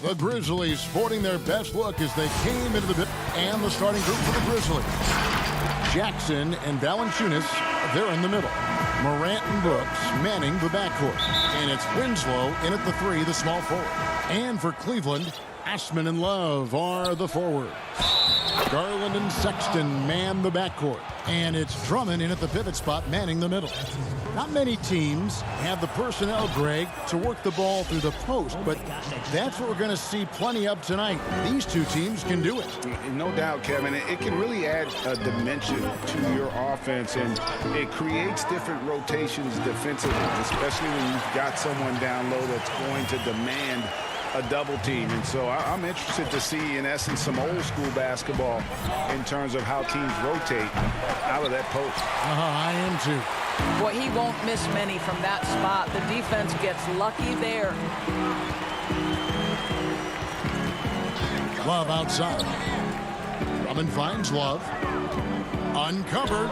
The Grizzlies sporting their best look as they came into the pit. And the starting group for the Grizzlies. Jackson and Valanciunas, they're in the middle. Morant and Brooks manning the backcourt. And it's Winslow in at the 3, the small forward. And for Cleveland, Asman and Love are the forwards. Garland and Sexton man the backcourt. And it's Drummond in at the pivot spot manning the middle. Not many teams have the personnel, Greg, to work the ball through the post, but that's what we're going to see plenty of tonight. These two teams can do it. No doubt, Kevin. It can really add a dimension to your offense, and it creates different rotations defensively, especially when you've got someone down low that's going to demand a double team. And so I'm interested to see, in essence, some old school basketball in terms of how teams rotate out of that post. I am too. Boy, he won't miss many from that spot. The defense gets lucky there. Love outside. Drummond finds Love. Uncovered.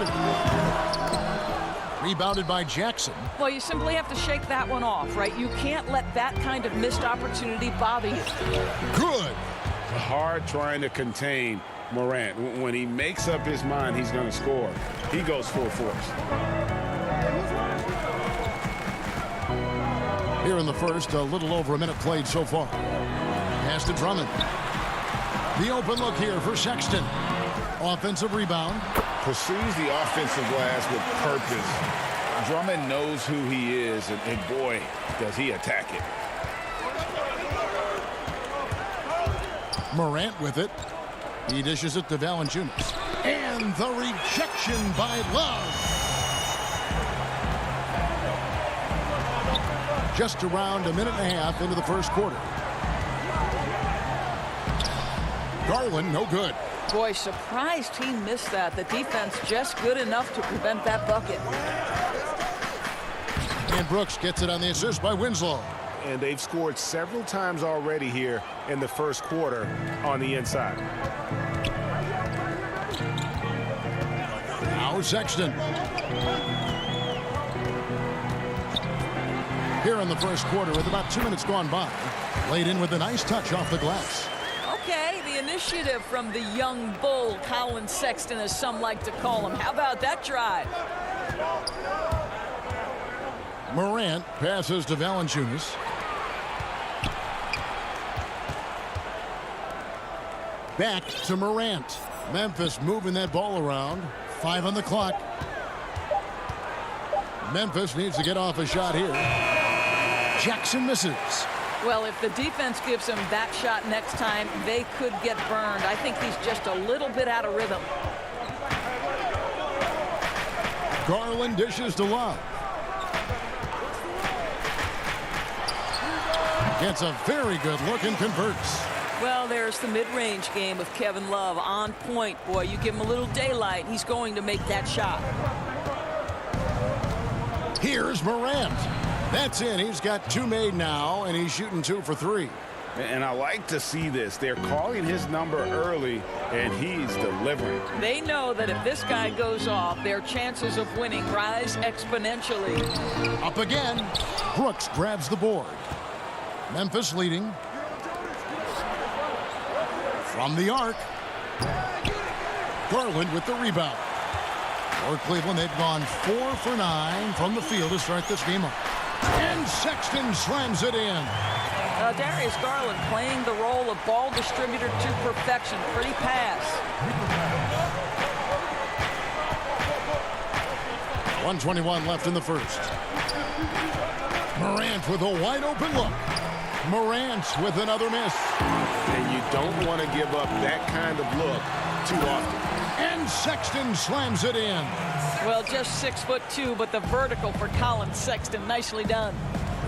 Rebounded by Jackson. Well, you simply have to shake that one off, right? You can't let that kind of missed opportunity bother you. Good. Hard trying to contain Morant. When he makes up his mind he's going to score, he goes full force. Here in the first, a little over a minute played so far. Pass to Drummond. The open look here for Sexton. Offensive rebound. Pursues the offensive glass with purpose. Drummond knows who he is, and boy, does he attack it. Morant with it. He dishes it to Valanciunas. And the rejection by Love. Just around a minute and a half into the first quarter. Garland, no good. Boy, surprised he missed that. The defense just good enough to prevent that bucket. And Brooks gets it on the assist by Winslow. And they've scored several times already here in the first quarter on the inside. Now Sexton. Here in the first quarter with about 2 minutes gone by. Laid in with a nice touch off the glass. Okay, the initiative from the young bull, Colin Sexton, as some like to call him. How about that drive? Morant passes to Valanciunas. Back to Morant. Memphis moving that ball around. 5 on the clock. Memphis needs to get off a shot here. Jackson misses. Well, if the defense gives him that shot next time, they could get burned. I think he's just a little bit out of rhythm. Garland dishes to Love. Gets a very good look and converts. Well, there's the mid-range game of Kevin Love. On point, boy. You give him a little daylight, he's going to make that shot. Here's Morant. That's in. He's got 2 made now, and he's shooting 2 for 3. And I like to see this. They're calling his number early, and he's delivering. They know that if this guy goes off, their chances of winning rise exponentially. Up again. Brooks grabs the board. Memphis leading. From the arc. Garland with the rebound. For Cleveland, they've gone 4 for 9 from the field to start this game up. And Sexton slams it in. Darius Garland playing the role of ball distributor to perfection. Pretty pass. 1:21 left in the first. Morant with a wide open look. Morant with another miss. And you don't want to give up that kind of look too often. And Sexton slams it in. Well, just 6'2", but the vertical for Colin Sexton. Nicely done.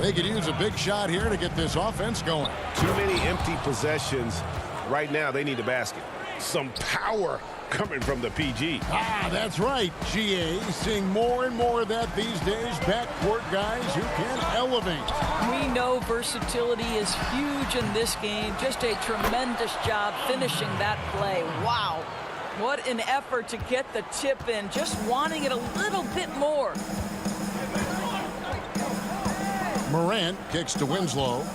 They could use a big shot here to get this offense going. Too many empty possessions. Right now, they need a basket. Some power coming from the PG. That's right, GA. Seeing more and more of that these days. Backcourt guys who can elevate. We know versatility is huge in this game. Just a tremendous job finishing that play. Wow. What an effort to get the tip in. Just wanting it a little bit more. Morant kicks to Winslow.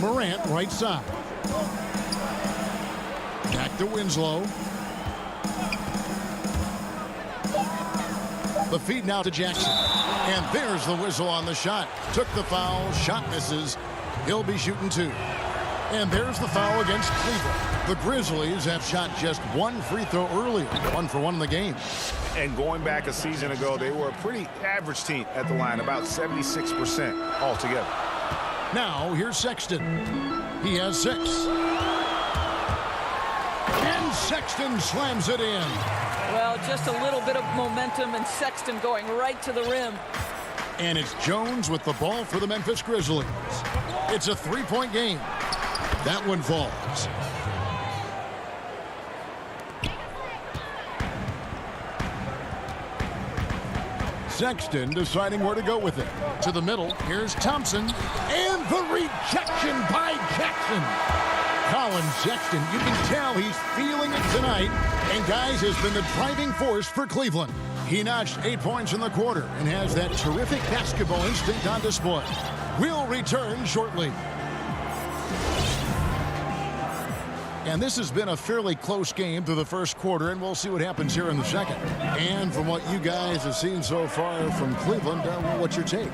Morant right side. Back to Winslow. The feed now to Jackson. And there's the whistle on the shot. Took the foul. Shot misses. He'll be shooting 2. And there's the foul against Cleveland. The Grizzlies have shot just 1 free throw earlier. 1 for 1 in the game. And going back a season ago, they were a pretty average team at the line, about 76% altogether. Now, here's Sexton. He has 6. And Sexton slams it in. Well, just a little bit of momentum and Sexton going right to the rim. And it's Jones with the ball for the Memphis Grizzlies. It's a 3-point game. That one falls. Sexton deciding where to go with it. To the middle. Here's Thompson. And the rejection by Jackson. Colin Sexton, you can tell he's feeling it tonight. And, guys, has been the driving force for Cleveland. He notched 8 points in the quarter and has that terrific basketball instinct on display. We'll return shortly. And this has been a fairly close game through the first quarter, and we'll see what happens here in the second. And from what you guys have seen so far from Cleveland, what's your take?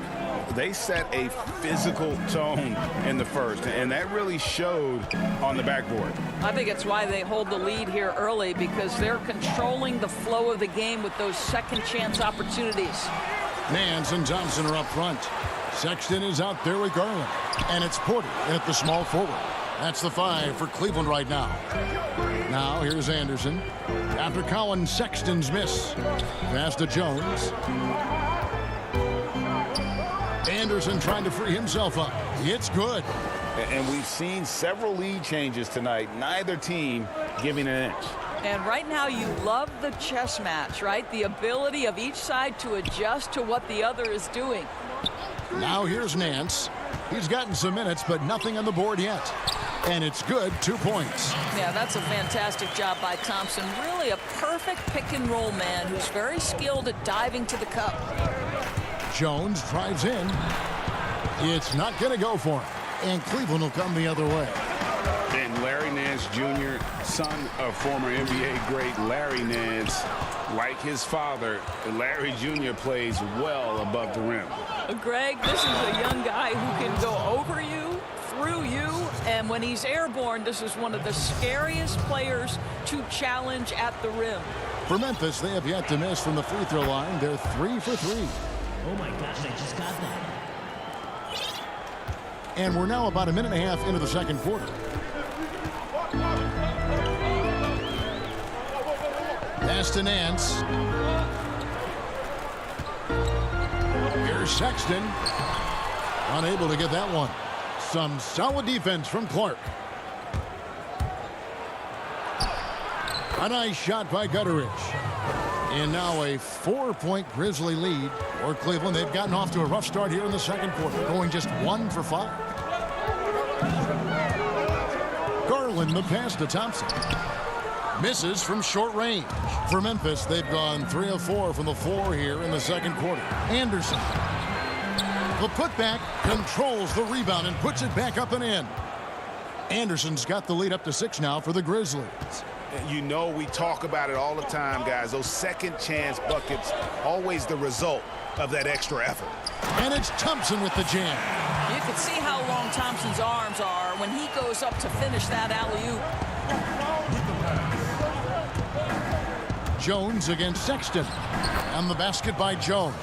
They set a physical tone in the first, and that really showed on the backboard. I think it's why they hold the lead here early, because they're controlling the flow of the game with those second chance opportunities. Nance and Thompson are up front. Sexton is out there with Garland. And it's Porter at the small forward. That's the 5 for Cleveland right now. Now here's Anderson. After Colin Sexton's miss. Pass to Jones. Anderson trying to free himself up. It's good. And we've seen several lead changes tonight. Neither team giving an inch. And right now you love the chess match, right? The ability of each side to adjust to what the other is doing. Now here's Nance. He's gotten some minutes, but nothing on the board yet. And it's good, 2 points. Yeah, that's a fantastic job by Thompson. Really a perfect pick-and-roll man who's very skilled at diving to the cup. Jones drives in. It's not going to go for him. And Cleveland will come the other way. And Larry Nance Jr., son of former NBA great Larry Nance, like his father, Larry Jr. plays well above the rim. Greg, this is a young guy who can go over you, through you, and when he's airborne, this is one of the scariest players to challenge at the rim. For Memphis, they have yet to miss from the free throw line. They're 3 for 3. Oh my gosh, I just got that. And we're now about a minute and a half into the second quarter. Pass to Nance. Here's Sexton. Unable to get that one. Some solid defense from Clark. A nice shot by Gutteridge. And now a 4-point Grizzly lead for Cleveland. They've gotten off to a rough start here in the second quarter, going just 1 for 5. Garland the pass to Thompson. Misses from short range. For Memphis, they've gone 3 of 4 from the floor here in the second quarter. Anderson. The putback controls the rebound and puts it back up and in. Anderson's got the lead up to 6 now for the Grizzlies. You know, we talk about it all the time, guys. Those second chance buckets, always the result of that extra effort. And it's Thompson with the jam. You can see how long Thompson's arms are when he goes up to finish that alley-oop. Jones against Sexton. And the basket by Jones.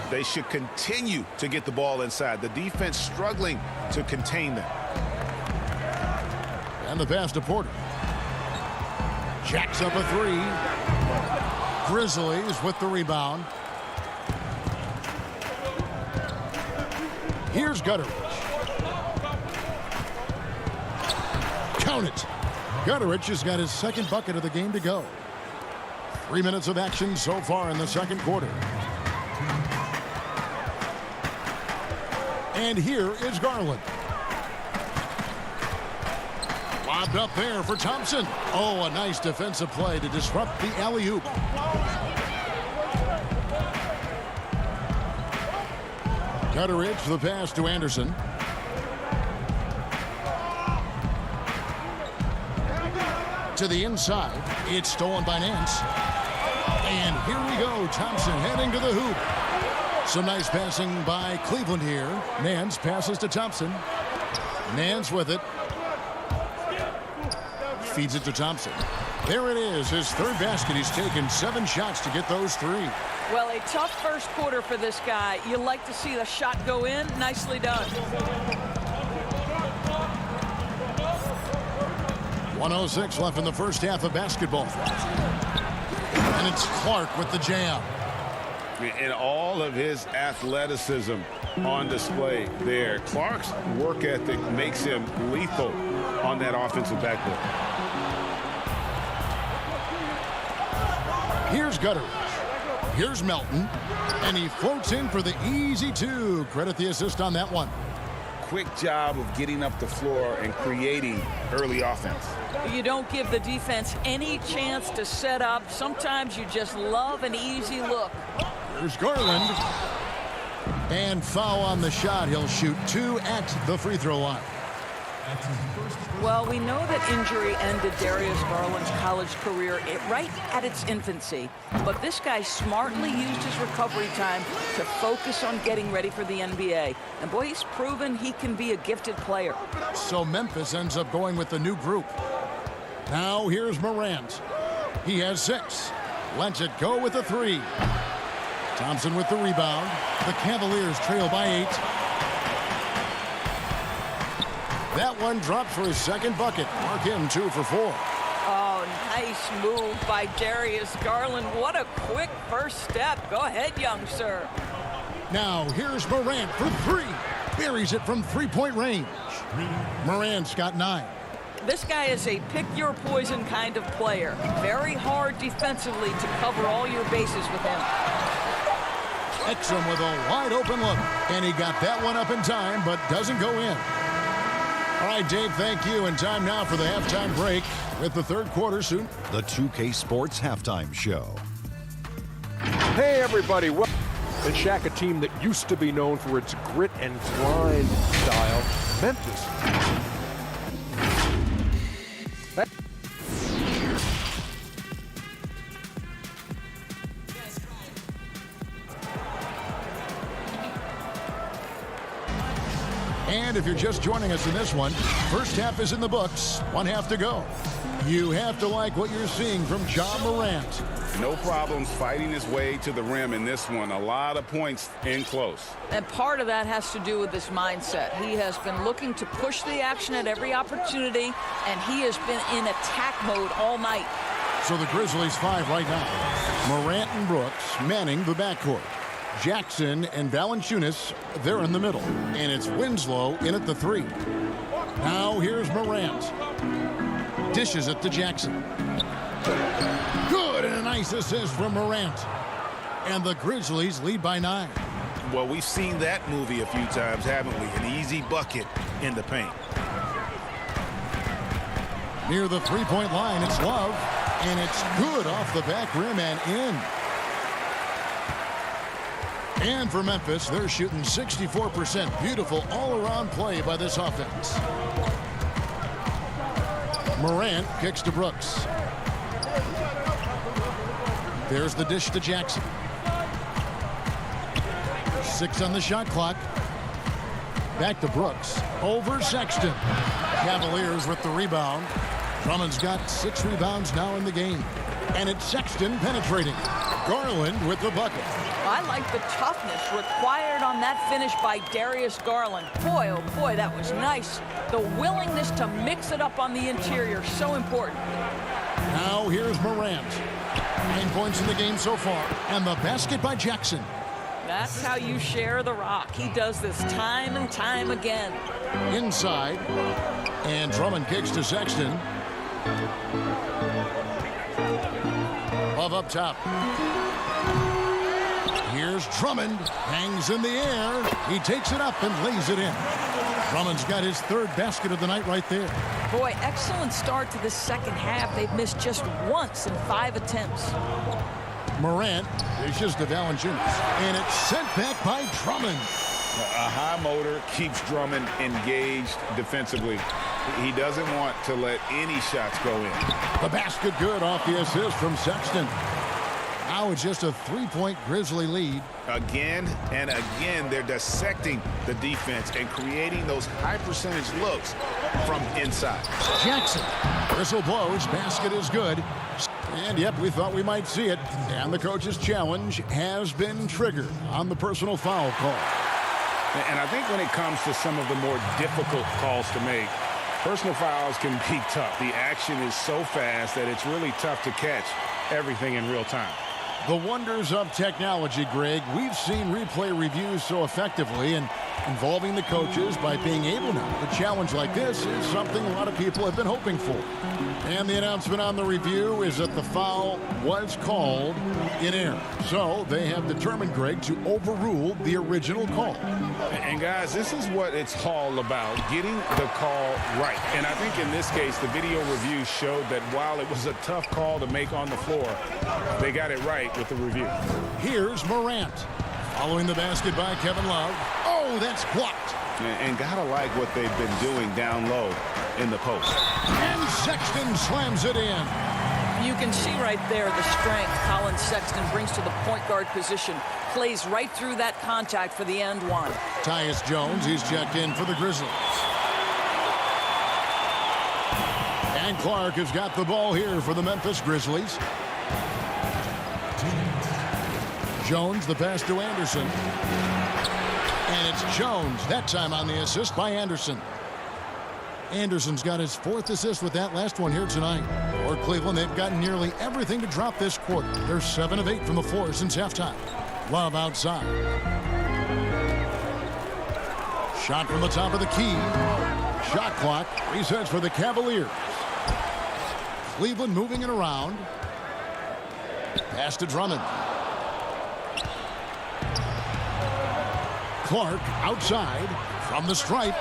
They should continue to get the ball inside. The defense struggling to contain them. And the pass to Porter. Jacks up a 3. Grizzlies with the rebound. Here's Gutteridge. Count it. Gutteridge has got his second bucket of the game to go. 3 minutes of action so far in the second quarter. And here is Garland. Lobbed up there for Thompson. Oh, a nice defensive play to disrupt the alley-oop. Gutteridge the pass to Anderson. to the inside. It's stolen by Nance. And here we go. Thompson heading to the hoop. Some nice passing by Cleveland here. Nance passes to Thompson. Nance with it. Feeds it to Thompson. There it is, his third basket. He's taken 7 shots to get those 3. Well, a tough first quarter for this guy. You like to see the shot go in. Nicely done. 1:06 left in the first half of basketball. And it's Clark with the jam. And all of his athleticism on display there. Clark's work ethic makes him lethal on that offensive backboard. Here's Gutteridge. Here's Melton. And he floats in for the easy 2. Credit the assist on that one. Quick job of getting up the floor and creating early offense. You don't give the defense any chance to set up. Sometimes you just love an easy look. Here's Garland. And foul on the shot. He'll shoot 2 at the free throw line. Well, we know that injury ended Darius Garland's college career right at its infancy. But this guy smartly used his recovery time to focus on getting ready for the NBA. And boy, he's proven he can be a gifted player. So Memphis ends up going with the new group. Now here's Morant. He has 6. Lets it go with a 3. Thompson with the rebound. The Cavaliers trail by 8. That one drops for his second bucket. Mark him 2 for 4. Oh, nice move by Darius Garland. What a quick first step. Go ahead, young sir. Now here's Morant for 3. Buries it from 3-point range. Morant's got 9. This guy is a pick-your-poison kind of player. Very hard defensively to cover all your bases with him. Exum with a wide-open look. And he got that one up in time, but doesn't go in. All right, Dave, thank you. And time now for the halftime break with the third quarter soon. The 2K Sports Halftime Show. Hey, everybody. And Shaq, a team that used to be known for its grit and grind style, Memphis. And if you're just joining us in this one, first half is in the books. 1 half to go. You have to like what you're seeing from John Morant. No problems fighting his way to the rim in this one. A lot of points in close. And part of that has to do with his mindset. He has been looking to push the action at every opportunity, and he has been in attack mode all night. So the Grizzlies 5 right now. Morant and Brooks manning the backcourt. Jackson and Valanciunas, they're in the middle. And it's Winslow in at the 3. Now here's Morant. Dishes it to Jackson. Good, and a nice assist from Morant. And the Grizzlies lead by 9. Well, we've seen that movie a few times, haven't we? An easy bucket in the paint. Near the 3-point line, it's Love. And it's good off the back rim and in. And for Memphis, they're shooting 64%. Beautiful all-around play by this offense. Morant kicks to Brooks. There's the dish to Jackson. 6 on the shot clock. Back to Brooks. Over Sexton. Cavaliers with the rebound. Drummond's got 6 rebounds now in the game. And it's Sexton penetrating. Garland with the bucket. I like the toughness required on that finish by Darius Garland. Boy, oh boy, that was nice. The willingness to mix it up on the interior, so important. Now here's Morant. 9 points in the game so far. And the basket by Jackson. That's how you share the rock. He does this time and time again. Inside. And Drummond kicks to Sexton. Love up top. Here's Drummond. Hangs in the air. He takes it up and lays it in. Drummond's got his 3rd basket of the night right there. Boy, excellent start to the second half. They've missed just once in 5 attempts. Morant dishes to Valanciunas. And it's sent back by Drummond. A high motor keeps Drummond engaged defensively. He doesn't want to let any shots go in. The basket good off the assist from Sexton. Now it's just a 3-point Grizzly lead. Again and again, they're dissecting the defense and creating those high percentage looks from inside. Jackson. Whistle blows. Basket is good. And yep, we thought we might see it. And the coach's challenge has been triggered on the personal foul call. And I think when it comes to some of the more difficult calls to make, personal fouls can be tough. The action is so fast that it's really tough to catch everything in real time. The wonders of technology, Greg. We've seen replay reviews so effectively, and involving the coaches by being able now to challenge like this is something a lot of people have been hoping for. And the announcement on the review is that the foul was called in error. So they have determined, Greg, to overrule the original call. And guys, this is what it's all about, getting the call right. And I think in this case, the video review showed that while it was a tough call to make on the floor, they got it right with the review. Here's Morant. Following the basket by Kevin Love. Oh, that's blocked. And gotta like what they've been doing down low in the post. And Sexton slams it in. You can see right there the strength Colin Sexton brings to the point guard position. Plays right through that contact for the end one. Tyus Jones, he's checked in for the Grizzlies. And Clark has got the ball here for the Memphis Grizzlies. Jones, the pass to Anderson. And it's Jones, that time on the assist by Anderson. Anderson's got his 4th assist with that last one here tonight. For Cleveland, they've gotten nearly everything to drop this quarter. They're 7 of 8 from the floor since halftime. Love outside. Shot from the top of the key. Shot clock resets for the Cavaliers. Cleveland moving it around. Pass to Drummond. Clark outside from the stripe.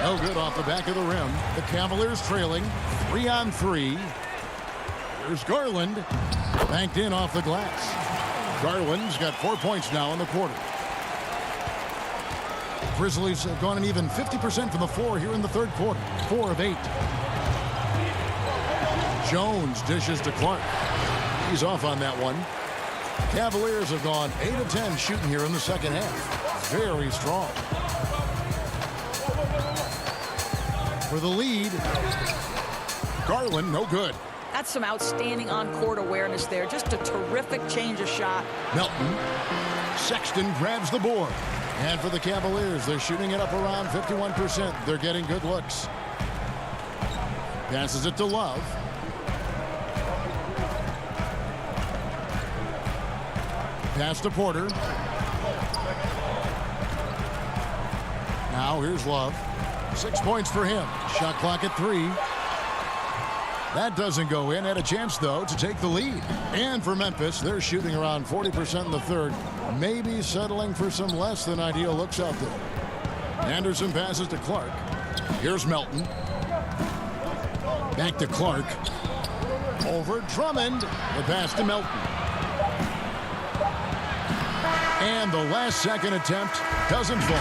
No good off the back of the rim. The Cavaliers trailing 3-on-3. Here's Garland. Banked in off the glass. Garland's got 4 points now in the quarter. Grizzlies have gone an even 50% from the floor here in the third quarter. 4 of 8. Jones dishes to Clark. He's off on that one. Cavaliers have gone 8 of 10 shooting here in the second half. Very strong. For the lead, Garland, no good. That's some outstanding on-court awareness there. Just a terrific change of shot. Melton. Sexton grabs the board. And for the Cavaliers, they're shooting it up around 51%. They're getting good looks. Passes it to Love. Pass to Porter. Now here's Love. 6 points for him. Shot clock at 3. That doesn't go in. Had a chance, though, to take the lead. And for Memphis, they're shooting around 40% in the third. Maybe settling for some less than ideal looks out there. Anderson passes to Clark. Here's Melton. Back to Clark. Over Drummond. The pass to Melton. And the last second attempt doesn't fall.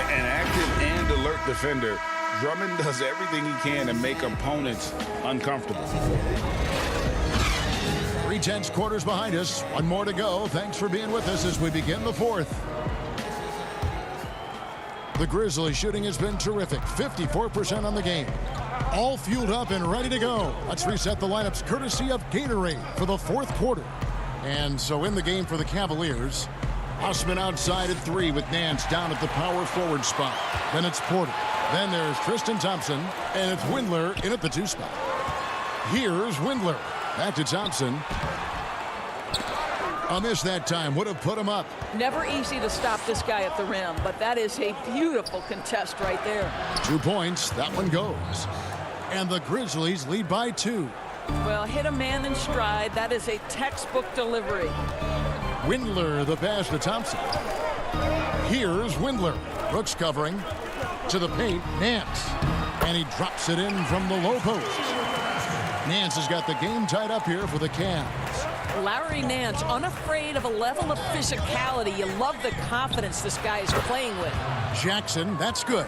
An active and alert defender, Drummond does everything he can to make opponents uncomfortable. 3/10 quarters behind us. One more to go. Thanks for being with us as we begin the fourth. The Grizzlies shooting has been terrific. 54% on the game. All fueled up and ready to go. Let's reset the lineups courtesy of Gatorade for the fourth quarter. And so in the game for the Cavaliers, Osman outside at 3 with Nance down at the power forward spot. Then it's Porter. Then there's Tristan Thompson. And it's Windler in at the 2 spot. Here's Windler. Back to Thompson. A miss that time would have put him up. Never easy to stop this guy at the rim, but that is a beautiful contest right there. 2 points. That one goes. And the Grizzlies lead by 2. Well, hit a man in stride. That is a textbook delivery. Windler, the pass to Thompson. Here's Windler. Brooks covering. To the paint, Nance. And he drops it in from the low post. Nance has got the game tied up here for the Cavs. Larry Nance, unafraid of a level of physicality. You love the confidence this guy is playing with. Jackson, that's good.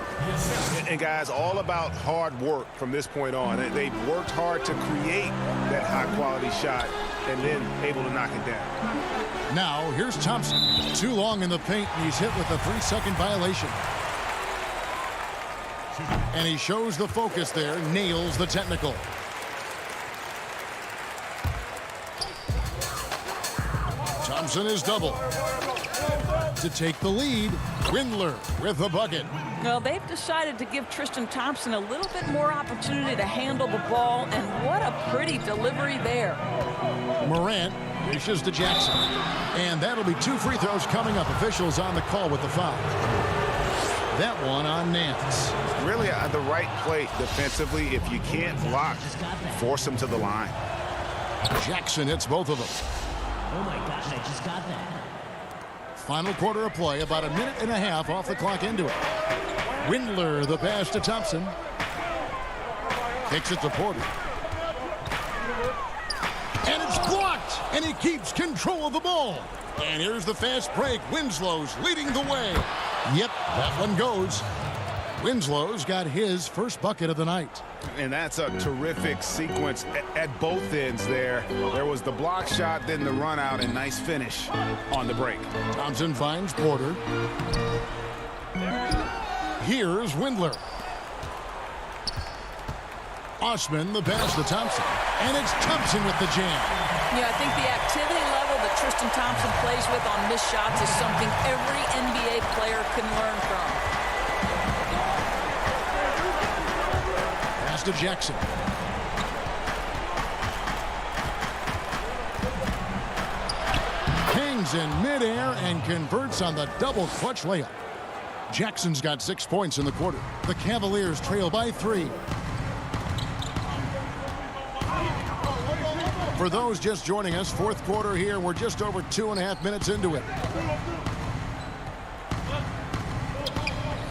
And guys, all about hard work from this point on. They've worked hard to create that high-quality shot and then able to knock it down. Now, here's Thompson. Too long in the paint, and he's hit with a 3-second violation. And he shows the focus there, nails the technical. Thompson is double. To take the lead, Windler with the bucket. Well, they've decided to give Tristan Thompson a little bit more opportunity to handle the ball, and what a pretty delivery there. Morant dishes to Jackson. And that'll be 2 free throws coming up. Officials on the call with the foul. That one on Nance. Really the right play defensively. If you can't block, force them to the line. Jackson hits both of them. Oh my gosh, I just got that. Final quarter of play, about a minute and a half off the clock into it. Windler, the pass to Thompson. Kicks it to Porter. And it's blocked, and he keeps control of the ball. And here's the fast break. Winslow's leading the way. Yep, that one goes. Winslow's got his first bucket of the night. And that's a terrific sequence at both ends there. There was the block shot, then the run out, and nice finish on the break. Thompson finds Porter. Here's Windler. Osman, the pass to Thompson. And it's Thompson with the jam. Yeah, I think the activity level that Tristan Thompson plays with on missed shots is something every NBA player can learn from. Pass to Jackson. Hangs in midair and converts on the double clutch layup. Jackson's got 6 points in the quarter. The Cavaliers trail by 3. For those just joining us, fourth quarter here. We're just over 2.5 minutes into it.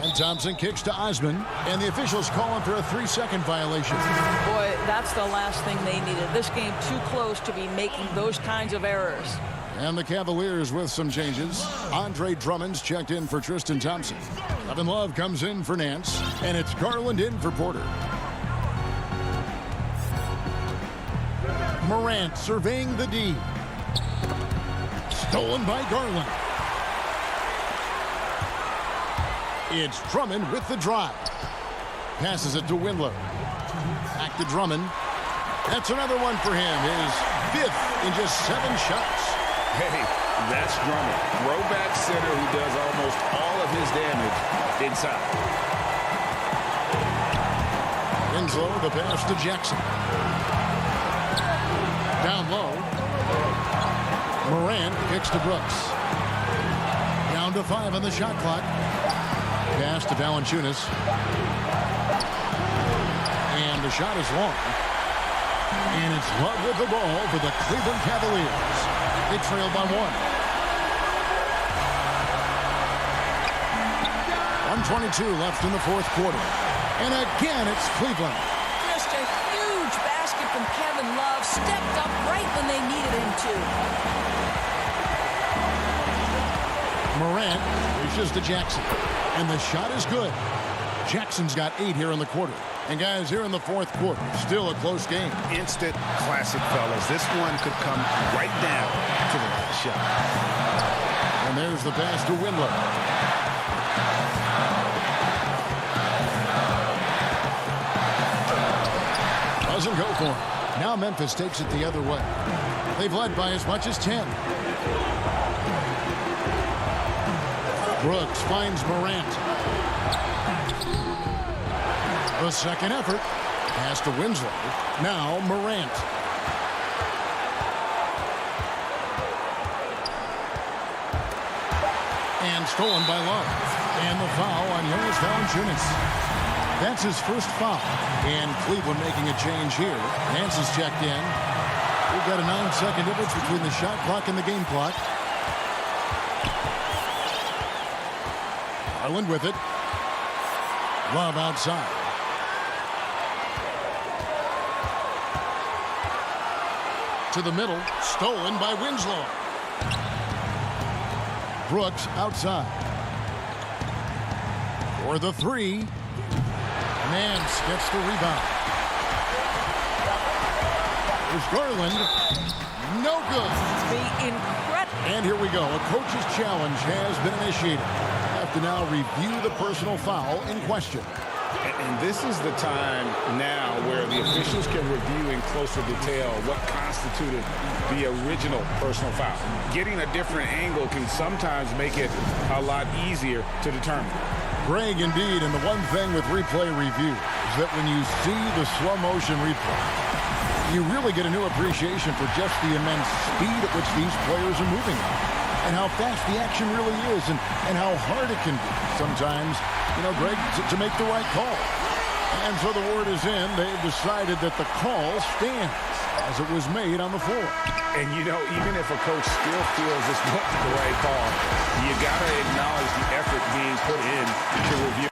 And Thompson kicks to Osman, and the officials calling for a 3-second violation. Boy, that's the last thing they needed. This game too close to be making those kinds of errors. And the Cavaliers with some changes. Andre Drummond's checked in for Tristan Thompson. Kevin Love comes in for Nance, and it's Garland in for Porter. Morant surveying the D. Stolen by Garland. It's Drummond with the drive. Passes it to Windler. Back to Drummond. That's another one for him. His 5th in just 7 shots. Hey, that's Drummond. Throwback center who does almost all of his damage inside. Winslow, the pass to Jackson. Down low. Morant kicks to Brooks. Down to 5 on the shot clock. Pass to Valanciunas. And the shot is long. And it's Love with the ball for the Cleveland Cavaliers. They trail by 1. 1:22 left in the fourth quarter. And again, it's Cleveland. Just a huge basket from Kevin Love. Stepped up right when they needed him to. Morant reaches to Jackson. And the shot is good. Jackson's got 8 here in the quarter. And guys, here in the fourth quarter, still a close game. Instant classic, fellas. This one could come right down to the last shot. And there's the pass to Windler. Doesn't go for him. Now Memphis takes it the other way. They've led by as much as 10. Brooks finds Morant. The second effort. Pass to Winslow. Now Morant. And stolen by Love. And the foul on Jonas Valanciunas. That's his first foul. And Cleveland making a change here. Nance is checked in. We've got a 9-second difference between the shot clock and the game clock. Garland with it. Love outside. To the middle. Stolen by Winslow. Brooks outside. For the three. Nance gets the rebound. There's Garland. No good. The incredible. And here we go. A coach's challenge has been initiated. Have to now review the personal foul in question. And this is the time now where the officials can review in closer detail what constituted the original personal foul. Getting a different angle can sometimes make it a lot easier to determine. Greg, indeed, and the one thing with replay review is that when you see the slow motion replay, you really get a new appreciation for just the immense speed at which these players are moving and how fast the action really is and how hard it can be sometimes, you know, Greg, to make the right call. And so the word is in. They've decided that the call stands as it was made on the floor. And, you know, even if a coach still feels this wasn't the right call, you got to acknowledge the effort being put in to review.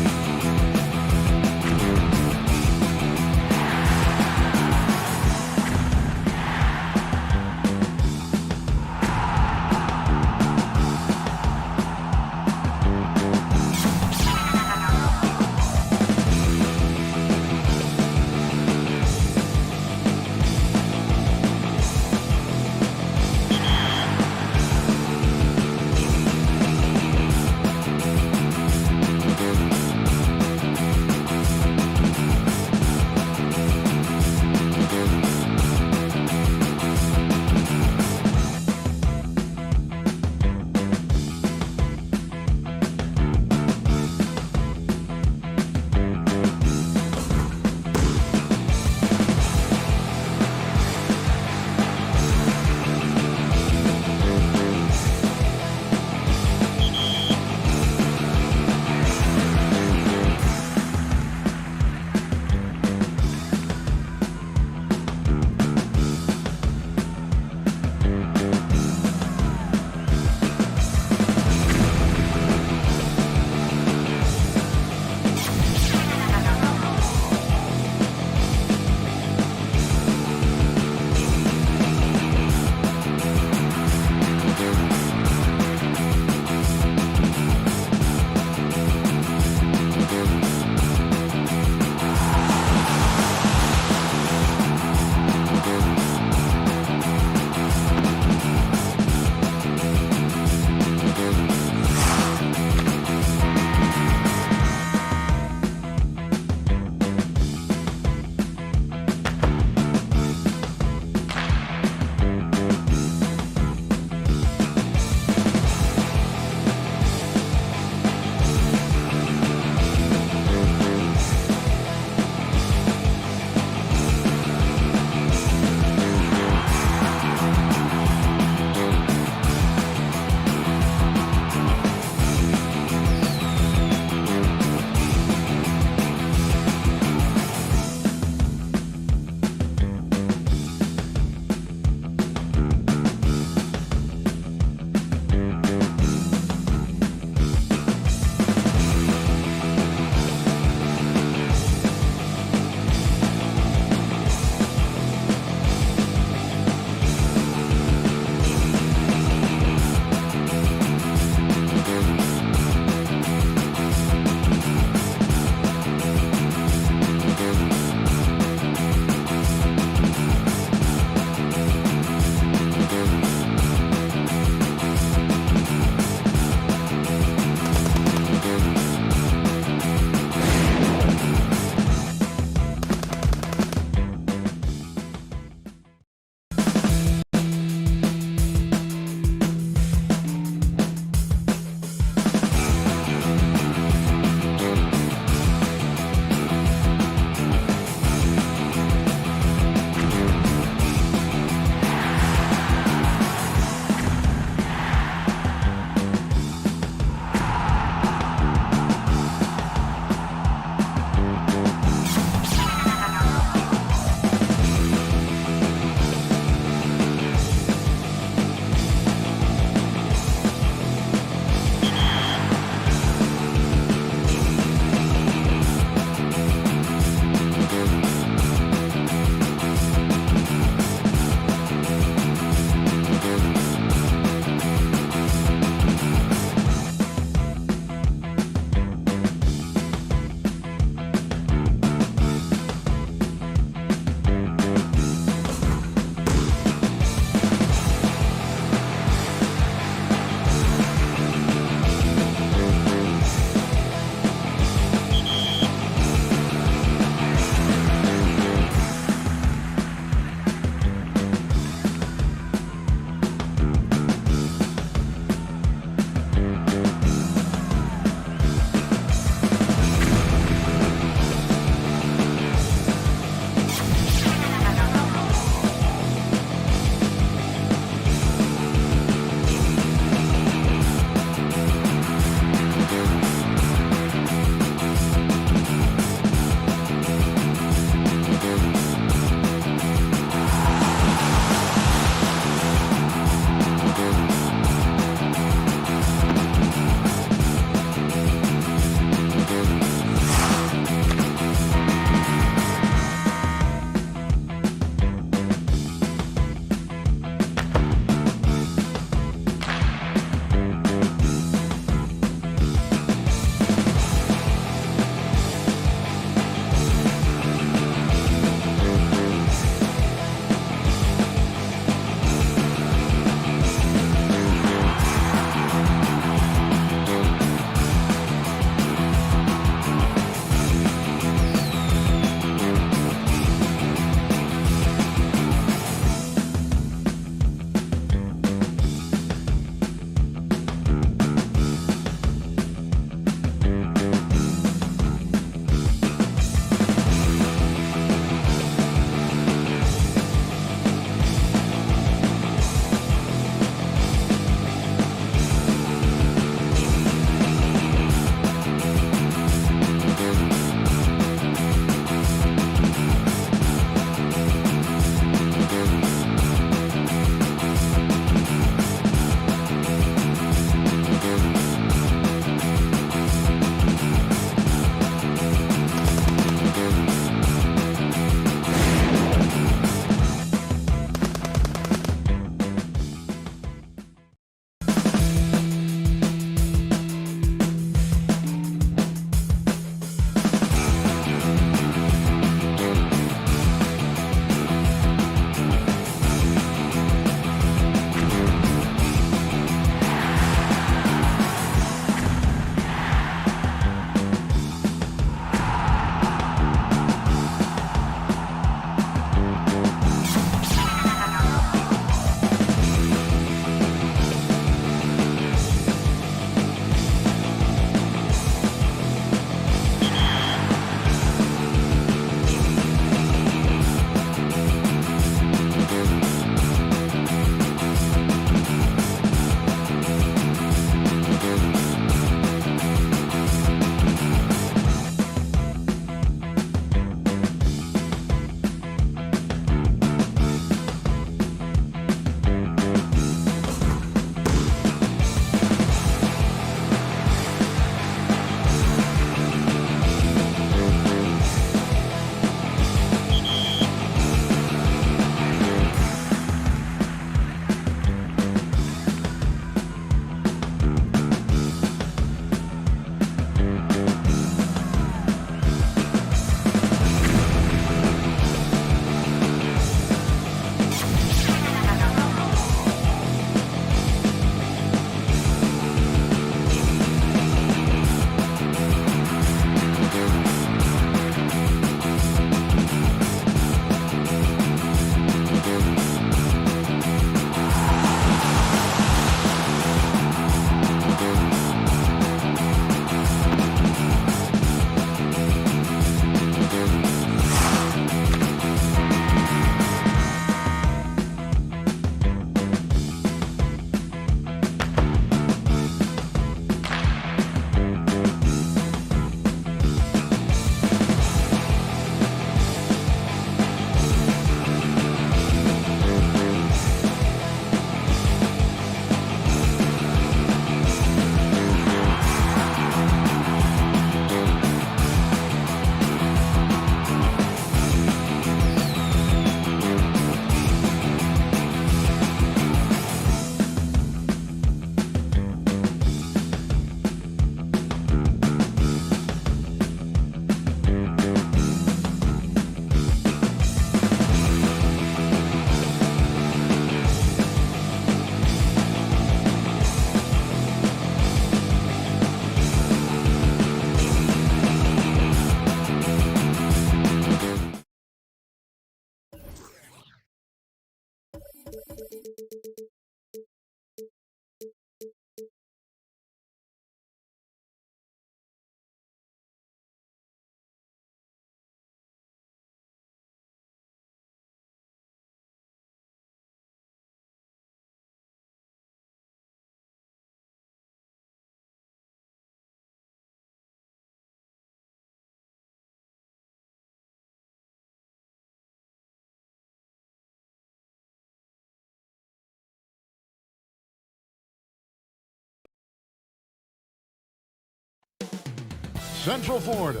Central Florida.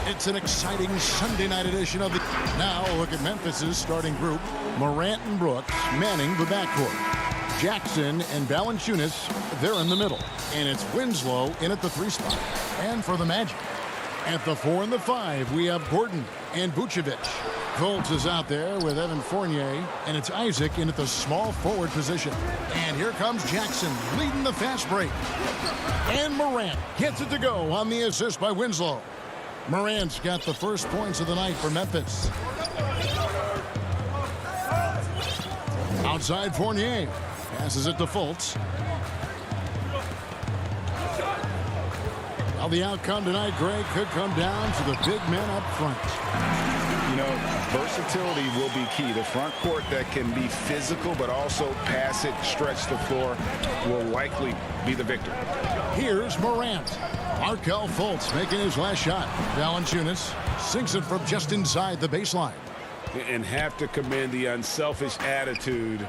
It's an exciting Sunday night edition of the... Now look at Memphis's starting group. Morant and Brooks manning the backcourt. Jackson and Valanciunas, they're in the middle. And it's Winslow in at the 3 spot. And for the Magic, at the 4 and the 5, we have Gordon and Vucevic. Fultz is out there with Evan Fournier, and it's Isaac in at the small forward position. And here comes Jackson leading the fast break. And Morant gets it to go on the assist by Winslow. Morant's got the first points of the night for Memphis. Outside Fournier. Passes it to Fultz. Well, the outcome tonight, Greg, could come down to the big men up front. You know, versatility will be key. The front court that can be physical but also pass it, stretch the floor will likely be the victor. Here's Morant. Markel Fultz making his last shot. Valanciunas sinks it from just inside the baseline. And have to commend the unselfish attitude.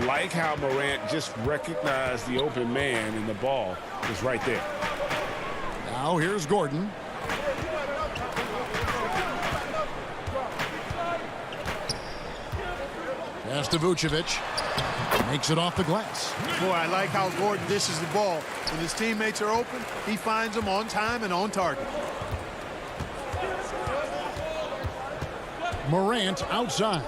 Like how Morant just recognized the open man and the ball is right there. Now here's Gordon. Pass to Vucevic. Makes it off the glass. Boy, I like how Gordon dishes the ball. When his teammates are open, he finds them on time and on target. Morant outside.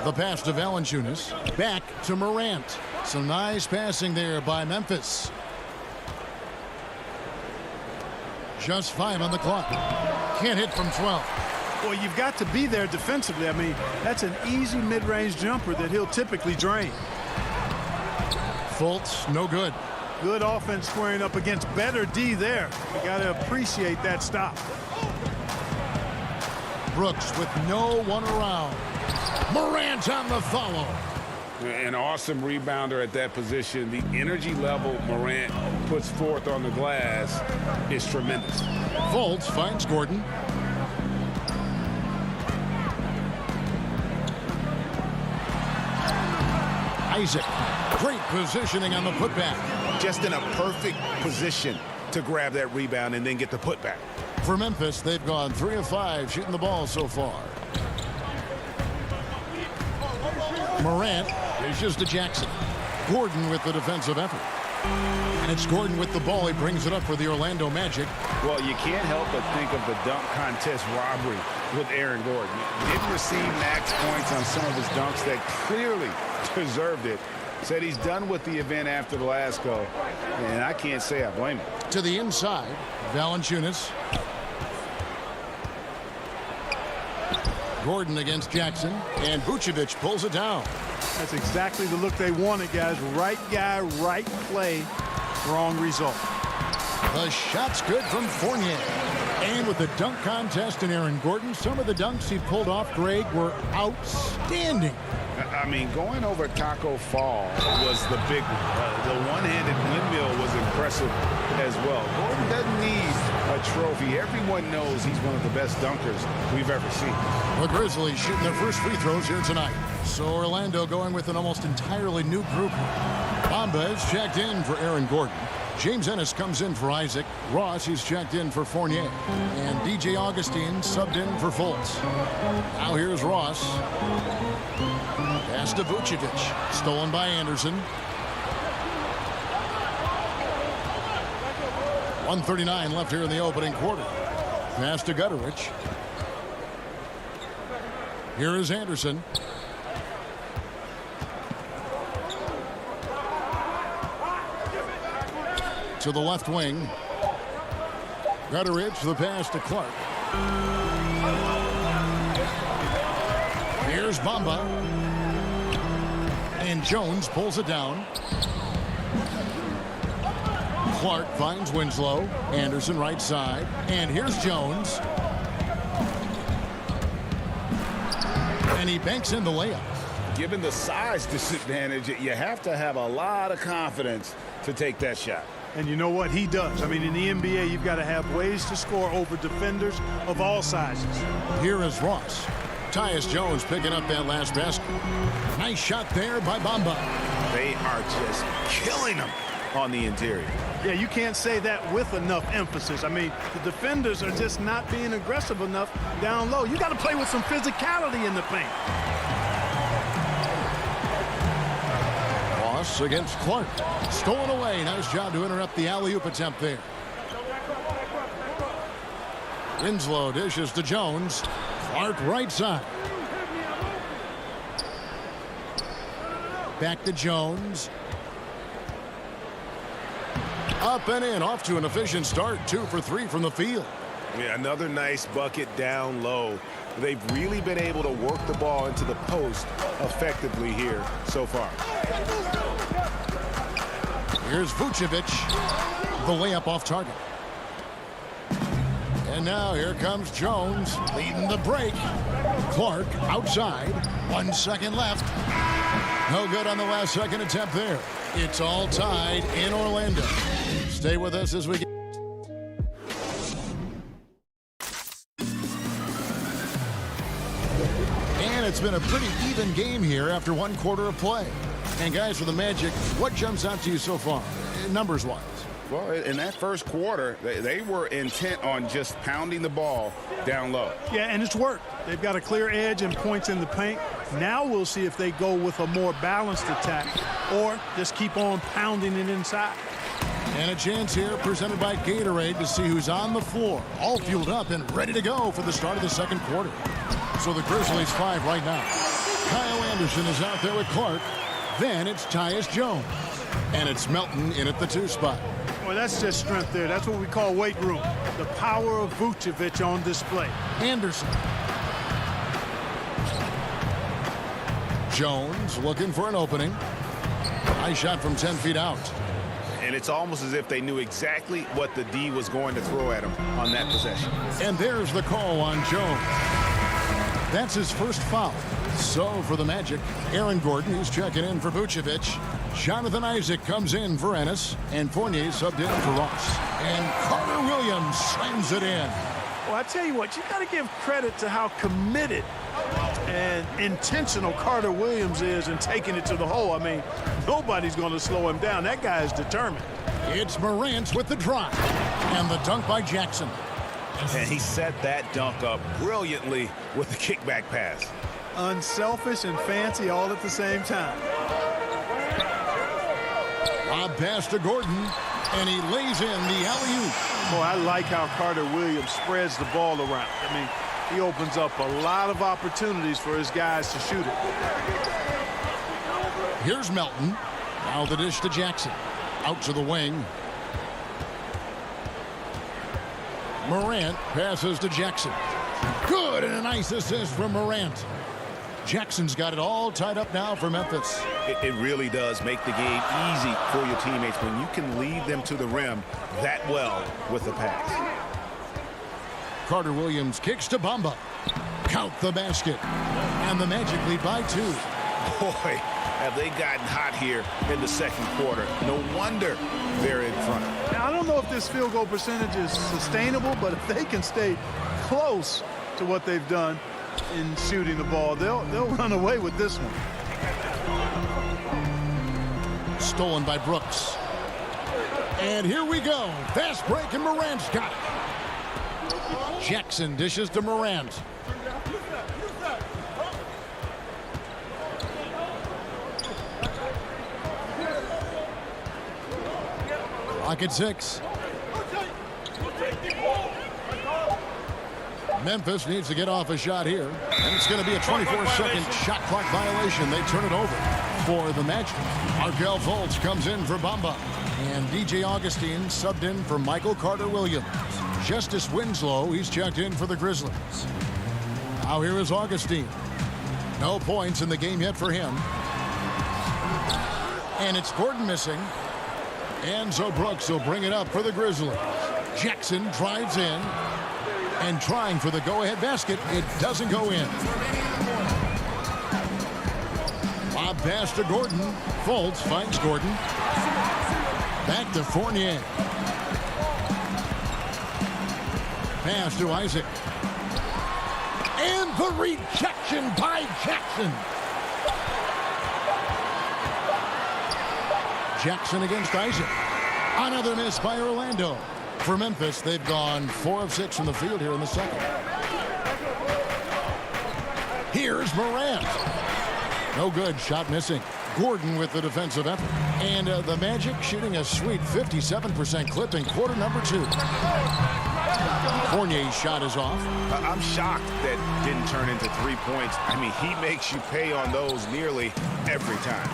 The pass to Valanciunas. Back to Morant. Some nice passing there by Memphis. Just 5 on the clock. Can't hit from 12. Boy, you've got to be there defensively. I mean, that's an easy mid-range jumper that he'll typically drain. Fultz, no good. Good offense squaring up against better D there. You got to appreciate that stop. Brooks with no one around. Morant on the follow. An awesome rebounder at that position. The energy level Morant puts forth on the glass is tremendous. Fultz finds Gordon. Isaac, great positioning on the putback. Just in a perfect position to grab that rebound and then get the putback. For Memphis, they've gone 3 of 5 shooting the ball so far. Morant dishes to Jackson. Gordon with the defensive effort. And it's Gordon with the ball. He brings it up for the Orlando Magic. Well, you can't help but think of the dunk contest robbery with Aaron Gordon. Didn't receive max points on some of his dunks that clearly deserved it. Said he's done with the event after the last go, and I can't say I blame him. To the inside, Valanciunas. Gordon against Jackson, and Vucevic pulls it down. That's exactly the look they wanted, guys. Right guy, right play, wrong result. The shot's good from Fournier. And with the dunk contest and Aaron Gordon, some of the dunks he pulled off, Greg, were outstanding. I mean, going over Taco Fall was the big one. The one-handed windmill was impressive as well. Gordon doesn't need a trophy. Everyone knows he's one of the best dunkers we've ever seen. The Grizzlies shooting their first free throws here tonight. So Orlando going with an almost entirely new group. Bamba is checked in for Aaron Gordon. James Ennis comes in for Isaac. Ross, he's checked in for Fournier. And DJ Augustine subbed in for Fultz. Now here's Ross. Pass to Vucevic. Stolen by Anderson. 1:39 left here in the opening quarter. Pass to Gutterich. Here is Anderson. To the left wing. Gutterich, the pass to Clark. Here's Bamba. And Jones pulls it down. Clark finds Winslow. Anderson right side. And here's Jones. And he banks in the layup. Given the size disadvantage, you have to have a lot of confidence to take that shot. And you know what? He does. I mean, in the NBA, you've got to have ways to score over defenders of all sizes. Here is Ross. Tyus Jones picking up that last basket. Nice shot there by Bamba. They are just killing them on the interior. Yeah, you can't say that with enough emphasis. I mean, the defenders are just not being aggressive enough down low. You got to play with some physicality in the paint. Ross against Clark. Stolen away. Nice job to interrupt the alley-oop attempt there. Winslow dishes to Jones. Clark right side. Back to Jones. Up and in, off to an efficient start. 2 for 3 from the field. Yeah, another nice bucket down low. They've really been able to work the ball into the post effectively here so far. Here's Vucevic. The layup off target. And now here comes Jones leading the break. Clark outside. 1 second left. No good on the last second attempt there. It's all tied in Orlando. Stay with us as we get. And it's been a pretty even game here after 1 quarter of play. And guys, for the Magic, what jumps out to you so far, numbers-wise? Well, in that first quarter, they were intent on just pounding the ball down low. Yeah, and it's worked. They've got a clear edge and points in the paint. Now we'll see if they go with a more balanced attack or just keep on pounding it inside. And a chance here presented by Gatorade to see who's on the floor, all fueled up and ready to go for the start of the second quarter. So the Grizzlies 5 right now. Kyle Anderson is out there with Clark. Then it's Tyus Jones. And it's Melton in at the 2 spot. Well, that's just strength there. That's what we call weight room. The power of Vucevic on display. Anderson. Jones looking for an opening. Nice shot from 10 feet out. And it's almost as if they knew exactly what the D was going to throw at him on that possession. And there's the call on Jones. That's his first foul. So for the Magic, Aaron Gordon is checking in for Vucevic. Jonathan Isaac comes in for Ennis. And Fournier subbed in for Ross. And Carter Williams slams it in. Well, I tell you what, you got to give credit to how committed and intentional Carter Williams is in taking it to the hole. I mean, nobody's going to slow him down. That guy is determined. It's Morant with the drive. And the dunk by Jackson. And he set that dunk up brilliantly with the kickback pass. Unselfish and fancy all at the same time. Lob pass to Gordon, and he lays in the alley-oop. Boy, I like how Carter Williams spreads the ball around. I mean, he opens up a lot of opportunities for his guys to shoot it. Here's Melton. Now the dish to Jackson. Out to the wing. Morant passes to Jackson. Good, and a nice assist from Morant. Jackson's got it all tied up now for Memphis. It really does make the game easy for your teammates when you can lead them to the rim that well with the pass. Carter Williams kicks to Bamba. Count the basket. And the Magic lead by 2. Boy, have they gotten hot here in the second quarter. No wonder they're in front. Now, I don't know if this field goal percentage is sustainable, but if they can stay close to what they've done in shooting the ball, they'll run away with this one. Stolen by Brooks. And here we go. Fast break, and Morant's got it. Jackson dishes to Morant. Clock at 6. Memphis needs to get off a shot here. And it's going to be a 24-second shot clock violation. They turn it over for the Magic. Markelle Fultz comes in for Bamba. And DJ Augustine subbed in for Michael Carter Williams. Justice Winslow, he's checked in for the Grizzlies. Now here is Augustine. No points in the game yet for him. And it's Gordon missing. And so Brooks will bring it up for the Grizzlies. Jackson drives in. And trying for the go-ahead basket. It doesn't go in. Lob pass to Gordon. Fultz finds Gordon. Back to Fournier. Pass to Isaac. And the rejection by Jackson. Jackson against Isaac. Another miss by Orlando. For Memphis, they've gone 4 of 6 from the field here in the second. Here's Morant. No good. Shot missing. Gordon with the defensive effort. And the Magic shooting a sweet 57% clip in quarter number 2. Fournier's shot is off. I'm shocked that didn't turn into 3 points. I mean, he makes you pay on those nearly every time.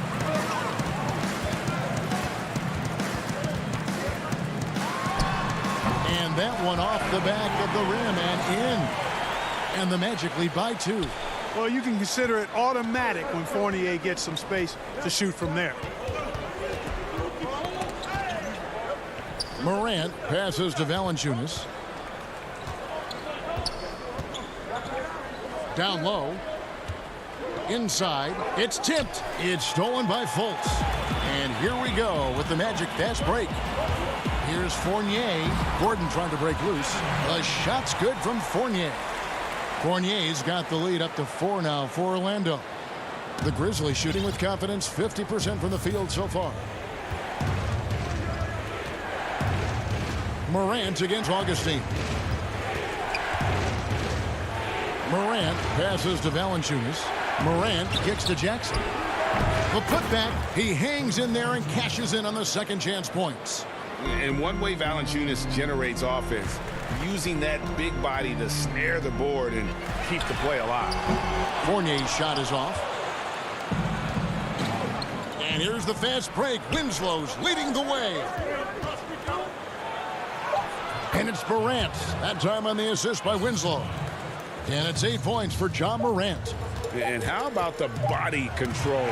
And that one off the back of the rim and in. And the Magic lead by 2. Well, you can consider it automatic when Fournier gets some space to shoot from there. Morant passes to Valanciunas. Down low. Inside. It's tipped. It's stolen by Fultz. And here we go with the Magic fast break. Here's Fournier. Gordon trying to break loose. The shot's good from Fournier. Fournier's got the lead up to 4 now for Orlando. The Grizzlies shooting with confidence, 50% from the field so far. Morant against Augustine. Morant passes to Valanciunas. Morant kicks to Jackson. The putback, he hangs in there and cashes in on the second chance points. And one way Valanciunas generates offense, using that big body to snare the board and keep the play alive. Fournier's shot is off. And here's the fast break. Winslow's leading the way. And it's Morant. That time on the assist by Winslow. And it's 8 points for John Morant. And how about the body control?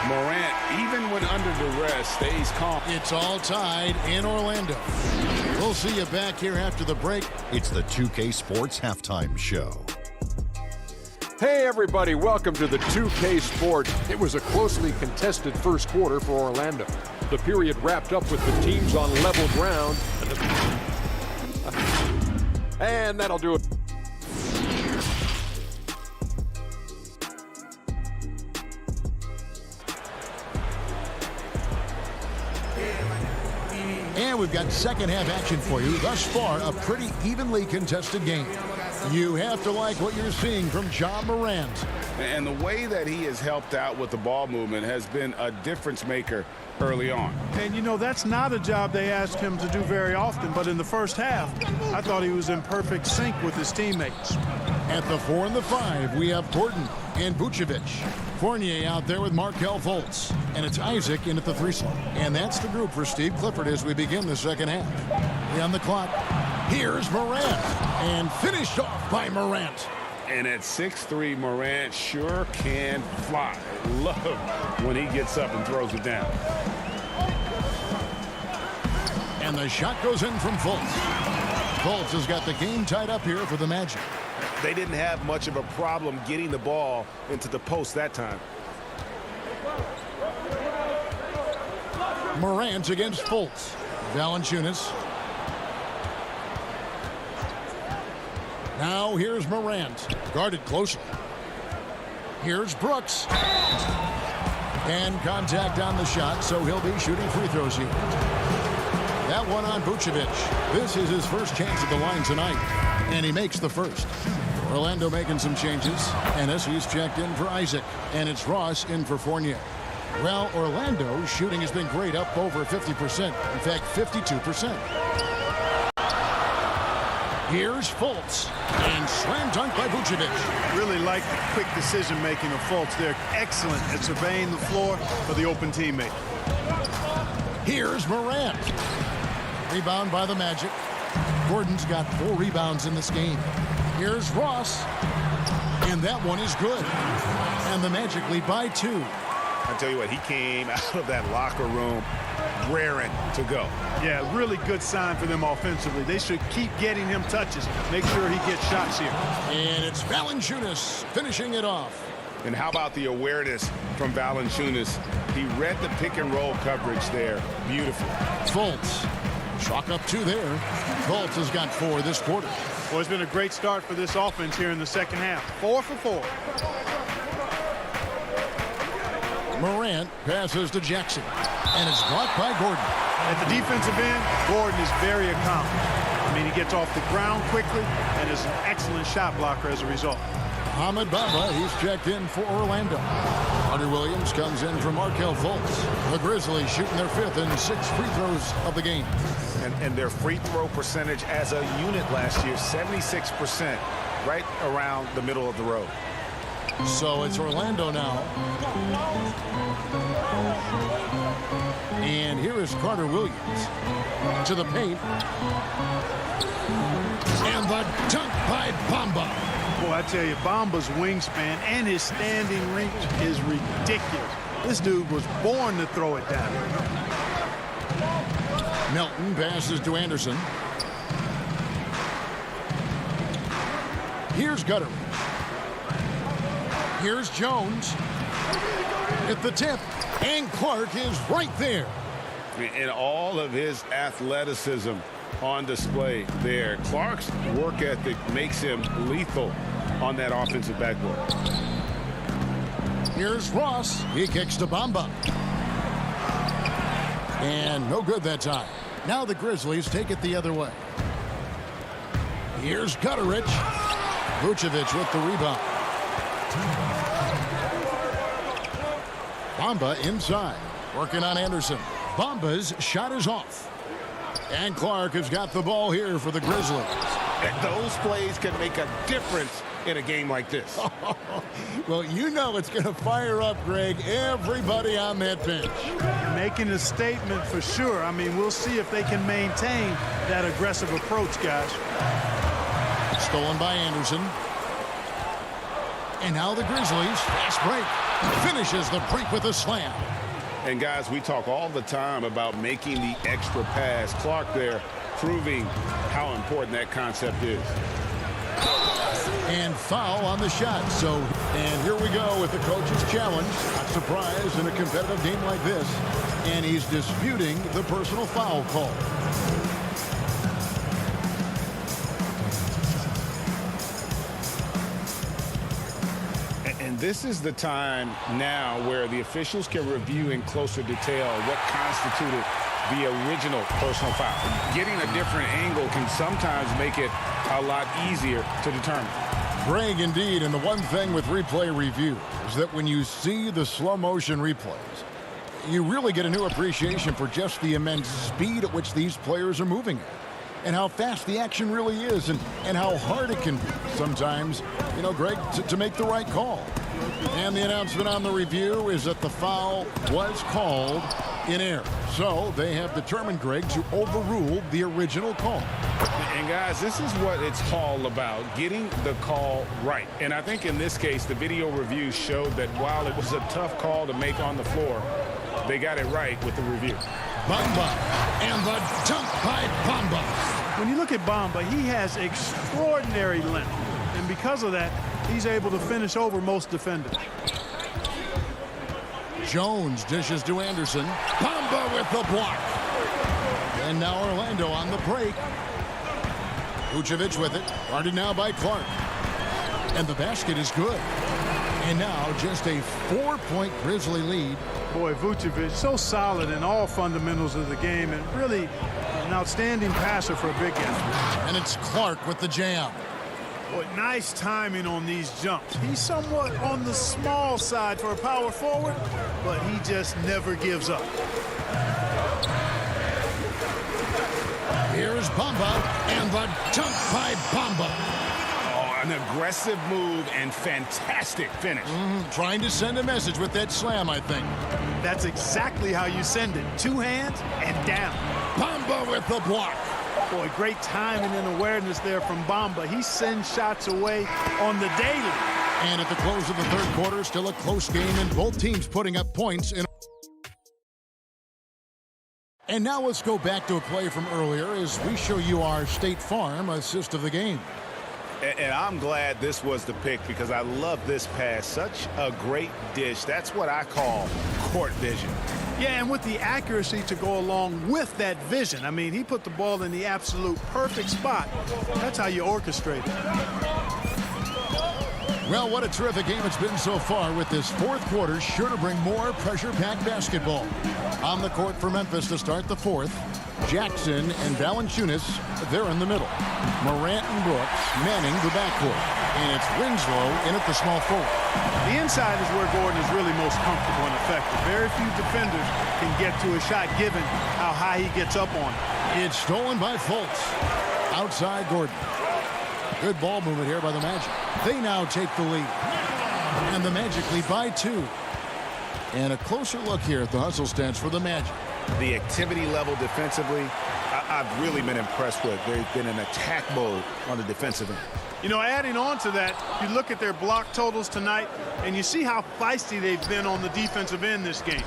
Morant, even when under duress, stays calm. It's all tied in Orlando. We'll see you back here after the break. It's the 2K Sports Halftime Show. Hey everybody, welcome to the 2K Sports. It was a closely contested first quarter for Orlando. The period wrapped up with the teams on level ground. And that'll do it. And we've got second half action for you. Thus far, a pretty evenly contested game. You have to like what you're seeing from John Morant. And the way that he has helped out with the ball movement has been a difference maker early on. And, you know, that's not a job they ask him to do very often. But in the first half, I thought he was in perfect sync with his teammates. At the 4 and the 5, we have Gordon and Vucevic. Fournier out there with Markelle Fultz. And it's Isaac in at the 3 slot. And that's the group for Steve Clifford as we begin the second half. On the clock, here's Morant. And finished off by Morant. And at 6'3", Morant sure can fly. Love when he gets up and throws it down. And the shot goes in from Fultz. Fultz has got the game tied up here for the Magic. They didn't have much of a problem getting the ball into the post that time. Morant against Fultz. Valanciunas. Now here's Morant. Guarded closely. Here's Brooks. And contact on the shot, so he'll be shooting free throws here. That one on Vucevic. This is his first chance at the line tonight. And he makes the first. Orlando making some changes. And he's checked in for Isaac. And it's Ross in for Fournier. Well, Orlando's shooting has been great, up over 50%. In fact, 52%. Here's Fultz. And slam dunk by Vucevic. Really like the quick decision-making of Fultz. They're excellent at surveying the floor for the open teammate. Here's Morant. Rebound by the Magic. Gordon's got 4 rebounds in this game. Here's Ross. And that one is good. And the Magic lead by 2. I tell you what, he came out of that locker room raring to go. Yeah, really good sign for them offensively. They should keep getting him touches. Make sure he gets shots here. And it's Valanciunas finishing it off. And how about the awareness from Valanciunas? He read the pick and roll coverage there. Beautiful. Fultz. Chalk up 2 there. Fultz has got 4 this quarter. Well, it's been a great start for this offense here in the second half. 4 for 4. Morant passes to Jackson. And it's blocked by Gordon. At the defensive end, Gordon is very accomplished. I mean, he gets off the ground quickly and is an excellent shot blocker as a result. Ahmed Bamba, he's checked in for Orlando. Carter Williams comes in for Markelle Fultz. The Grizzlies shooting their 5th and 6th free throws of the game. And their free throw percentage as a unit last year, 76%, right around the middle of the road. So it's Orlando now. And here is Carter Williams to the paint. And the dunk by Bamba. Boy, I tell you, Bamba's wingspan and his standing reach is ridiculous. This dude was born to throw it down. Melton passes to Anderson. Here's Guttery. Here's Jones. At the tip. And Clark is right there. And all of his athleticism on display there. Clark's work ethic makes him lethal on that offensive backboard. Here's Ross. He kicks to Bamba. And no good that time. Now the Grizzlies take it the other way. Here's Gutteridge. Vucevic with the rebound. Bamba inside. Working on Anderson. Bamba's shot is off. And Clark has got the ball here for the Grizzlies. And those plays can make a difference in a game like this. Well, you know it's going to fire up, Greg, everybody on that bench. Making a statement for sure. I mean, we'll see if they can maintain that aggressive approach, guys. Stolen by Anderson. And now the Grizzlies, fast break, finishes the break with a slam. And guys, we talk all the time about making the extra pass. Clark there proving how important that concept is. And foul on the shot. And here we go with the coach's challenge. Not surprised in a competitive game like this. And he's disputing the personal foul call. And this is the time now where the officials can review in closer detail what constituted the original personal foul. Getting a different angle can sometimes make it a lot easier to determine. Greg, indeed, and the one thing with replay review is that when you see the slow motion replays, you really get a new appreciation for just the immense speed at which these players are moving at. And how fast the action really is, and how hard it can be sometimes, you know, Greg, to make the right call. And the announcement on the review is that the foul was called in error. So they have determined, Greg, to overrule the original call. And guys, this is what it's all about, getting the call right. And I think in this case, the video review showed that while it was a tough call to make on the floor, they got it right with the review. Bamba, and the dunk by Bamba. When you look at Bamba, he has extraordinary length. And because of that, he's able to finish over most defenders. Jones dishes to Anderson. Bamba with the block. And now Orlando on the break. Vucevic with it. Guarded now by Clark. And the basket is good. And now just a 4-point Grizzly lead. Boy, Vucevic, so solid in all fundamentals of the game, and really an outstanding passer for a big guy. And it's Clark with the jam. Boy, nice timing on these jumps. He's somewhat on the small side for a power forward, but he just never gives up. Here's Bamba, and the dunk by Bamba. An aggressive move and fantastic finish. Trying to send a message with that slam, I think. That's exactly how you send it. Two hands and down. Bamba with the block. Boy, great timing and awareness there from Bamba. He sends shots away on the daily. And at the close of the third quarter, still a close game, and both teams putting up points. And now let's go back to a play from earlier as we show you our State Farm assist of the game. And I'm glad this was the pick because I love this pass. Such a great dish. That's what I call court vision. Yeah, and with the accuracy to go along with that vision. I mean, he put the ball in the absolute perfect spot. That's how you orchestrate it. Well, what a terrific game it's been so far, with this fourth quarter sure to bring more pressure-packed basketball. On the court for Memphis to start the fourth. Jackson and Valanciunas, they're in the middle. Morant and Brooks manning the backcourt. And it's Winslow in at the small forward. The inside is where Gordon is really most comfortable and effective. Very few defenders can get to a shot given how high he gets up on it. It's stolen by Fultz. Outside Gordon. Good ball movement here by the Magic. They now take the lead. And the Magic lead by 2. And a closer look here at the hustle stance for the Magic. The activity level defensively, I've really been impressed with. They've been in attack mode on the defensive end. You know, adding on to that, you look at their block totals tonight, and you see how feisty they've been on the defensive end this game.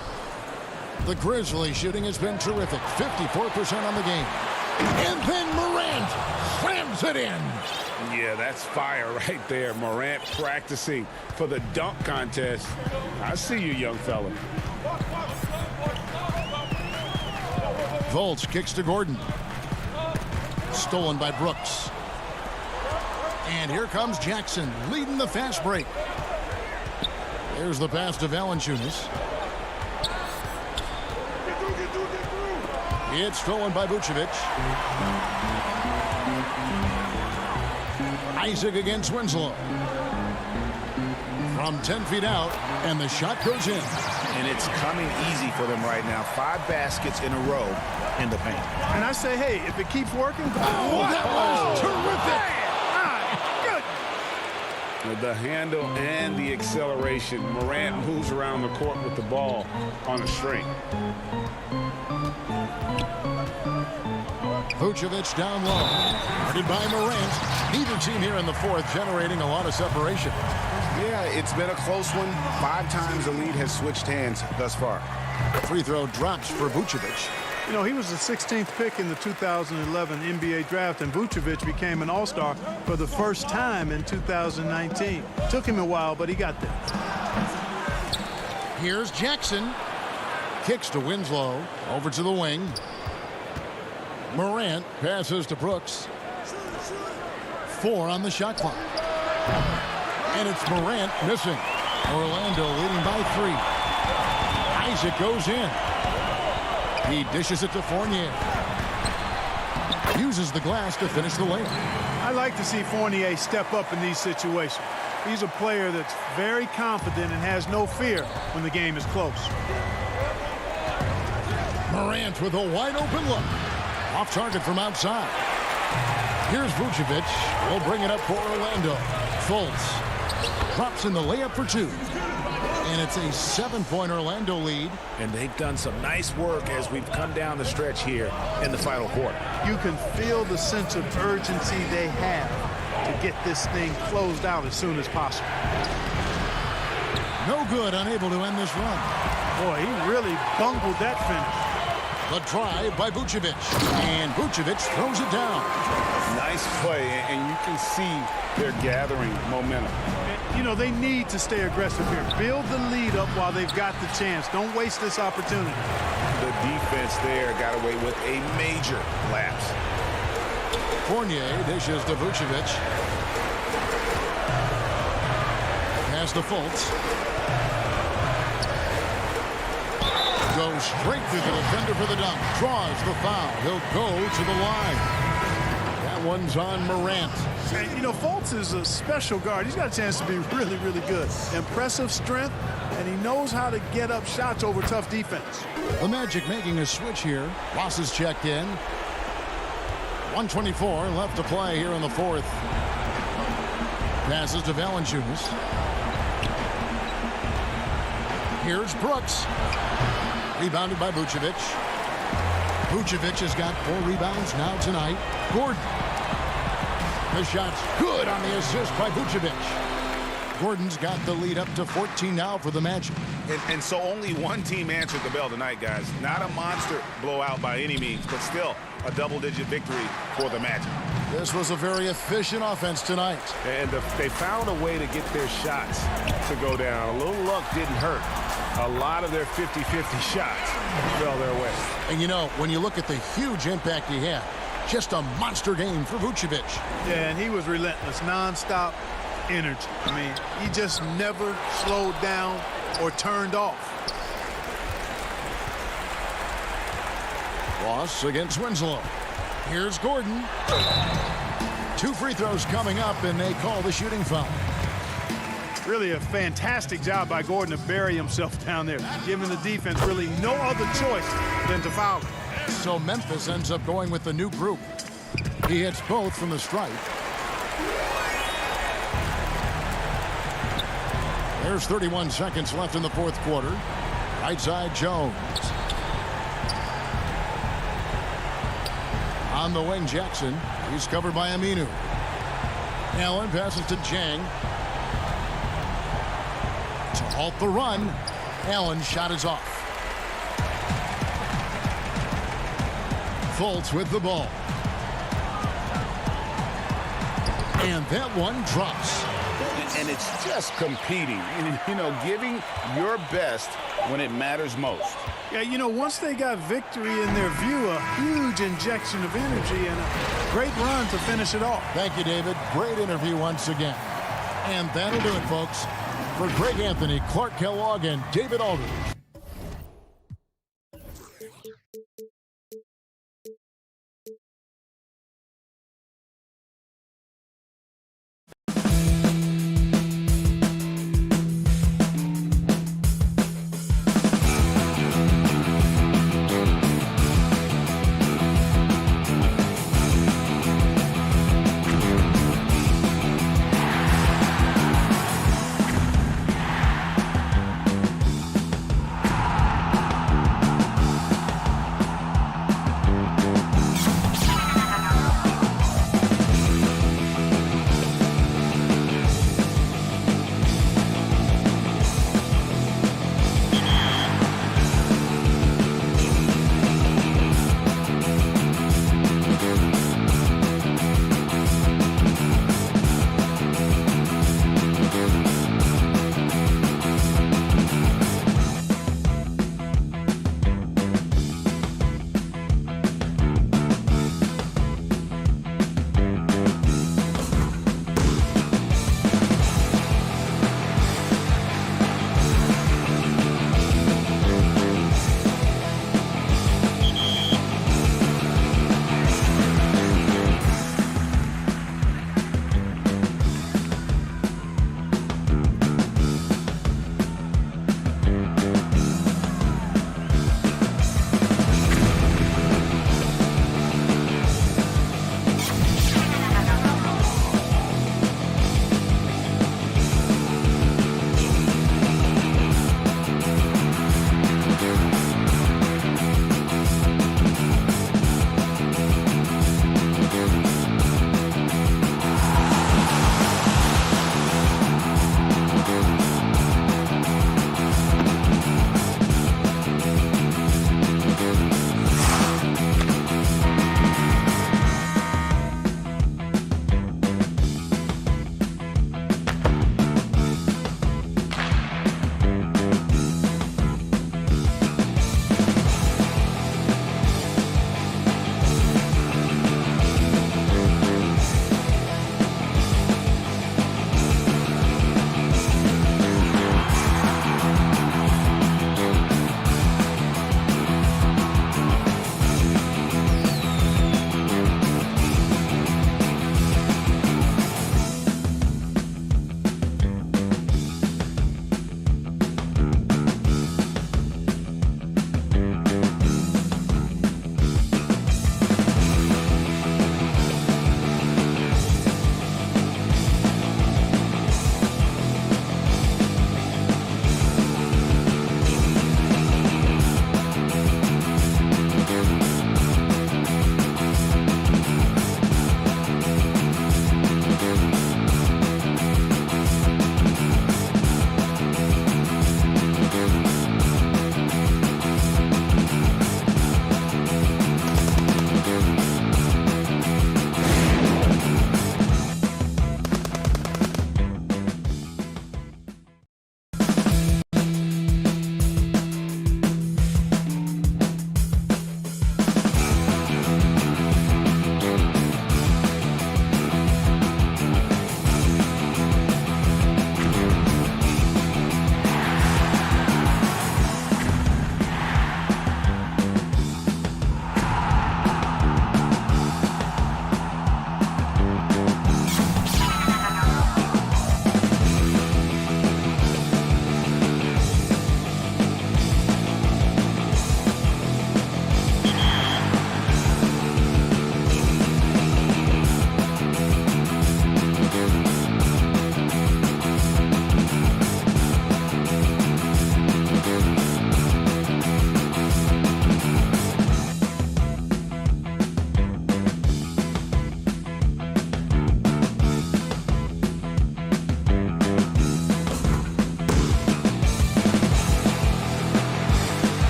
The Grizzlies shooting has been terrific. 54% on the game. And then Morant slams it in. Yeah, that's fire right there. Morant practicing for the dunk contest. I see you, young fella. Fultz kicks to Gordon. Stolen by Brooks. And here comes Jackson leading the fast break. There's the pass to Valanciunas. It's stolen by Vucevic. Isaac against Winslow. From 10 feet out, and the shot goes in. And it's coming easy for them right now. 5 baskets in a row in the paint. And I say, hey, if it keeps working, go. Oh, that was terrific. With the handle and the acceleration, Morant moves around the court with the ball on a string. Vucevic down low. Guarded by Morant. Neither team here in the fourth generating a lot of separation. Yeah, it's been a close one. 5 times the lead has switched hands thus far. Free throw drops for Vucevic. You know, he was the 16th pick in the 2011 NBA draft, and Vucevic became an All-Star for the first time in 2019. Took him a while, but he got there. Here's Jackson. Kicks to Winslow. Over to the wing. Morant passes to Brooks. 4 on the shot clock. And it's Morant missing. Orlando leading by 3. Isaac goes in. He dishes it to Fournier. Uses the glass to finish the layup. I like to see Fournier step up in these situations. He's a player that's very confident and has no fear when the game is close. Morant with a wide open look. Off target from outside. Here's Vucevic. Will bring it up for Orlando. Fultz drops in the layup for 2. And it's a 7-point Orlando lead. And they've done some nice work as we've come down the stretch here in the final quarter. You can feel the sense of urgency they have to get this thing closed out as soon as possible. No good, unable to end this run. Boy, he really bungled that finish. The drive by Vucevic. And Vucevic throws it down. Nice play, and you can see they're gathering momentum. You know, they need to stay aggressive here. Build the lead up while they've got the chance. Don't waste this opportunity. The defense there got away with a major lapse. Fournier dishes to Vucevic. Pass to Fultz. Goes straight through the defender for the dunk. Draws the foul. He'll go to the line. That one's on Morant. And, you know, Fultz is a special guard. He's got a chance to be really, really good. Impressive strength, and he knows how to get up shots over tough defense. The Magic making a switch here. Ross is checked in. 1:24 left to play here in the fourth. Passes to Valanciunas. Here's Brooks. Rebounded by Vucevic. Vucevic has got 4 rebounds now tonight. Gordon. The shot's good on the assist by Vucevic. Gordon's got the lead up to 14 now for the Magic. And so only one team answered the bell tonight, guys. Not a monster blowout by any means, but still a double-digit victory for the Magic. This was a very efficient offense tonight. And they found a way to get their shots to go down. A little luck didn't hurt. A lot of their 50-50 shots fell their way. And, you know, when you look at the huge impact he had, just a monster game for Vucevic. Yeah, and he was relentless, nonstop energy. I mean, he just never slowed down or turned off. loss against Winslow. Here's Gordon. 2 free throws coming up, and they call the shooting foul. Really a fantastic job by Gordon to bury himself down there, giving the defense really no other choice than to foul him. So Memphis ends up going with the new group. He hits both from the stripe. There's 31 seconds left in the fourth quarter. Right side, Jones. On the wing, Jackson. He's covered by Aminu. Allen passes to Jang. To halt the run. Allen's shot is off. Fultz with the ball. And that one drops. And it's just competing, you know, giving your best when it matters most. Yeah, you know, once they got victory in their view, a huge injection of energy and a great run to finish it off. Thank you, David. Great interview once again. And that'll do it, folks. For Greg Anthony, Clark Kellogg, and David Aldridge.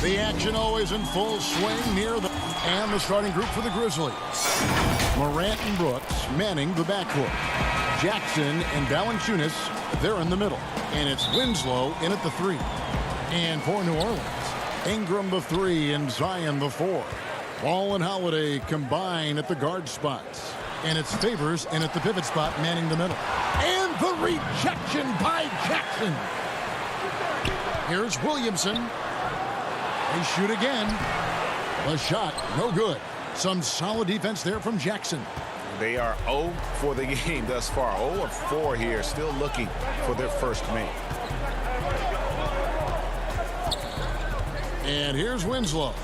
The action always in full swing near the and the starting group for the Grizzlies. Morant and Brooks manning the backcourt. Jackson and Valanciunas, they're in the middle. And it's Winslow in at the 3. And for New Orleans, Ingram the 3 and Zion the 4. Ball and Holiday combine at the guard spots. And it's Favors in at the pivot spot manning the middle. And the rejection by Jackson. Here's Williamson. They shoot again. The shot, no good. Some solid defense there from Jackson. They are 0 for the game thus far. 0 of 4 here, still looking for their first make. And here's Winslow.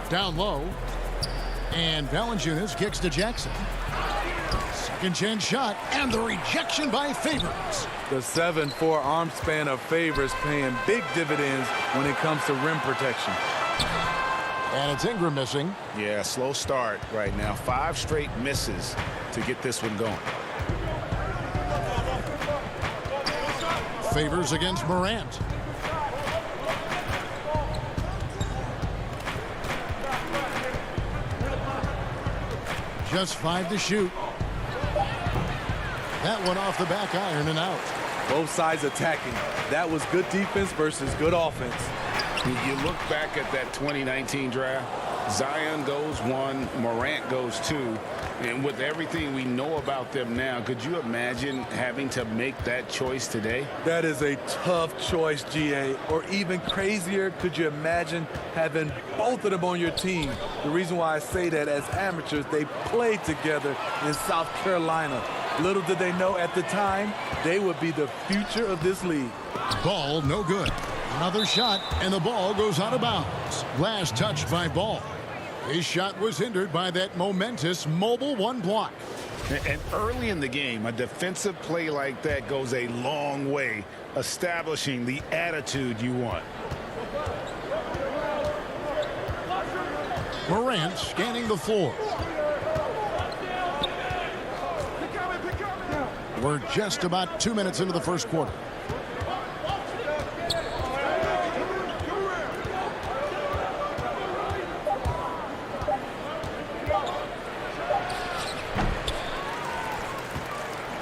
Down low. And Valanciunas kicks to Jackson. Second chance shot. And the rejection by Favors. The 7'4" arm span of Favors paying big dividends when it comes to rim protection. And it's Ingram missing. Yeah, slow start right now. 5 straight misses to get this one going. Favors against Morant. Just 5 to shoot. That one off the back iron and out. Both sides attacking. That was good defense versus good offense. You look back at that 2019 draft, Zion goes 1, Morant goes 2. And with everything we know about them now, could you imagine having to make that choice today? That is a tough choice, GA. Or even crazier, could you imagine having both of them on your team? The reason why I say that, as amateurs, they played together in South Carolina. Little did they know at the time, they would be the future of this league. Ball no good. Another shot, and the ball goes out of bounds. Last touch by Ball. His shot was hindered by that momentous mobile 1 block. And early in the game, a defensive play like that goes a long way, establishing the attitude you want. Morant scanning the floor. We're just about 2 minutes into the first quarter.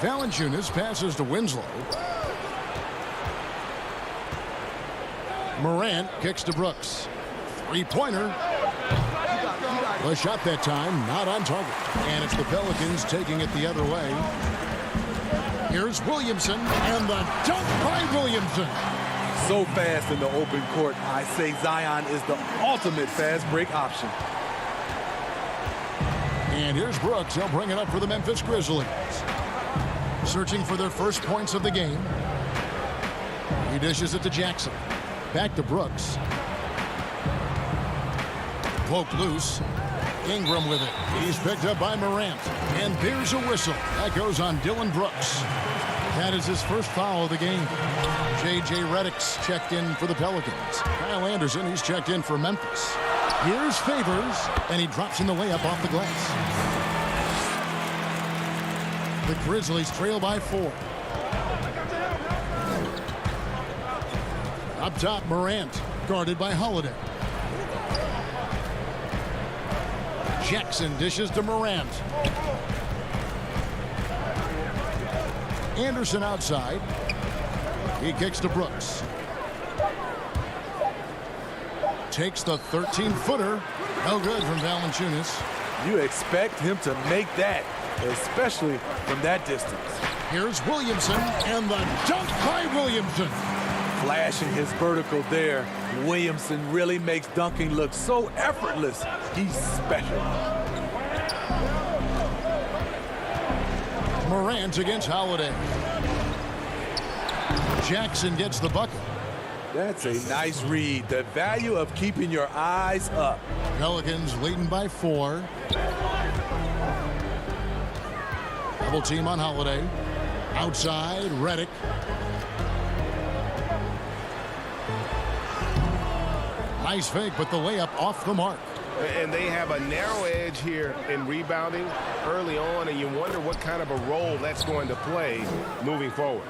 Valanciunas passes to Winslow. Morant kicks to Brooks. 3-pointer. The shot that time not on target. And it's the Pelicans taking it the other way. Here's Williamson, and the dunk by Williamson. So fast in the open court, I say Zion is the ultimate fast break option. And here's Brooks. He'll bring it up for the Memphis Grizzlies. Searching for their first points of the game. He dishes it to Jackson. Back to Brooks. Poked loose. Ingram with it. He's picked up by Morant. And there's a whistle. That goes on Dylan Brooks. That is his first foul of the game. J.J. Redick's checked in for the Pelicans. Kyle Anderson, he's checked in for Memphis. Here's Favors, and he drops in the layup off the glass. The Grizzlies trail by 4. Up top, Morant, guarded by Holiday. Jackson dishes to Morant. Anderson outside. He kicks to Brooks. Takes the 13-footer. No good from Valanciunas. You expect him to make that, especially from that distance. Here's Williamson, and the dunk by Williamson. Flashing his vertical there. Williamson really makes dunking look so effortless. He's special. Morant against Holiday. Jackson gets the bucket. That's a nice read. The value of keeping your eyes up. Pelicans leading by 4. Double team on Holiday. Outside, Redick. Nice fake, but the layup off the mark. And they have a narrow edge here in rebounding early on, and you wonder what kind of a role that's going to play moving forward.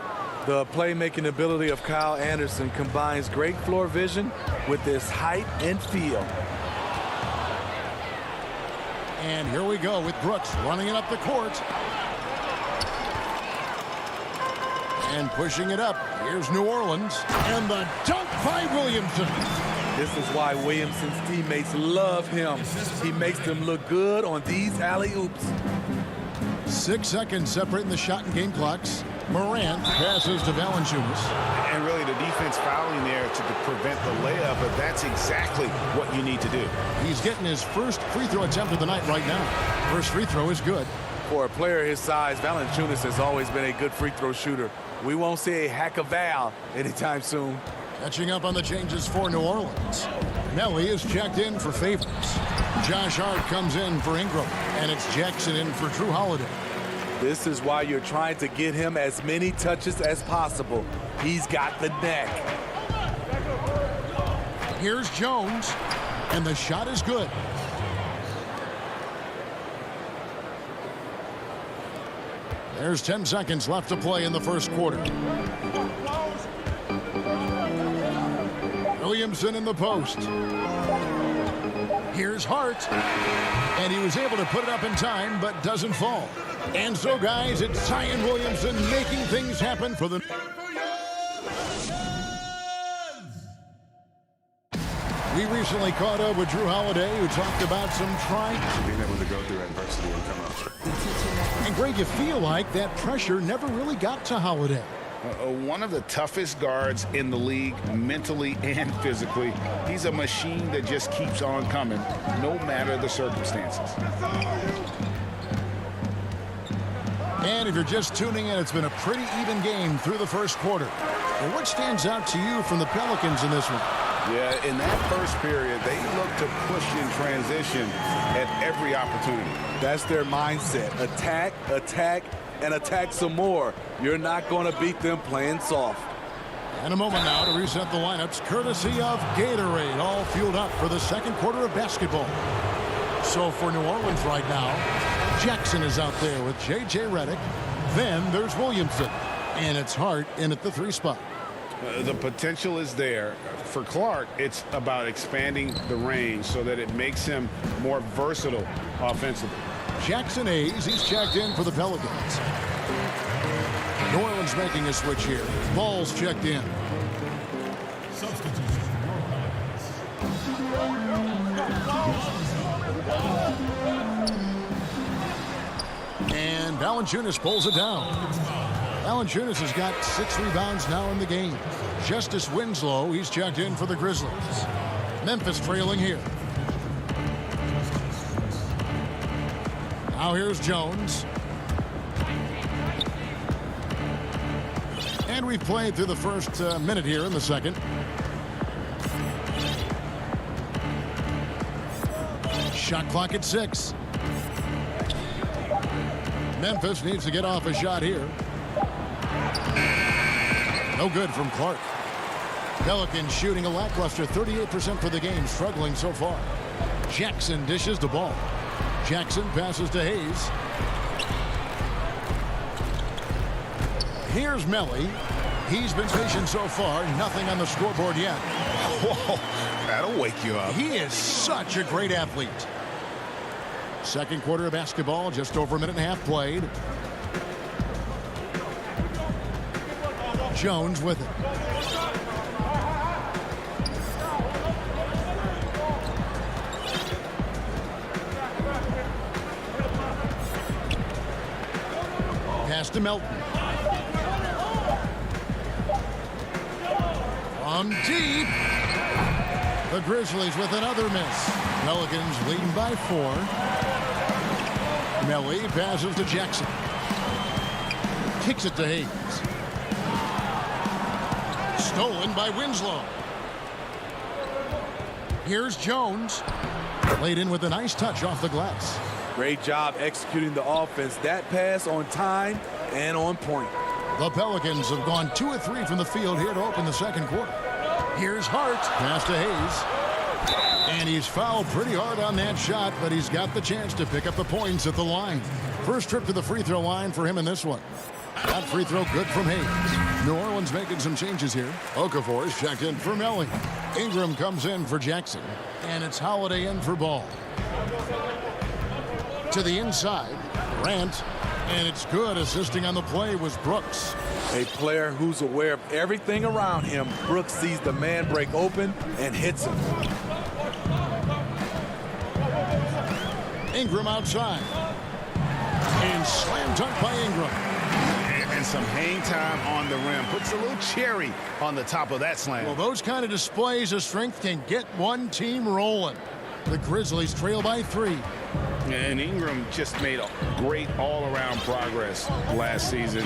The playmaking ability of Kyle Anderson combines great floor vision with his height and feel. And here we go with Brooks running it up the court. And pushing it up. Here's New Orleans. And the dunk by Williamson. This is why Williamson's teammates love him. He makes them look good on these alley-oops. 6 seconds separating the shot and game clocks. Morant passes to Valanciunas. And really the defense fouling there to prevent the layup, but that's exactly what you need to do. He's getting his first free throw attempt of the night right now. First free throw is good. For a player his size, Valanciunas has always been a good free throw shooter. We won't see a hack of Val anytime soon. Catching up on the changes for New Orleans. Melly is checked in for Favors. Josh Hart comes in for Ingram. And it's Jackson in for Drew Holiday. This is why you're trying to get him as many touches as possible. He's got the neck. Here's Jones. And the shot is good. There's 10 seconds left to play in the first quarter. Williamson in the post. Here's Hart. And he was able to put it up in time, but doesn't fall. And so, guys, it's Zion Williamson making things happen for the... We recently caught up with Drew Holiday, who talked about some trying... Being able to go through adversity and come out. And, Greg, you feel like that pressure never really got to Holiday. One of the toughest guards in the league, mentally and physically. He's a machine that just keeps on coming, no matter the circumstances. And if you're just tuning in, it's been a pretty even game through the first quarter. Well, what stands out to you from the Pelicans in this one? Yeah, in that first period, they look to push in transition at every opportunity. That's their mindset. Attack, attack, and attack some more. You're not going to beat them playing soft. And a moment now to reset the lineups, courtesy of Gatorade, all fueled up for the second quarter of basketball. So for New Orleans right now, Jackson is out there with J.J. Redick. Then there's Williamson. And it's Hart in at the 3 spot. The potential is there. For Clark, it's about expanding the range so that it makes him more versatile offensively. Jackson Hayes, he's checked in for the Pelicans. New Orleans making a switch here. Ball's checked in. And Valanciunas pulls it down. Valanciunas has got 6 rebounds now in the game. Justice Winslow, he's checked in for the Grizzlies. Memphis trailing here. Now here's Jones. And we've played through the first minute here in the second. Shot clock at 6. Memphis needs to get off a shot here. No good from Clark. Pelicans shooting a lackluster 38% for the game, struggling so far. Jackson dishes the ball. Jackson passes to Hayes. Here's Melly. He's been patient so far. Nothing on the scoreboard yet. Whoa, that'll wake you up. He is such a great athlete. Second quarter of basketball, just over a minute and a half played. Jones with it. Pass to Melton. From deep. The Grizzlies with another miss. Pelicans leading by 4. Melly passes to Jackson. Kicks it to Hayes. Stolen by Winslow. Here's Jones. Laid in with a nice touch off the glass. Great job executing the offense. That pass on time and on point. The Pelicans have gone 2 of 3 from the field here to open the second quarter. Here's Hart. Pass to Hayes. And he's fouled pretty hard on that shot, but he's got the chance to pick up the points at the line. First trip to the free throw line for him in this one. That free throw good from Hayes. New Orleans making some changes here. Okafor's checked in for Melly. Ingram comes in for Jackson. And it's Holiday in for Ball. To the inside, Morant. And it's good. Assisting on the play was Brooks. A player who's aware of everything around him. Brooks sees the man break open and hits him. Ingram outside. And slam dunk by Ingram. And some hang time on the rim. Puts a little cherry on the top of that slam. Well, those kind of displays of strength can get one team rolling. The Grizzlies trail by 3. And Ingram just made a great all-around progress last season.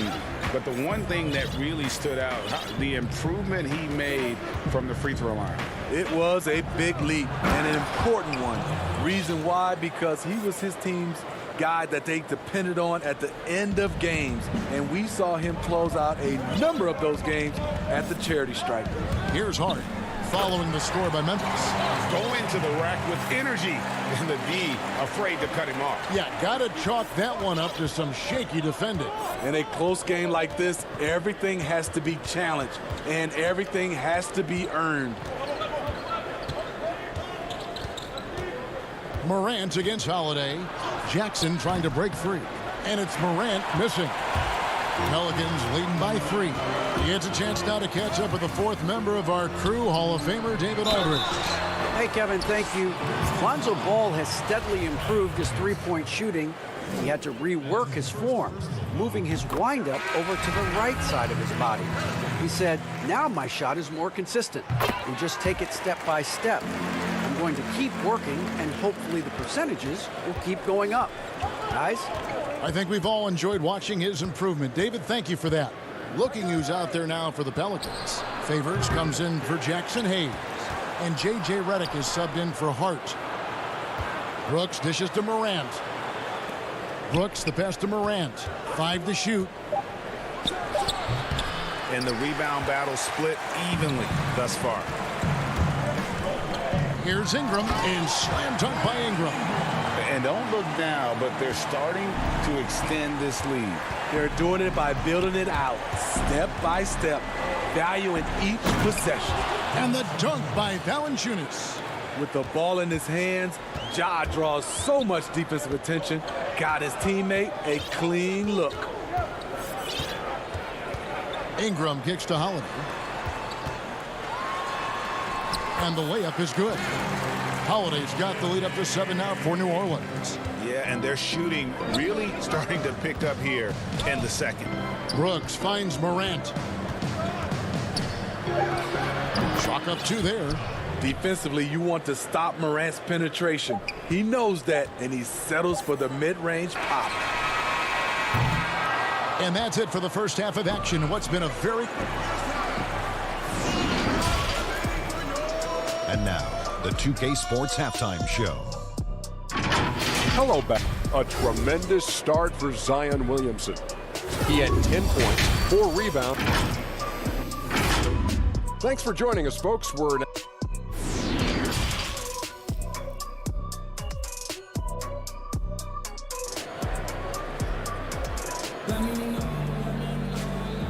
But the one thing that really stood out, the improvement he made from the free throw line. It was a big leap and an important one. Reason why? Because he was his team's guy that they depended on at the end of games. And we saw him close out a number of those games at the charity stripe. Here's Hart following the score by Memphis. Going to the rack with energy, and the D afraid to cut him off. Yeah, gotta chalk that one up to some shaky defending. In a close game like this, everything has to be challenged and everything has to be earned. Morant against Holiday. Jackson trying to break free. And it's Morant missing. Pelicans leading by 3. He gets a chance now to catch up with the 4th member of our crew, Hall of Famer David Aldridge. Hey, Kevin, thank you. Lonzo Ball has steadily improved his three-point shooting. He had to rework his form, moving his windup over to the right side of his body. He said, now my shot is more consistent and just take it step by step. I'm going to keep working and hopefully the percentages will keep going up. Guys? I think we've all enjoyed watching his improvement. David, thank you for that. Looking who's out there now for the Pelicans. Favors comes in for Jackson Hayes. And J.J. Redick is subbed in for Hart. Brooks dishes to Morant. Brooks the pass to Morant. 5 to shoot. And the rebound battle split evenly thus far. Here's Ingram, and slam dunk by Ingram. And don't look now, but they're starting to extend this lead. They're doing it by building it out, step by step, valuing each possession. And the dunk by Valanciunas. With the ball in his hands, Ja draws so much defensive attention, got his teammate a clean look. Ingram kicks to Holiday. And the layup is good. Holiday's got the lead up to 7 now for New Orleans. Yeah, and their shooting really starting to pick up here in the second. Brooks finds Morant. Chalk up 2 there. Defensively, you want to stop Morant's penetration. He knows that, and he settles for the mid-range pop. And that's it for the first half of action. What's been a very... And now, the 2K Sports Halftime Show. Hello back. A tremendous start for Zion Williamson. He had 10 points, 4 rebounds. Thanks for joining us, folks. We're...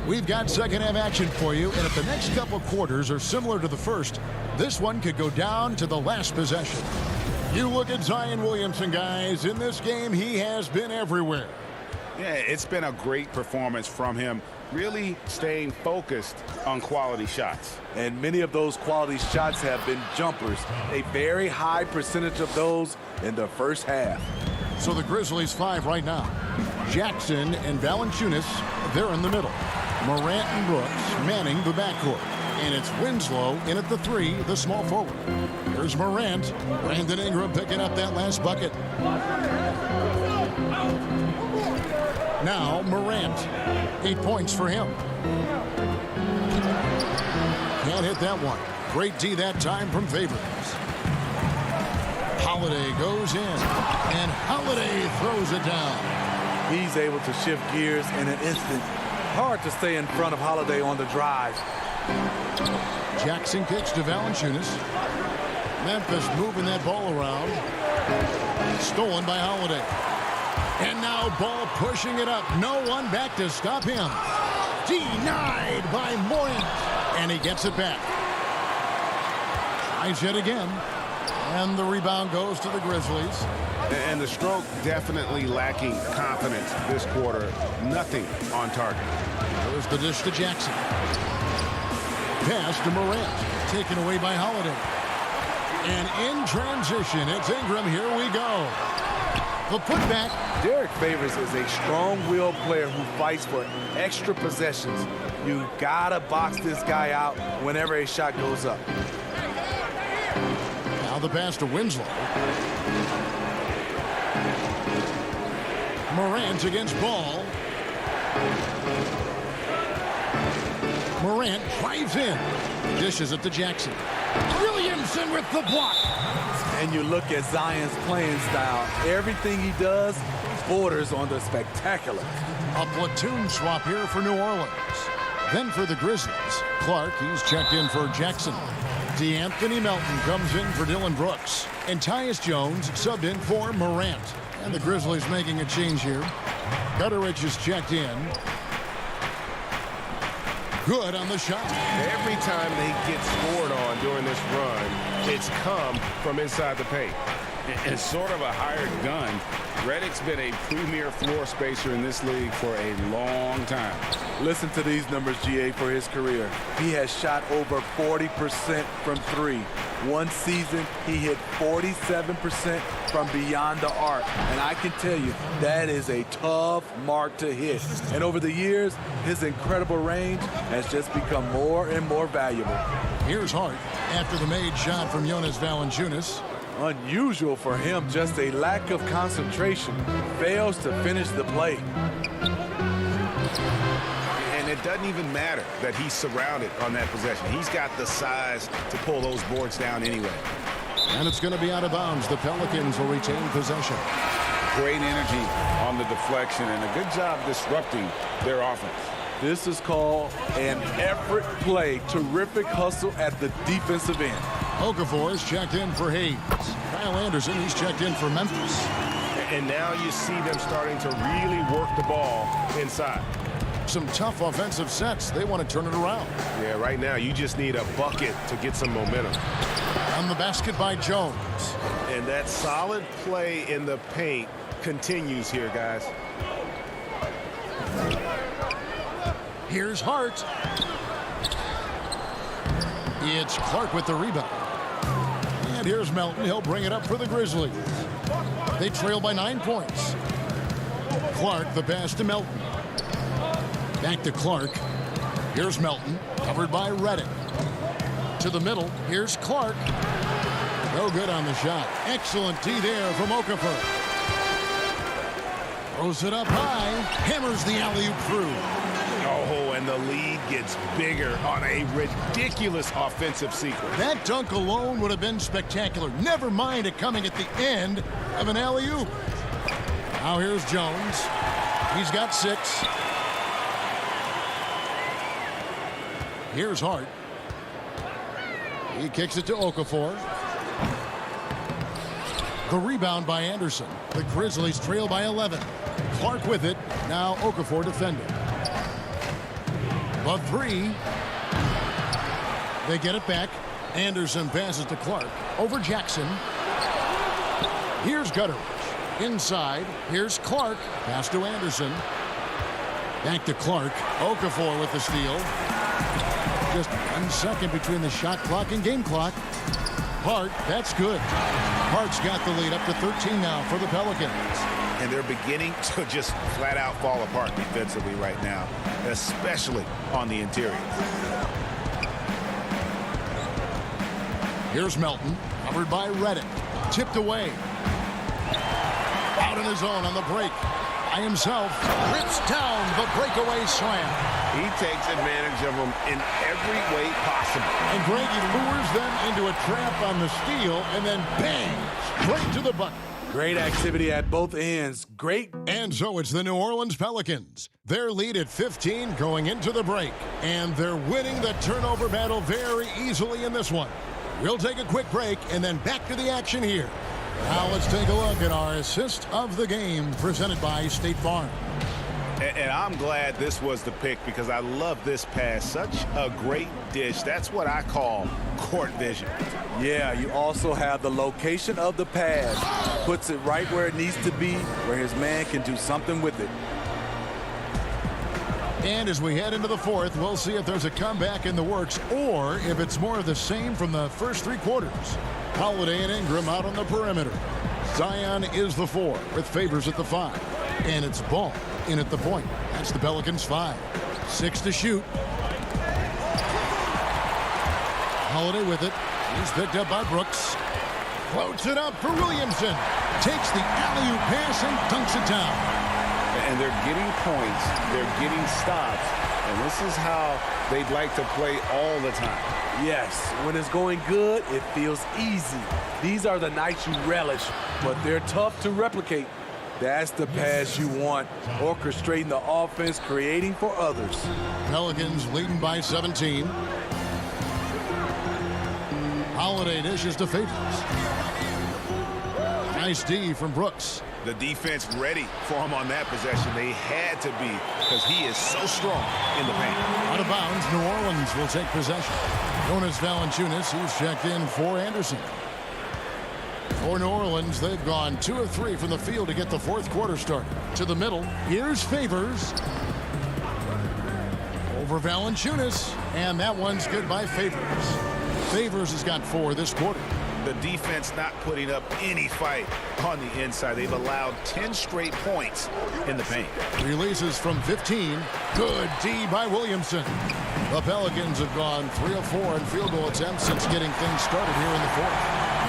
We've got second half action for you, and if the next couple quarters are similar to the first, this one could go down to the last possession. You look at Zion Williamson, guys. In this game, he has been everywhere. Yeah, it's been a great performance from him, really staying focused on quality shots. And many of those quality shots have been jumpers, a very high percentage of those in the first half. So the Grizzlies 5 right now. Jackson and Valanciunas, they're in the middle. Morant and Brooks manning the backcourt. And it's Winslow in at the 3, the small forward. Here's Morant. Brandon Ingram picking up that last bucket. Now Morant. 8 points for him. Can't hit that one. Great D that time from Favors. Holiday goes in. And Holiday throws it down. He's able to shift gears in an instant. Hard to stay in front of Holiday on the drive. Jackson kicks to Valanciunas. Memphis moving that ball around. Stolen by Holiday. And now Ball pushing it up. No one back to stop him. Denied by Morant. And he gets it back. Tries it again. And the rebound goes to the Grizzlies. And the stroke definitely lacking confidence this quarter. Nothing on target. There's the dish to Jackson. Pass to Morant. Taken away by Holiday. And in transition, it's Ingram. Here we go. The putback. Derek Favors is a strong-willed player who fights for extra possessions. You gotta box this guy out whenever a shot goes up. Now the pass to Winslow. Morant against Ball. Morant drives in. Dishes it to Jackson. Williamson with the block. And you look at Zion's playing style. Everything he does borders on the spectacular. A platoon swap here for New Orleans. Then for the Grizzlies, Clark, he's checked in for Jackson. DeAnthony Melton comes in for Dylan Brooks. And Tyus Jones subbed in for Morant. And the Grizzlies making a change here. Gutteridge is checked in. Good on the shot. Every time they get scored on during this run, it's come from inside the paint. It's sort of a hired gun. Redick's been a premier floor spacer in this league for a long time. Listen to these numbers, GA, for his career. He has shot over 40% from three. One season, he hit 47% from beyond the arc. And I can tell you, that is a tough mark to hit. And over the years, his incredible range has just become more and more valuable. Here's Hart after the made shot from Jonas Valanciunas. Unusual for him, just a lack of concentration. Fails to finish the play. And it doesn't even matter that he's surrounded on that possession. He's got the size to pull those boards down anyway. And it's going to be out of bounds. The Pelicans will retain possession. Great energy on the deflection and a good job disrupting their offense. This is called an effort play. Terrific hustle at the defensive end. Okafor is checked in for Hayes. Kyle Anderson, he's checked in for Memphis. And now you see them starting to really work the ball inside. Some tough offensive sets. They want to turn it around. Yeah, right now you just need a bucket to get some momentum. On the basket by Jones. And that solid play in the paint continues here, guys. Here's Hart. It's Clark with the rebound. And here's Melton. He'll bring it up for the Grizzlies. They trail by 9 points. Clark, the pass to Melton. Back to Clark. Here's Melton, covered by Redick. To the middle, here's Clark. No good on the shot. Excellent D there from Okafor. Throws it up high. Hammers the alley-oop through. Oh, and the lead gets bigger on a ridiculous offensive sequence. That dunk alone would have been spectacular. Never mind it coming at the end of an alley-oop. Now here's Jones. He's got 6. Here's Hart. He kicks it to Okafor. The rebound by Anderson. The Grizzlies trail by 11. Clark with it. Now Okafor defending. The 3. They get it back. Anderson passes to Clark. Over Jackson. Here's Gutteridge. Inside. Here's Clark. Pass to Anderson. Back to Clark. Okafor with the steal. Just 1 second between the shot clock and game clock. Hart, that's good. Hart's got the lead up to 13 now for the Pelicans. And they're beginning to just flat out fall apart defensively right now, especially on the interior. Here's Melton, covered by Redick. Tipped away. Out in his own on the break. By himself, rips down the breakaway slam. He takes advantage of them in every way possible. And Greg, he lures them into a trap on the steal, and then bang, straight to the bucket. Great activity at both ends. Great. And so it's the New Orleans Pelicans. Their lead at 15 going into the break. And they're winning the turnover battle very easily in this one. We'll take a quick break and then back to the action here. Now let's take a look at our assist of the game presented by State Farm. And I'm glad this was the pick because I love this pass. Such a great dish. That's what I call court vision. Yeah, you also have the location of the pass. Puts it right where it needs to be, where his man can do something with it. And as we head into the fourth, we'll see if there's a comeback in the works or if it's more of the same from the first three quarters. Holiday and Ingram out on the perimeter. Zion is the 4 with Favors at the 5. And it's Ball in at the point. That's the Pelicans 5. 6 to shoot. Holiday with it. He's picked up by Brooks. Floats it up for Williamson. Takes the alley-oop pass and dunks it down. And they're getting points. They're getting stops. And this is how they'd like to play all the time. Yes, when it's going good, it feels easy. These are the nights you relish, but they're tough to replicate. That's the pass you want, orchestrating the offense, creating for others. Pelicans leading by 17. Holiday dishes to Favors. Nice D from Brooks. The defense ready for him on that possession. They had to be because he is so strong in the paint. Out of bounds, New Orleans will take possession. Jonas Valanciunas, he's checked in for Anderson. For New Orleans, they've gone 2 of 3 from the field to get the fourth quarter started. To the middle, here's Favors. Over Valanciunas, and that one's good by Favors. Favors has got 4 this quarter. The defense not putting up any fight on the inside. They've allowed 10 straight points in the paint. Releases from 15. Good D by Williamson. The Pelicans have gone 3 of 4 in field goal attempts since getting things started here in the fourth.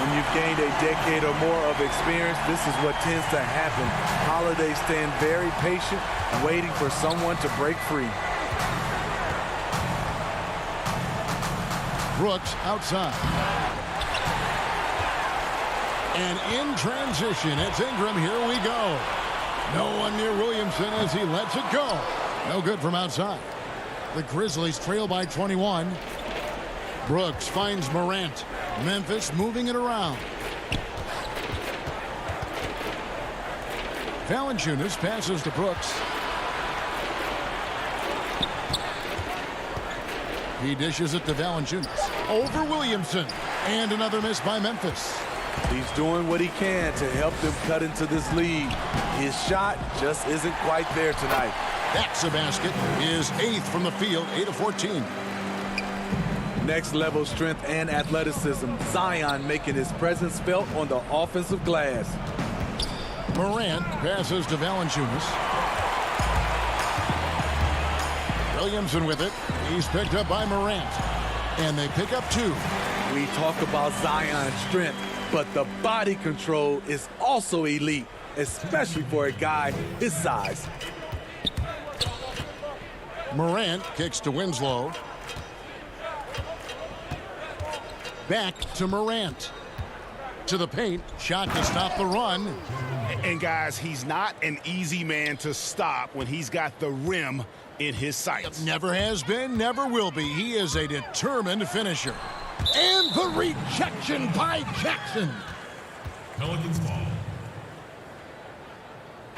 When you've gained a decade or more of experience, this is what tends to happen. Holiday stand very patient, waiting for someone to break free. Brooks outside. And in transition, it's Ingram. Here we go. No one near Williamson as he lets it go. No good from outside. The Grizzlies trail by 21. Brooks finds Morant. Memphis moving it around. Valanciunas passes to Brooks. He dishes it to Valanciunas. Over Williamson. And another miss by Memphis. He's doing what he can to help them cut into this lead. His shot just isn't quite there tonight. That's a basket. His 8th from the field, 8 of 14. Next level strength and athleticism. Zion making his presence felt on the offensive glass. Morant passes to Valanciunas. Williamson with it. He's picked up by Morant. And they pick up 2. We talk about Zion's strength, but the body control is also elite, especially for a guy his size. Morant kicks to Winslow. Back to Morant. To the paint. Shot to stop the run. And guys, he's not an easy man to stop when he's got the rim in his sights. Never has been, never will be. He is a determined finisher. And the rejection by Jackson. Pelicans ball.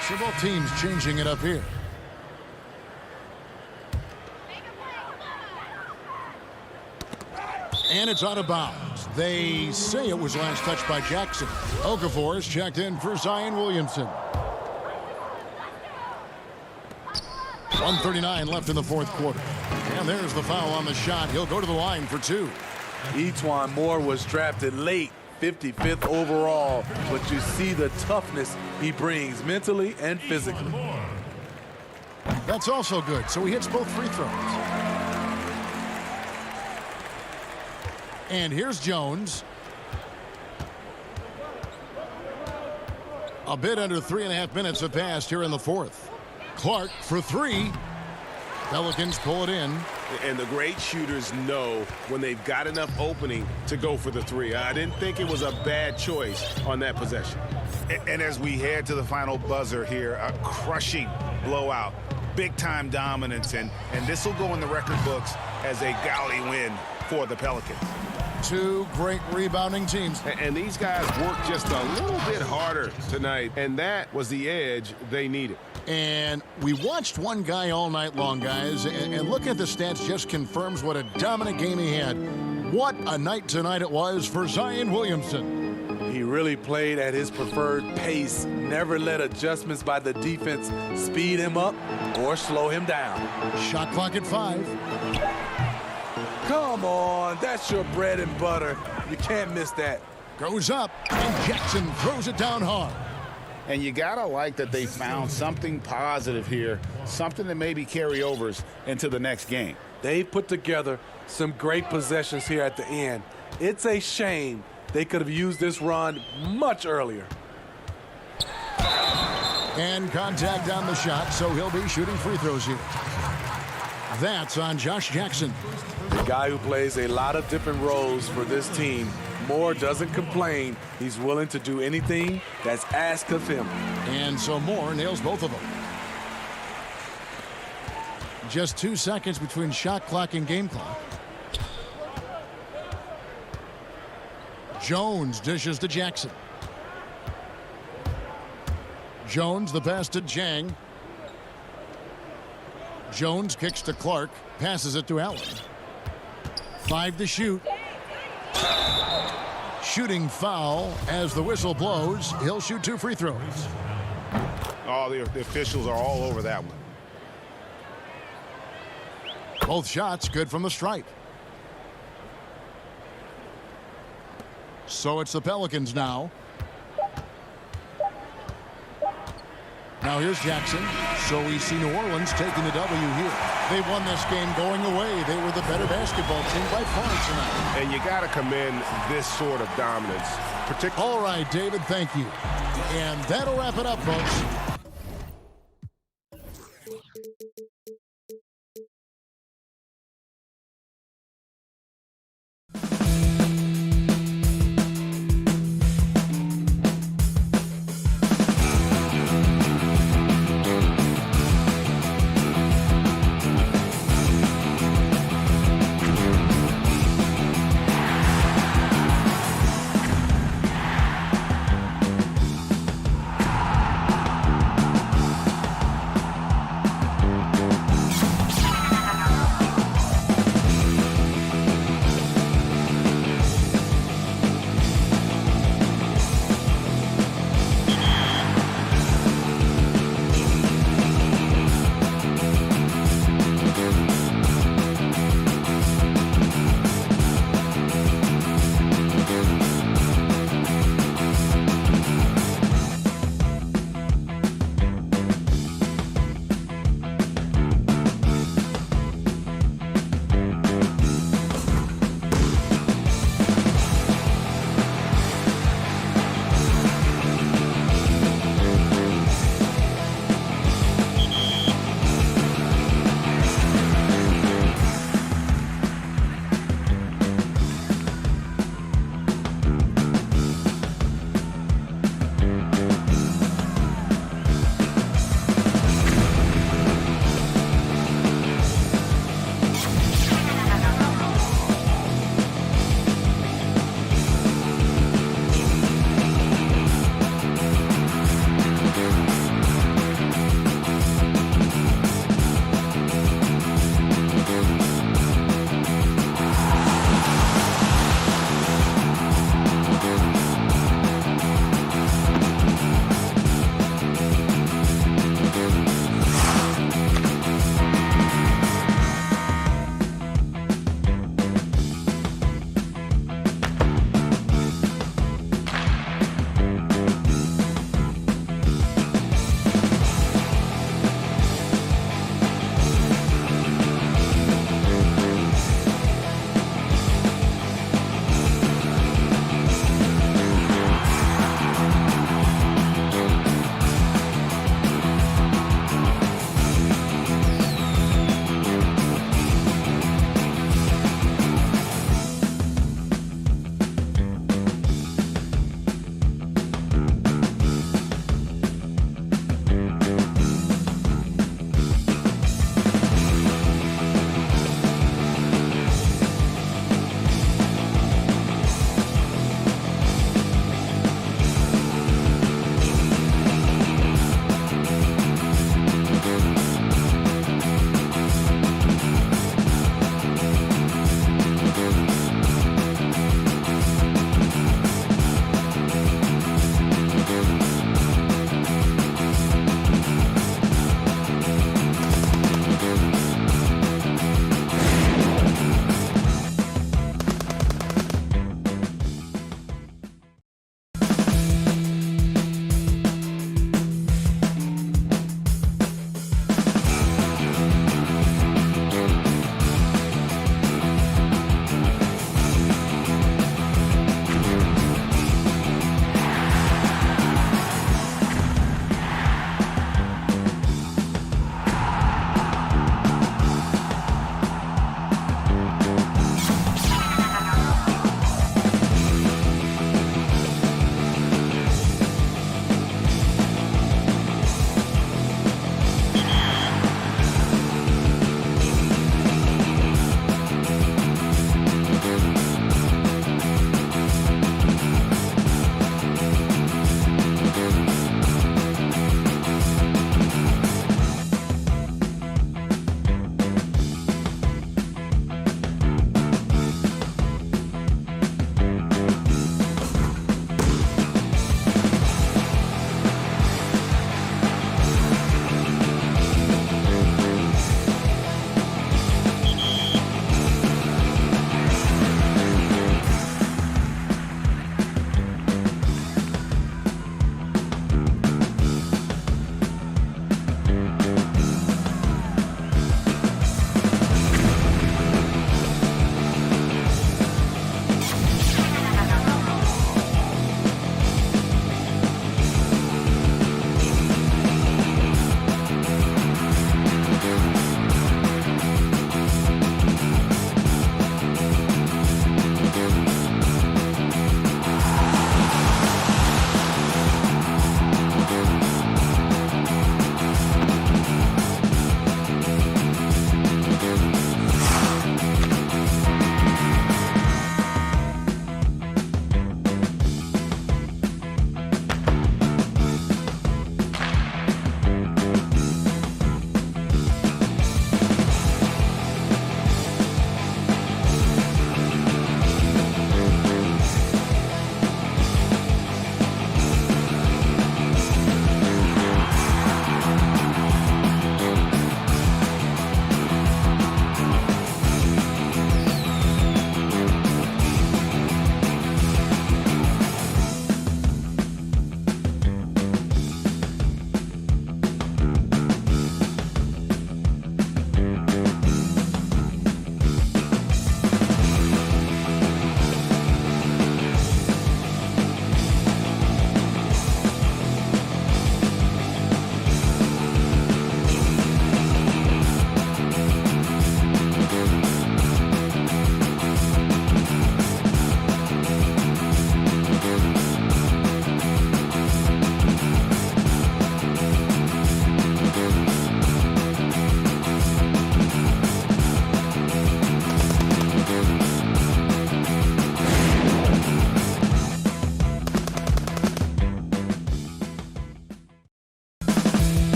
Several teams changing it up here. And it's out of bounds. They say it was last touched by Jackson. Okafor is checked in for Zion Williamson. 1:39 left in the fourth quarter. And there's the foul on the shot. He'll go to the line for 2. Etuan Moore was drafted late, 55th overall, but you see the toughness he brings mentally and physically. That's also good, so he hits both free throws. And here's Jones. A bit under 3.5 minutes have passed here in the fourth. Clark for 3. Pelicans pull it in. And the great shooters know when they've got enough opening to go for the 3. I didn't think it was a bad choice on that possession. And as we head to the final buzzer here, a crushing blowout, big-time dominance, and this will go in the record books as a gaudy win for the Pelicans. 2 great rebounding teams. And these guys worked just a little bit harder tonight, and that was the edge they needed. And we watched one guy all night long, guys, and looking at the stats just confirms what a dominant game he had. What a night tonight it was for Zion Williamson. He really played at his preferred pace, never let adjustments by the defense speed him up or slow him down. Shot clock at 5. Come on, that's your bread and butter. You can't miss that. Goes up, and Jackson throws it down hard. And you got to like that they found something positive here, something that maybe carry overs into the next game. They put together some great possessions here at the end. It's a shame they could have used this run much earlier. And contact on the shot, so he'll be shooting free throws here. That's on Josh Jackson. The guy who plays a lot of different roles for this team. Moore doesn't complain. He's willing to do anything that's asked of him. And so Moore nails both of them. Just 2 seconds between shot clock and game clock. Jones dishes to Jackson. Jones, the pass to Jang. Jones kicks to Clark, passes it to Allen. 5 to shoot. Shooting foul as the whistle blows. He'll shoot 2 free throws. Oh, the officials are all over that one. Both shots good from the stripe. So it's the Pelicans now. Now here's Jackson. So we see New Orleans taking the W here. They won this game going away. They were the better basketball team by far tonight. And you got to commend this sort of dominance. All right, David, thank you. And that'll wrap it up, folks.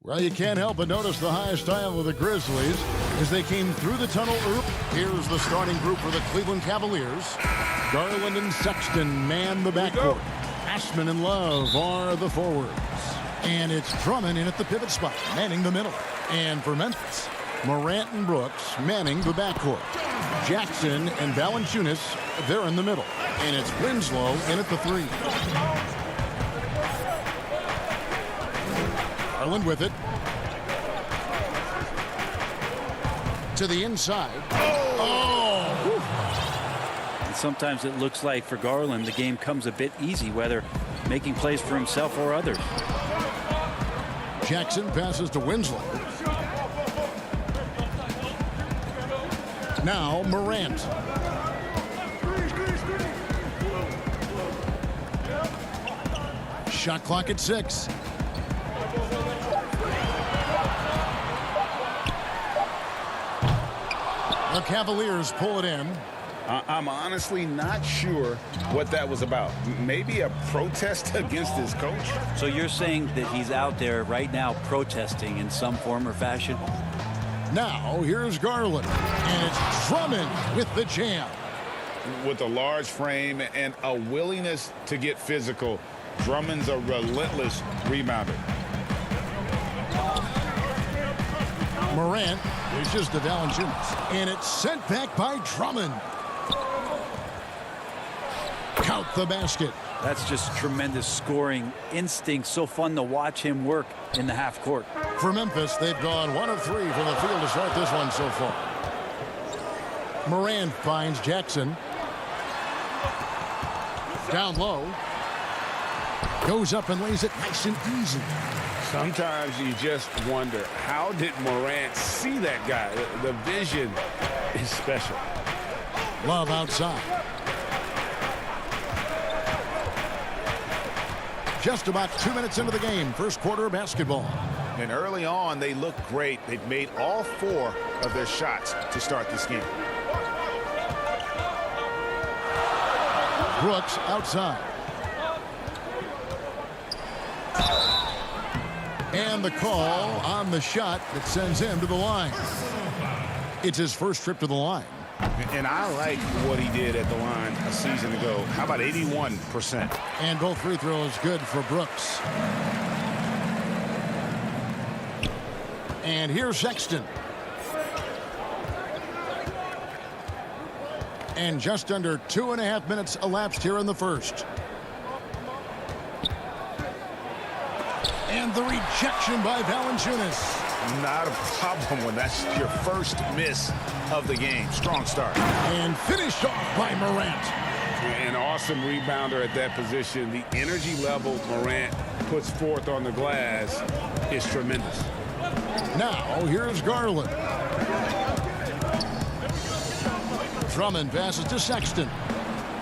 Well, you can't help but notice the high style of the Grizzlies as they came through the tunnel early. Here's the starting group for the Cleveland Cavaliers. Garland and Sexton man the backcourt. Ashman and Love are the forwards. And it's Drummond in at the pivot spot, manning the middle. And for Memphis, Morant and Brooks manning the backcourt. Jackson and Valanciunas, they're in the middle. And it's Winslow in at the 3. Garland with it. To the inside. Oh! And sometimes it looks like for Garland the game comes a bit easy, whether making plays for himself or others. Jackson passes to Winslow. Now Morant. Shot clock at 6. The Cavaliers pull it in. I'm honestly not sure what that was about. Maybe a protest against his coach? So you're saying that he's out there right now protesting in some form or fashion? Now here's Garland. And it's Drummond with the jam. With a large frame and a willingness to get physical, Drummond's a relentless rebounder. Morant reaches to Valanciunas, and it's sent back by Drummond. Count the basket. That's just tremendous scoring instinct. So fun to watch him work in the half court. For Memphis, they've gone 1 of 3 from the field to start this one so far. Morant finds Jackson. Down low. Goes up and lays it nice and easy. Sometimes you just wonder, how did Morant see that guy? The vision is special. Love outside. Just about 2 minutes into the game, first quarter of basketball. And early on, they look great. They've made all 4 of their shots to start this game. Brooks outside. And the call on the shot that sends him to the line. It's his first trip to the line. And I like what he did at the line a season ago. How about 81%? And both free throws good for Brooks. And here's Sexton. And just under 2.5 minutes elapsed here in the first. And the rejection by Valanciunas. Not a problem when that's your first miss of the game. Strong start. And finished off by Morant. An awesome rebounder at that position. The energy level Morant puts forth on the glass is tremendous. Now here's Garland. Drummond passes to Sexton.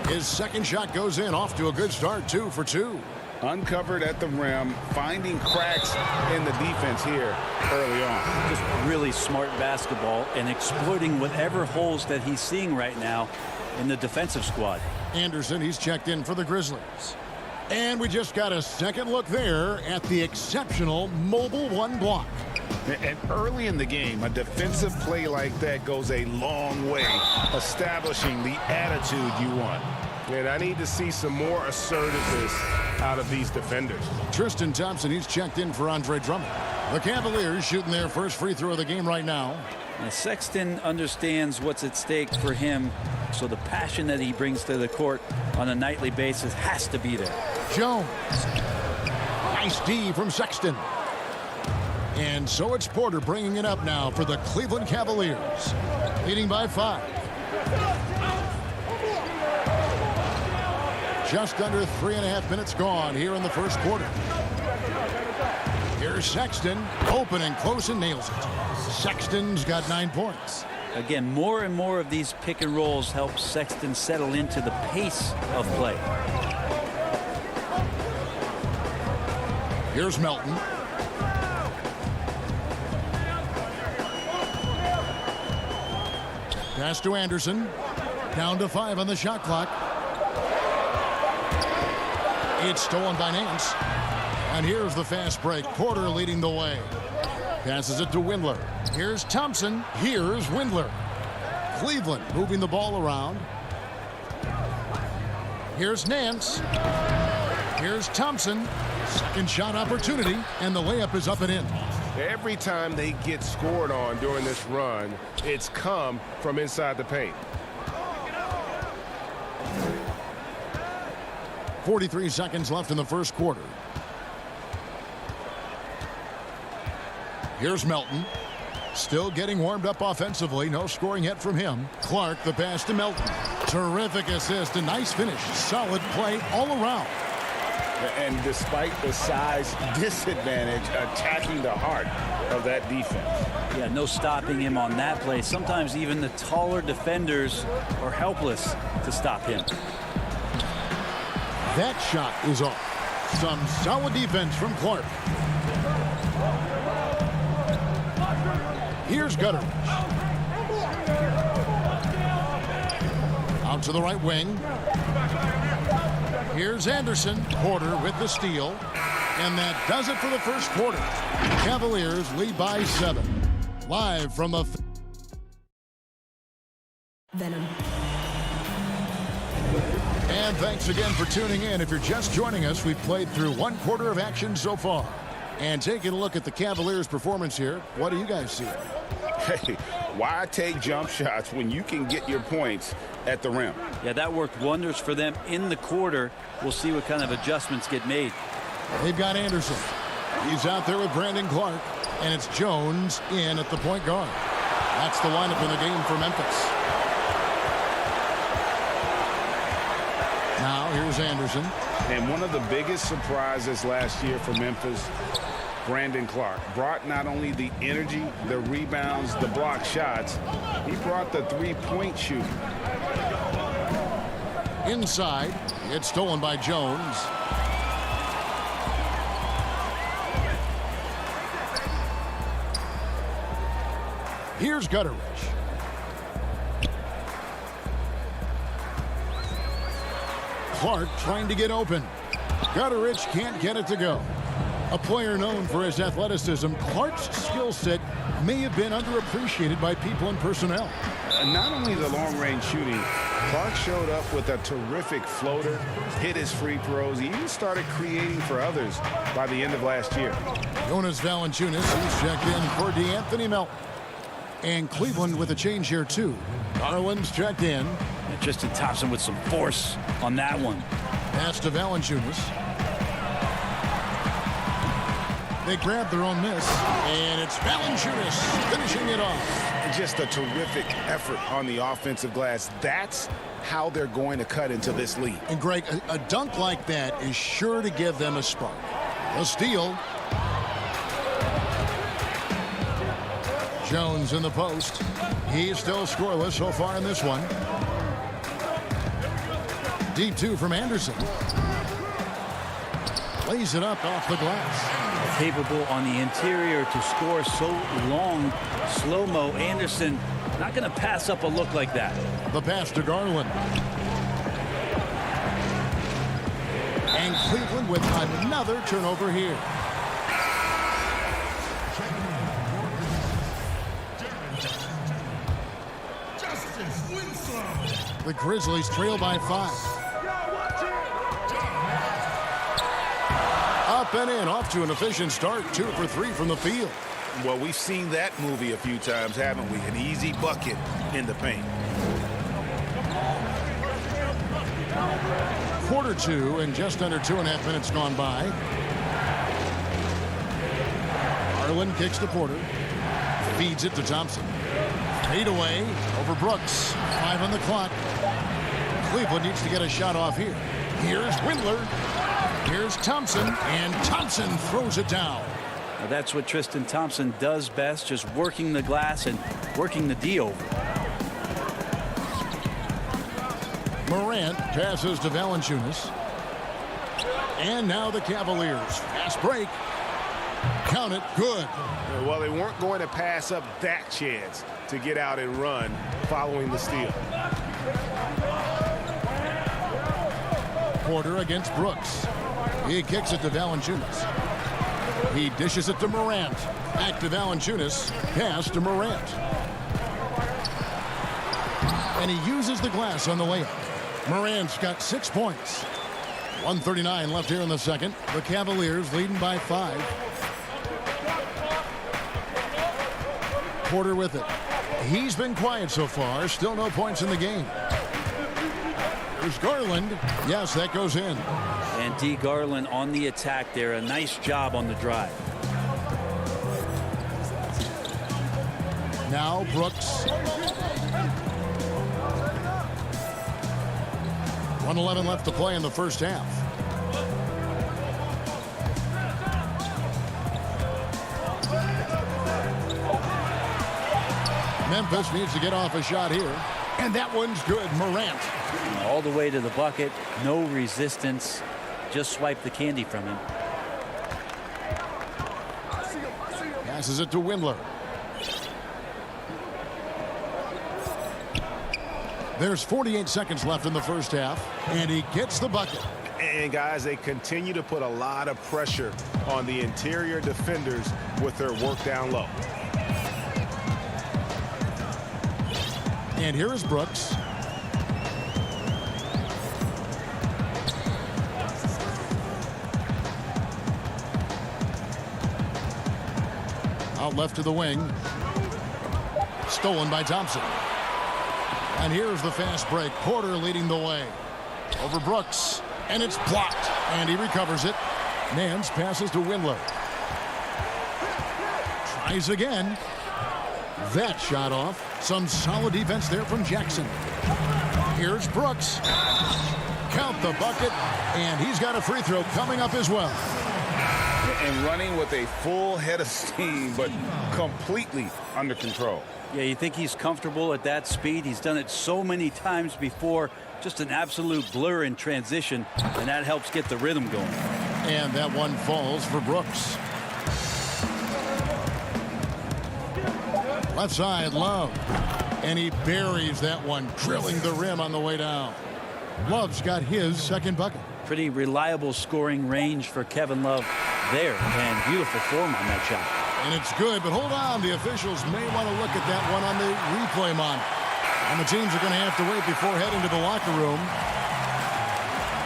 His second shot goes in, off to a good start, 2 for 2. Uncovered at the rim, finding cracks in the defense here early on. Just really smart basketball and exploiting whatever holes that he's seeing right now in the defensive squad. Anderson, he's checked in for the Grizzlies. And we just got a second look there at the exceptional mobile 1 block. And early in the game, a defensive play like that goes a long way, establishing the attitude you want. And I need to see some more assertiveness out of these defenders. Tristan Thompson, he's checked in for Andre Drummond. The Cavaliers shooting their first free throw of the game right now. And Sexton understands what's at stake for him, so the passion that he brings to the court on a nightly basis has to be there. Jones. Nice D from Sexton. And so it's Porter bringing it up now for the Cleveland Cavaliers. Leading by 5. Just under 3.5 minutes gone here in the first quarter. Here's Sexton, open and close, and nails it. Sexton's got 9 points. Again, more and more of these pick and rolls help Sexton settle into the pace of play. Here's Melton. Pass to Anderson. Down to 5 on the shot clock. It's stolen by Nance. And here's the fast break. Porter leading the way. Passes it to Windler. Here's Thompson. Here's Windler. Cleveland moving the ball around. Here's Nance. Here's Thompson. Second shot opportunity, and the layup is up and in. Every time they get scored on during this run, it's come from inside the paint. 43 seconds left in the first quarter. Here's Melton. Still getting warmed up offensively. No scoring yet from him. Clark, the pass to Melton. Terrific assist. A nice finish. Solid play all around. And despite the size disadvantage, attacking the heart of that defense. Yeah, no stopping him on that play. Sometimes even the taller defenders are helpless to stop him. That shot is off. Some solid defense from Clark. Here's Gutteridge. Out to the right wing. Here's Anderson. Porter with the steal. And that does it for the first quarter. Cavaliers lead by 7. Live from the... Venom. And thanks again for tuning in. If you're just joining us, we've played through one quarter of action so far. And taking a look at the Cavaliers' performance here, what do you guys see? Hey, why take jump shots when you can get your points at the rim? Yeah, that worked wonders for them in the quarter. We'll see what kind of adjustments get made. They've got Anderson. He's out there with Brandon Clark. And it's Jones in at the point guard. That's the lineup in the game for Memphis. Now here's Anderson. And one of the biggest surprises last year for Memphis, Brandon Clark, brought not only the energy, the rebounds, the block shots, he brought the three-point shooting. Inside, it's stolen by Jones. Here's Gutteridge. Clark trying to get open. Gutteridge can't get it to go. A player known for his athleticism, Clark's skill set may have been underappreciated by people and personnel. Not only the long-range shooting, Clark showed up with a terrific floater, hit his free throws. He even started creating for others by the end of last year. Jonas Valanciunas, who's checked in for DeAnthony Melton. And Cleveland with a change here, too. Garland's checked in. And Tristan Thompson with some force on that one. Pass to Valanciunas. They grab their own miss, and it's Valanciunas finishing it off. Just a terrific effort on the offensive glass. That's how they're going to cut into this league. And Greg, a dunk like that is sure to give them a spark. A steal. Jones in the post. He's still scoreless so far in this one. Deep 2 from Anderson. Lays it up off the glass. Capable on the interior to score so long. Slow-mo. Anderson not going to pass up a look like that. The pass to Garland. And Cleveland with another turnover here. The Grizzlies trail by 5. Up and in, off to an efficient start. 2 for 3 from the field. Well, we've seen that movie a few times, haven't we? An easy bucket in the paint. Quarter 2 and just under 2.5 minutes gone by. Garland kicks to Porter. Feeds it to Thompson. Fade away over Brooks. 5 on the clock. Cleveland needs to get a shot off here. Here's Windler. Here's Thompson, and Thompson throws it down. Now that's what Tristan Thompson does best, just working the glass and working the D over. Morant passes to Valanciunas. And now the Cavaliers. Fast break. Count it. Good. Well, they weren't going to pass up that chance to get out and run following the steal. Porter against Brooks. He kicks it to Valanciunas. He dishes it to Morant. Back to Valanciunas. Pass to Morant. And he uses the glass on the layup. Morant's got 6 points. 1:39 left here in the second. The Cavaliers leading by 5. Porter with it. He's been quiet so far. Still no points in the game. There's Garland. Yes, that goes in. And D. Garland on the attack there. A nice job on the drive. Now Brooks. 1:11 left to play in the first half. Memphis needs to get off a shot here. And that one's good. Morant. All the way to the bucket. No resistance. Just swipe the candy from him. Passes it to Windler. There's 48 seconds left in the first half, and he gets the bucket. And guys, they continue to put a lot of pressure on the interior defenders with their work down low. And here is Brooks. Out left to the wing. Stolen by Thompson. And here's the fast break. Porter leading the way. Over Brooks. And it's blocked. And he recovers it. Nance passes to Windler. Tries again. That shot off. Some solid defense there from Jackson. Here's Brooks. Count the bucket. And he's got a free throw coming up as well. And running with a full head of steam, but completely under control. Yeah, you think he's comfortable at that speed. He's done it so many times before. Just an absolute blur in transition, and that helps get the rhythm going. And that one falls for Brooks. Left side, Love. And he buries that one, drilling the rim on the way down. Love's got his second bucket. Pretty reliable scoring range for Kevin Love there, and beautiful form on that shot. And it's good, but hold on. The officials may want to look at that one on the replay monitor. And the teams are going to have to wait before heading to the locker room.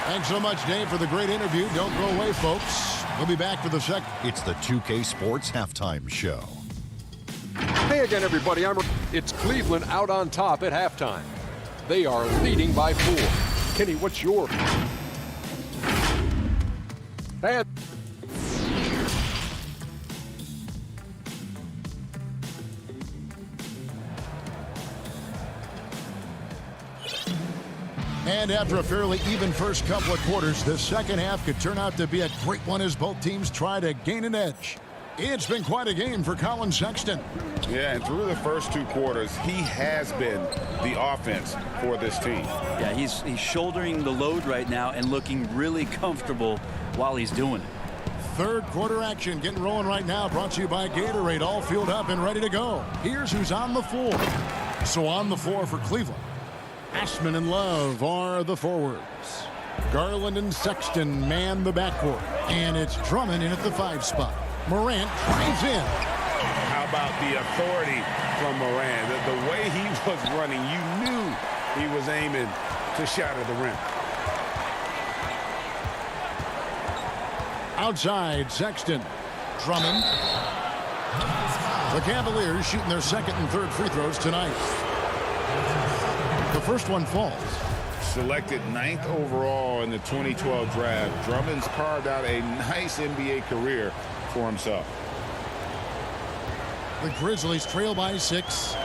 Thanks so much, Dave, for the great interview. Don't go away, folks. We'll be back for the second. It's the 2K Sports Halftime Show. Hey again, everybody. It's Cleveland out on top at halftime. They are leading by 4. Kenny, what's your... And after a fairly even first couple of quarters, the second half could turn out to be a great one as both teams try to gain an edge. It's been quite a game for Colin Sexton. Yeah, and through the first 2 quarters, he has been the offense for this team. Yeah, he's shouldering the load right now and looking really comfortable while he's doing it. Third quarter action getting rolling right now, brought to you by Gatorade, all fueled up and ready to go. Here's who's on the floor. So on the floor for Cleveland, Ashman and Love are the forwards. Garland and Sexton man the backcourt. And it's Drummond in at the 5 spot. Morant drives in. How about the authority from Morant? The way he was running, you knew he was aiming to shatter the rim. Outside, Sexton. Drummond. The Cavaliers shooting their second and third free throws tonight. The first one falls. Selected 9th overall in the 2012 draft, Drummond's carved out a nice NBA career for himself. The Grizzlies trail by 6.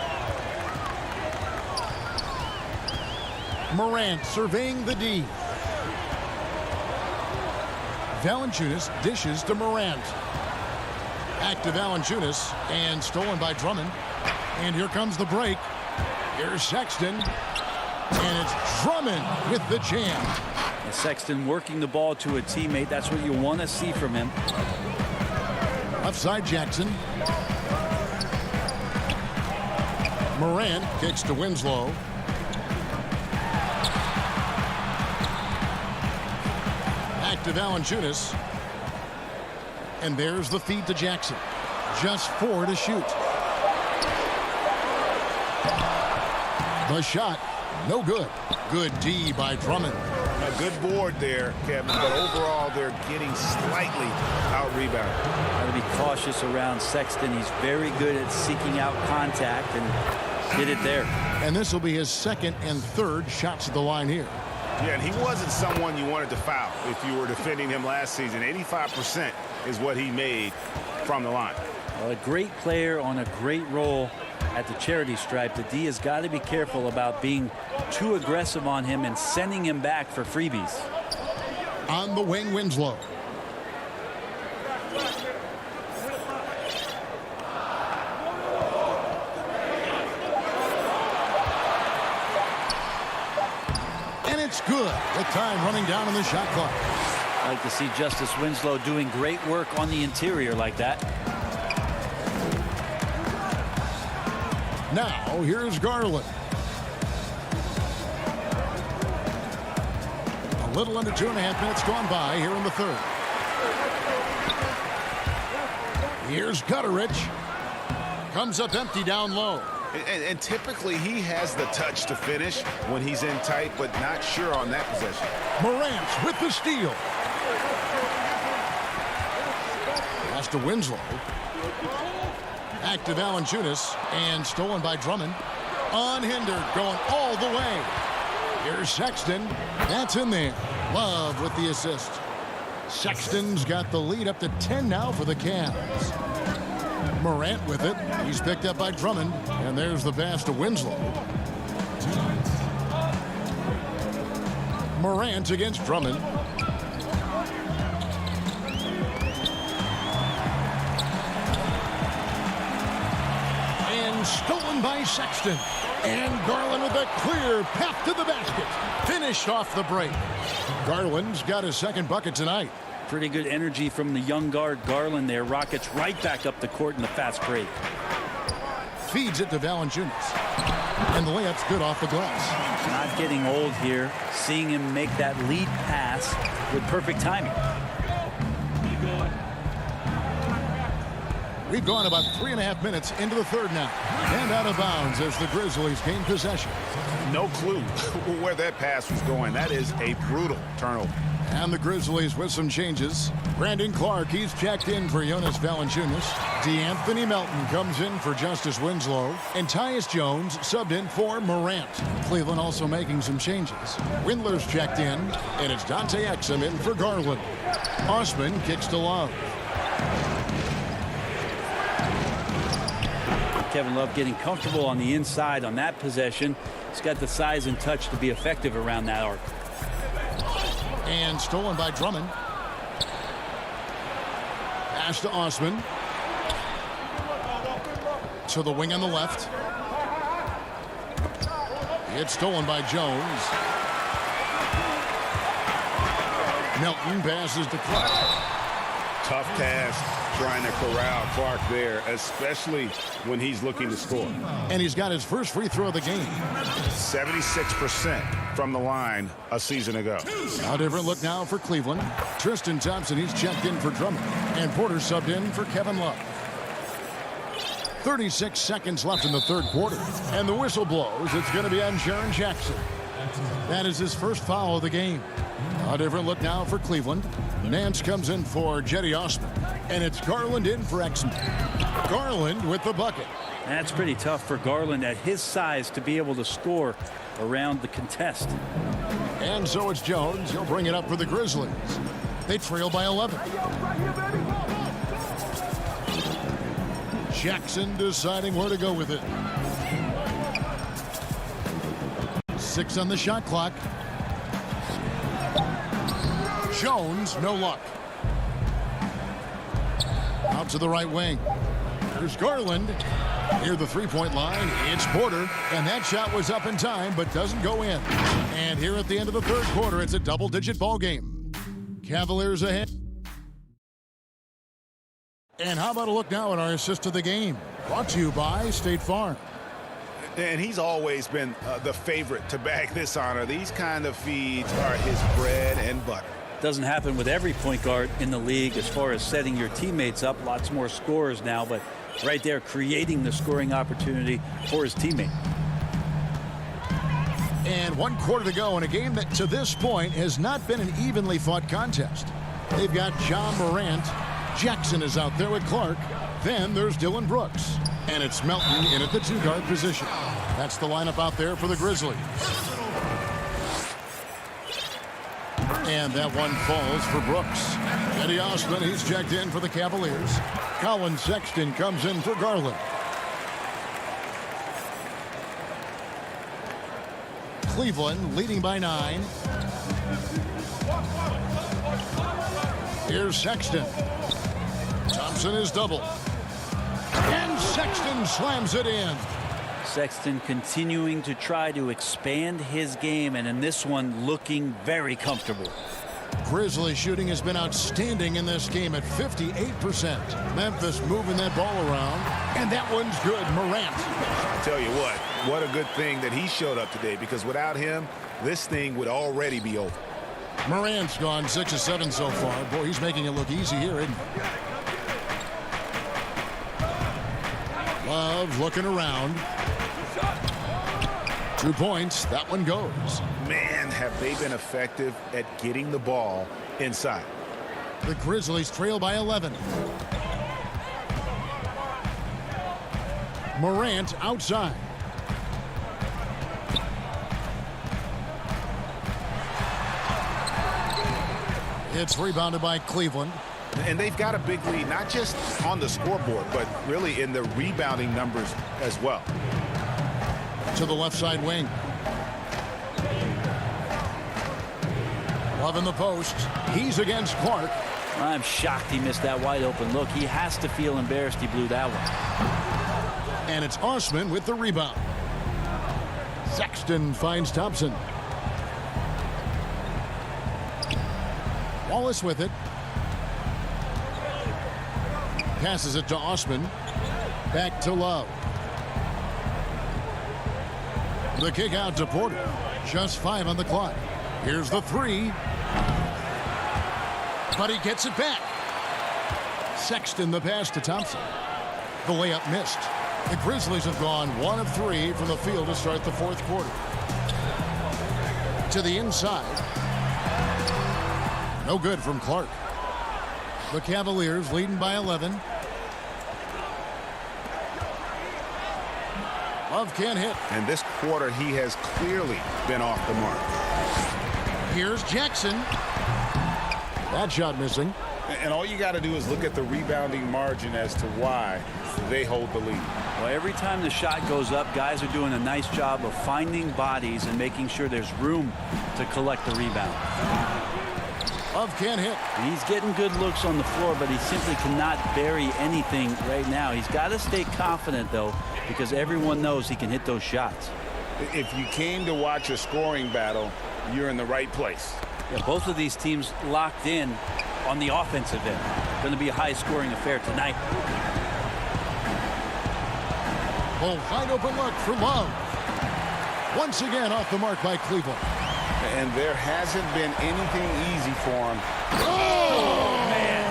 Morant surveying the D. Valanciunas dishes to Morant. Back to Valanciunas and stolen by Drummond. And here comes the break. Here's Sexton. And it's Drummond with the jam. And Sexton working the ball to a teammate. That's what you want to see from him. Left side, Jackson. Morant kicks to Winslow. Back to Valanciunas. And there's the feed to Jackson. Just 4 to shoot. The shot, no good. Good D by Drummond. A good board there, Kevin, but overall they're getting slightly out-rebounded. Got to be cautious around Sexton. He's very good at seeking out contact and did it there. And this will be his second and third shots at the line here. Yeah, and he wasn't someone you wanted to foul if you were defending him last season. 85% is what he made from the line. Well, a great player on a great role at the charity stripe. The D has got to be careful about being too aggressive on him and sending him back for freebies. On the wing, Winslow. And it's good with time running down on the shot clock. I like to see Justice Winslow doing great work on the interior like that. Now, here's Garland. A little under 2.5 minutes gone by here in the third. Here's Gutteridge. Comes up empty down low. And typically he has the touch to finish when he's in tight, but not sure on that possession. Morant with the steal. Pass to Winslow. Back to Valanciunas, and stolen by Drummond. Unhindered, going all the way. Here's Sexton. That's in there. Love with the assist. Sexton's got the lead up to 10 now for the Cavs. Morant with it. He's picked up by Drummond, and there's the pass to Winslow. Morant against Drummond. Stolen by Sexton. And Garland with a clear path to the basket. Finished off the break. Garland's got his second bucket tonight. Pretty good energy from the young guard Garland there. Rockets right back up the court in the fast break. Feeds it to Valanciunas. And the layup's good off the glass. Not getting old here. Seeing him make that lead pass with perfect timing. We've gone about 3.5 minutes into the third now. And out of bounds as the Grizzlies gain possession. No clue where that pass was going. That is a brutal turnover. And the Grizzlies with some changes. Brandon Clark, he's checked in for Jonas Valanciunas. DeAnthony Melton comes in for Justice Winslow. And Tyus Jones subbed in for Morant. Cleveland also making some changes. Windler's checked in, and it's Dante Exum in for Garland. Osman kicks to Love. Kevin Love getting comfortable on the inside on that possession. He's got the size and touch to be effective around that arc. And stolen by Drummond. Pass to Osman. To the wing on the left. It's stolen by Jones. Melton passes to Clark. Tough task trying to corral Clark there, especially when he's looking to score. And he's got his first free throw of the game. 76% from the line a season ago. A different look now for Cleveland. Tristan Thompson, he's checked in for Drummond. And Porter subbed in for Kevin Love. 36 seconds left in the third quarter. And the whistle blows. It's going to be on Jaren Jackson. That is his first foul of the game. A different look now for Cleveland. Nance comes in for Jetty Osman. And it's Garland in for Exum. Garland with the bucket. That's pretty tough for Garland at his size to be able to score around the contest. And so it's Jones. He'll bring it up for the Grizzlies. They trail by 11. Jackson deciding where to go with it. 6 on the shot clock. Jones, no luck. Out to the right wing. There's Garland. Near the three-point line, it's Porter. And that shot was up in time, but doesn't go in. And here at the end of the third quarter, it's a double-digit ball game. Cavaliers ahead. And how about a look now at our assist of the game? Brought to you by State Farm. And he's always been the favorite to bag this honor. These kind of feeds are his bread and butter. Doesn't happen with every point guard in the league as far as setting your teammates up. Lots more scorers now, but right there creating the scoring opportunity for his teammate. And 1 quarter to go in a game that to this point has not been an evenly fought contest. They've got John Morant. Jackson is out there with Clark. Then there's Dylan Brooks. And it's Melton in at the 2-guard position. That's the lineup out there for the Grizzlies. And that one falls for Brooks. Eddie Osman, he's checked in for the Cavaliers. Colin Sexton comes in for Garland. Cleveland leading by 9. Here's Sexton. Thompson is double. And Sexton slams it in. Sexton continuing to try to expand his game, and in this one looking very comfortable. Grizzlies shooting has been outstanding in this game at 58%. Memphis moving that ball around, and that one's good. Morant. I'll tell you what a good thing that he showed up today, because without him, this thing would already be over. Morant's gone 6 of 7 so far. Boy, he's making it look easy here, isn't he? Love looking around. 2 points. That one goes. Man, have they been effective at getting the ball inside. The Grizzlies trail by 11. Morant outside. It's rebounded by Cleveland. And they've got a big lead, not just on the scoreboard, but really in the rebounding numbers as well. To the left side wing. Love in the post. He's against Clark. I'm shocked he missed that wide open look. He has to feel embarrassed he blew that one. And it's Osman with the rebound. Sexton finds Thompson. Wallace with it. Passes it to Osman. Back to Love. The kick out to Porter. Just 5 on the clock. Here's the 3. But he gets it back. Sexton the pass to Thompson. The layup missed. The Grizzlies have gone 1 of 3 from the field to start the 4th quarter. To the inside. No good from Clark. The Cavaliers leading by 11. Love can't hit. And this quarter, he has clearly been off the mark. Here's Jackson. That shot missing. And all you got to do is look at the rebounding margin as to why they hold the lead. Well, every time the shot goes up, guys are doing a nice job of finding bodies and making sure there's room to collect the rebound. Love can't hit. He's getting good looks on the floor, but he simply cannot bury anything right now. He's got to stay confident, though, because everyone knows he can hit those shots. If you came to watch a scoring battle, you're in the right place. Yeah, both of these teams locked in on the offensive end. Going to be a high-scoring affair tonight. Oh, wide open look for Love. Once again off the mark by Cleveland. And there hasn't been anything easy for him. Oh, man.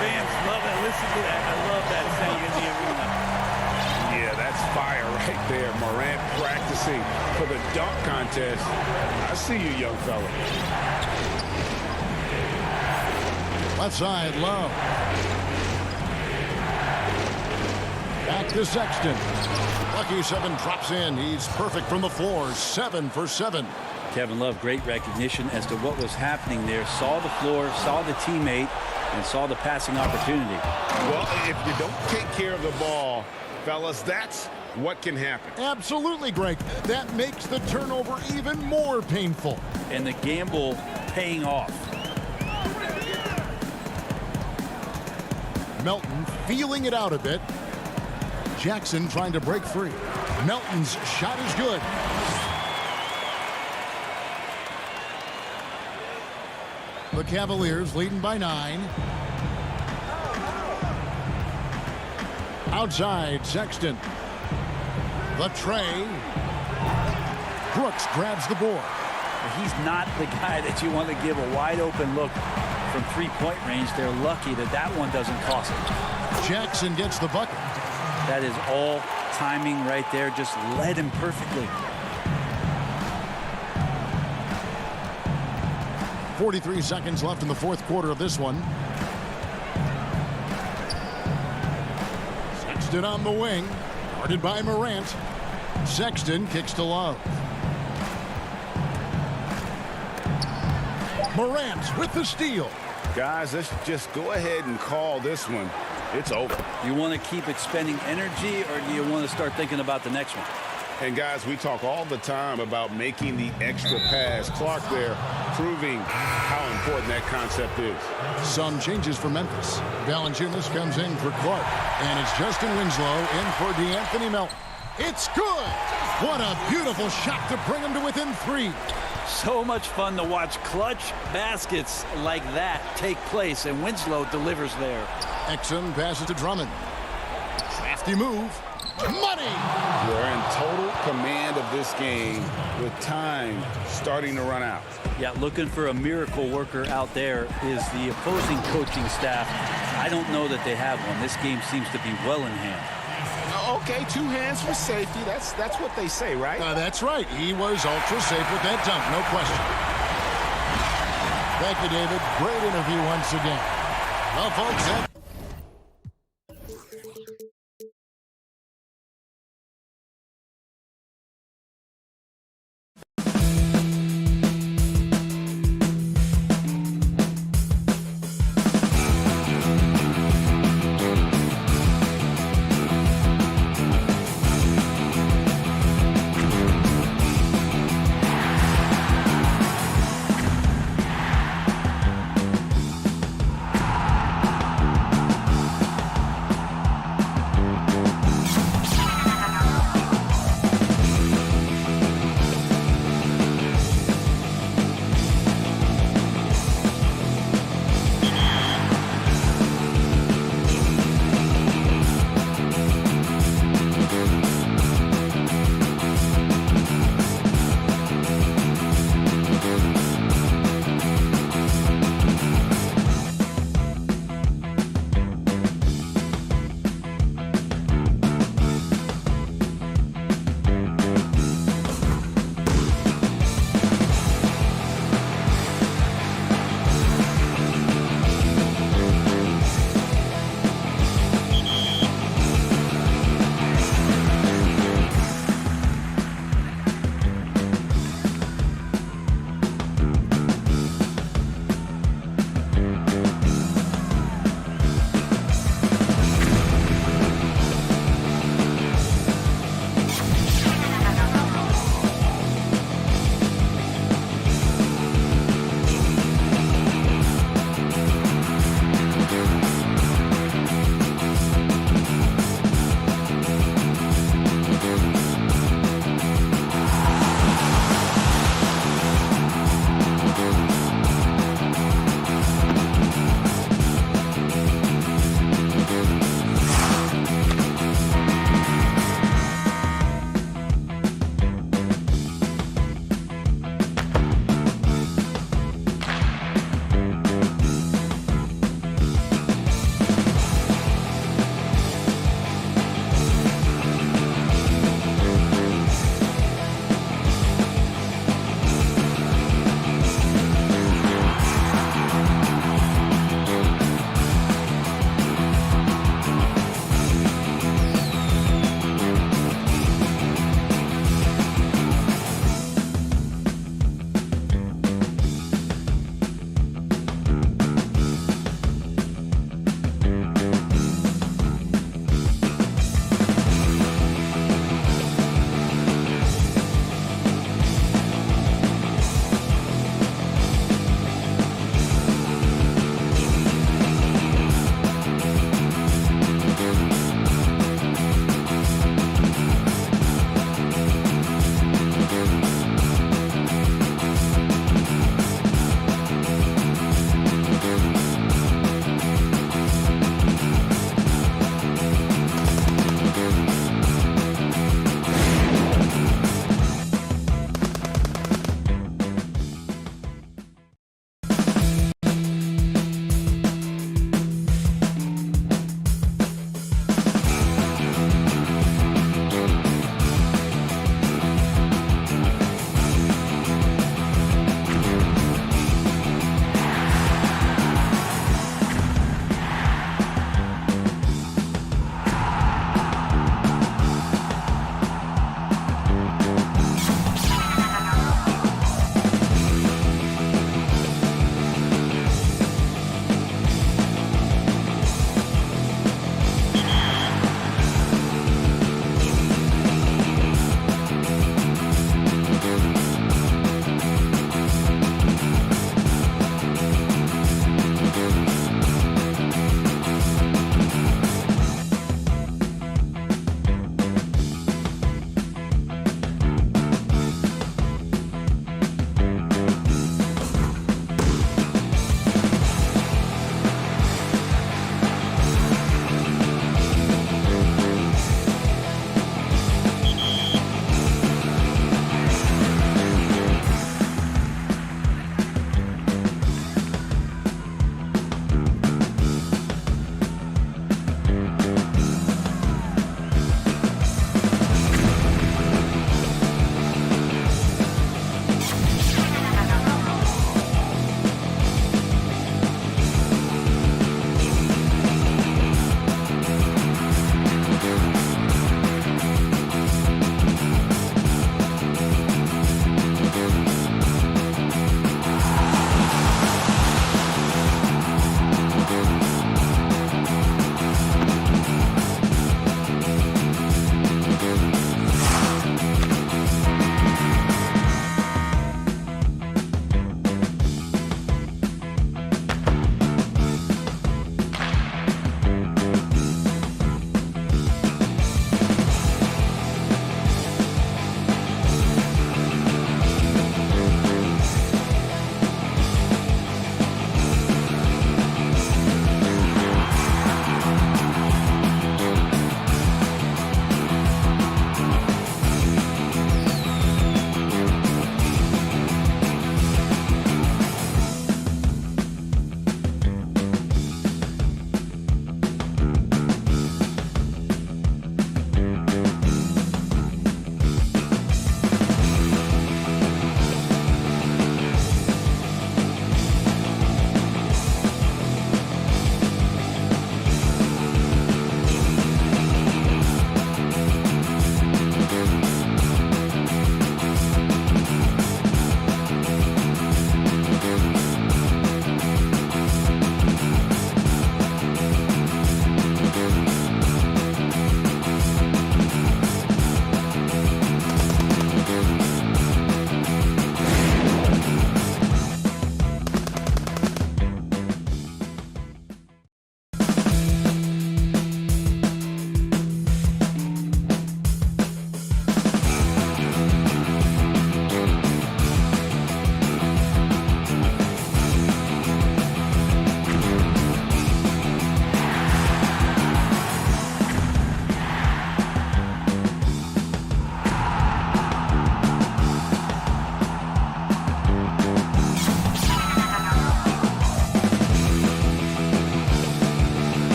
Fans love that. Listen to that. I love that sound in the arena. Yeah, that's fire right there. Morant practicing for the dunk contest. I see you, young fella. Left side, Love. Back to Sexton. Lucky 7 drops in. He's perfect from the floor. 7 for 7. Kevin Love, great recognition as to what was happening there. Saw the floor, saw the teammate, and saw the passing opportunity. Well, if you don't take care of the ball, fellas, that's what can happen. Absolutely, Greg. That makes the turnover even more painful. And the gamble paying off. Melton feeling it out a bit. Jackson trying to break free. Melton's shot is good. The Cavaliers leading by 9. Outside, Sexton. The tray. Brooks grabs the board. He's not the guy that you want to give a wide open look from three-point range. They're lucky that that one doesn't cost them. Jackson gets the bucket. That is all timing right there. Just led him perfectly. 43 seconds left in the fourth quarter of this one. Sexton on the wing, guarded by Morant. Sexton kicks to Love. Morant with the steal. Guys, let's just go ahead and call this one. It's over. You want to keep expending energy, or do you want to start thinking about the next one? And guys, we talk all the time about making the extra pass. Clark there proving how important that concept is. Some changes for Memphis. Valanciunas comes in for Clark. And it's Justin Winslow in for DeAnthony Melton. It's good! What a beautiful shot to bring him to within 3. So much fun to watch clutch baskets like that take place, and Winslow delivers there. Exum passes to Drummond. Crafty move. Money! We're in total command of this game with time starting to run out. Yeah, looking for a miracle worker out there is the opposing coaching staff. I don't know that they have one. This game seems to be well in hand. Okay, 2 hands for safety. That's what they say, right? That's right. He was ultra safe with that dunk, no question. Thank you, David. Great interview once again. Well, folks,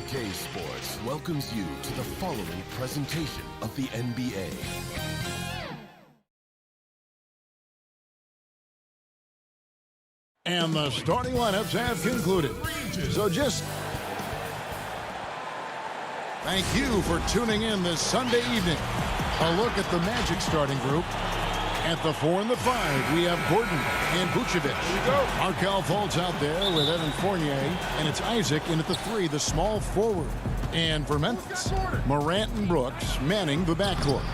2K Sports welcomes you to the following presentation of the NBA. And the starting lineups have concluded. So just thank you for tuning in this Sunday evening. A look at the Magic starting group. At the 4 and the 5, we have Gordon and Vucevic. Markelle Fultz out there with Evan Fournier, and it's Isaac in at the 3, the small forward. And for Memphis, Morant and Brooks manning the backcourt.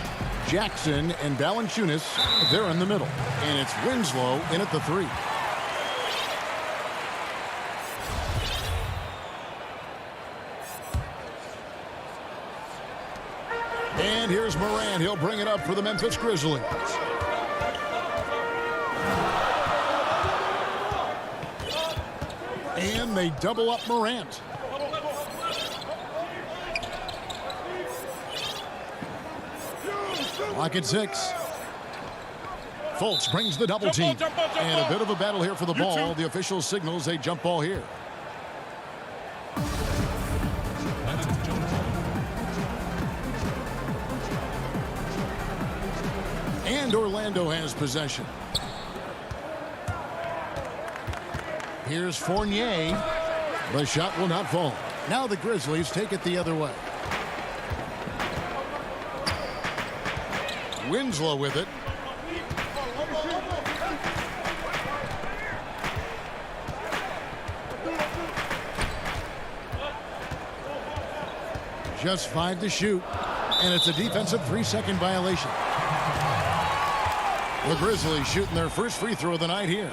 Jackson and Valanciunas, they're in the middle. And it's Winslow in at the 3. And here's Morant. He'll bring it up for the Memphis Grizzlies. And they double up Morant. Lock at 6. Fultz brings the double team. And a bit of a battle here for the ball. The official signals a jump ball here. And Orlando has possession. Here's Fournier. The shot will not fall. Now the Grizzlies take it the other way. Winslow with it. Just 5 to shoot. And it's a defensive 3-second violation. The Grizzlies shooting their first free throw of the night here.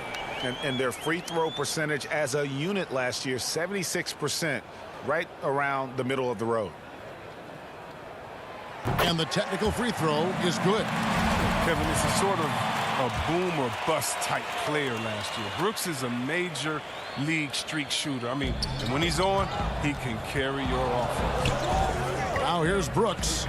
And their free throw percentage as a unit last year, 76%, right around the middle of the road. And the technical free throw is good. Kevin, this is sort of a boom or bust type player last year. Brooks is a major league streak shooter. I mean, and when he's on, he can carry your offense. Now here's Brooks.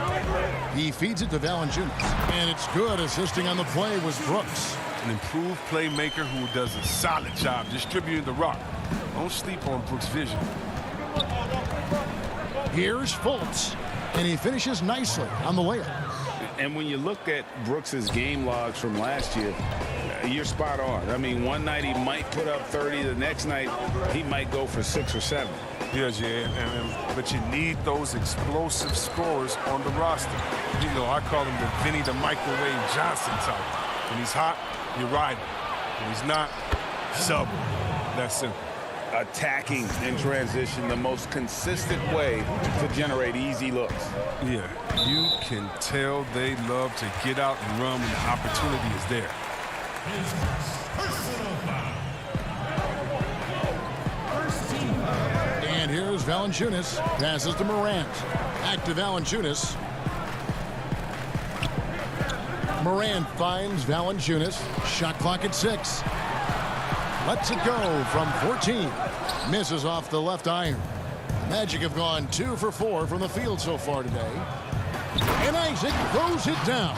He feeds it to Valanciunas. And it's good. Assisting on the play was Brooks. An improved playmaker who does a solid job distributing the rock. Don't sleep on Brooks' vision. Here's Fultz. And he finishes nicely on the layup. And when you look at Brooks's game logs from last year, you're spot on. I mean, one night he might put up 30. The next night he might go for 6 or 7. Yes, yeah, but you need those explosive scorers on the roster. You know, I call him the Vinny the Microwave Johnson type. When he's hot, you ride him. When he's not, sub him. That's simple. Attacking in transition, the most consistent way to generate easy looks. Yeah, you can tell they love to get out and run when the opportunity is there. And here's Valanciunas. Passes to Morant. Back to Valanciunas. Morant finds Valanciunas. Shot clock at 6. Lets it go from 14. Misses off the left iron. Magic have gone 2 for 4 from the field so far today. And Isaac throws it down.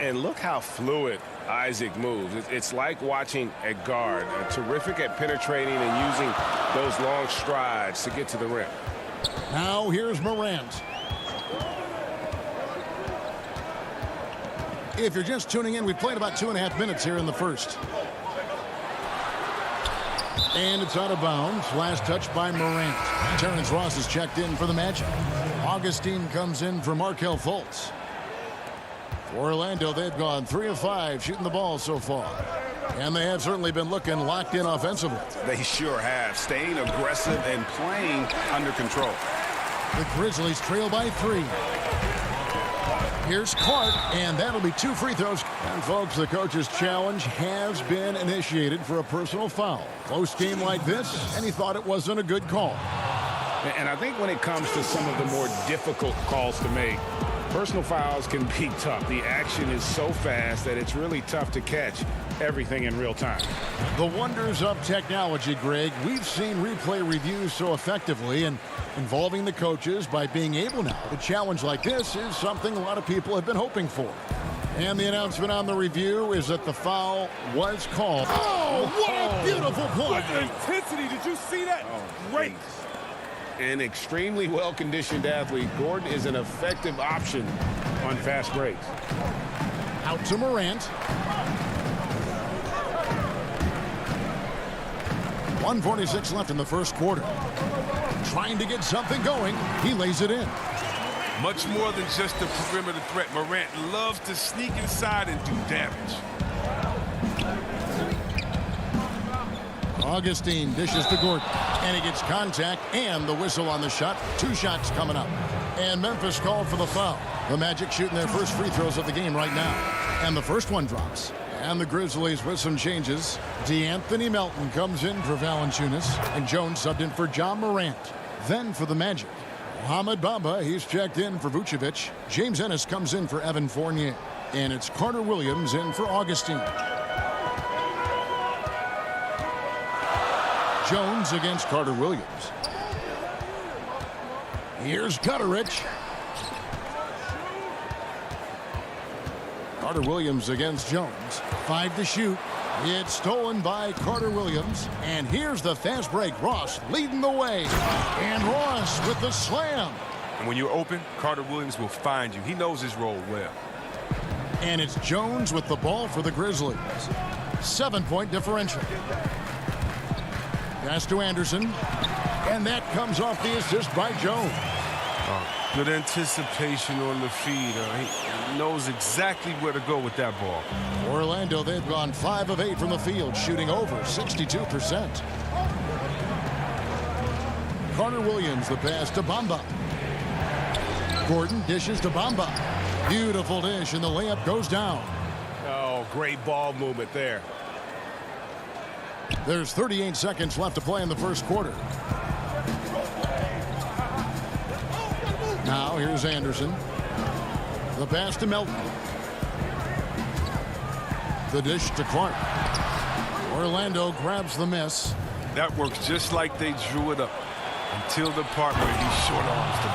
And look how fluid Isaac moves. It's like watching a guard. Terrific at penetrating and using those long strides to get to the rim. Now here's Morant. If you're just tuning in, we played about 2.5 minutes here in the first. And it's out of bounds. Last touch by Morant. Terrence Ross is checked in for the Magic. Augustine comes in for Markelle Fultz. For Orlando, they've gone 3 of 5 shooting the ball so far. And they have certainly been looking locked in offensively. They sure have. Staying aggressive and playing under control. The Grizzlies trail by 3. Here's Clark, and that'll be 2 free throws. And folks, the coach's challenge has been initiated for a personal foul. Close game like this, and he thought it wasn't a good call. And I think when it comes to some of the more difficult calls to make, personal fouls can be tough. The action is so fast that it's really tough to catch everything in real time. The wonders of technology, Greg. We've seen replay reviews so effectively, and involving the coaches by being able now to challenge like this is something a lot of people have been hoping for. And the announcement on the review is that the foul was called. Oh, what a beautiful play! What intensity! Did you see that? Oh, great. An extremely well-conditioned athlete, Gordon is an effective option on fast breaks. Out to Morant. 1:46 left in the first quarter. Trying to get something going. He lays it in. Much more than just a perimeter threat. Morant loves to sneak inside and do damage. Augustine dishes to Gordon. And he gets contact and the whistle on the shot. 2 shots coming up. And Memphis called for the foul. The Magic shooting their first free throws of the game right now. And the first one drops. And the Grizzlies with some changes. DeAnthony Melton comes in for Valanciunas. And Jones subbed in for John Morant. Then for the Magic, Mohamed Bamba, he's checked in for Vucevic. James Ennis comes in for Evan Fournier. And it's Carter Williams in for Augustine. Jones against Carter Williams. Here's Gutterich. Carter Williams against Jones. 5 to shoot. It's stolen by Carter Williams. And here's the fast break. Ross leading the way. And Ross with the slam. And when you're open, Carter Williams will find you. He knows his role well. And it's Jones with the ball for the Grizzlies. 7-point differential. Pass to Anderson. And that comes off the assist by Jones. Good anticipation on the feed. He knows exactly where to go with that ball. Orlando, they've gone 5 of 8 from the field, shooting over 62%. Carter Williams, the pass to Bamba. Gordon dishes to Bamba. Beautiful dish, and the layup goes down. Oh, great ball movement there. There's 38 seconds left to play in the first quarter. Now here's Anderson. The pass to Melton. The dish to Clark. Orlando grabs the miss. That works just like they drew it up until the part where he short arms the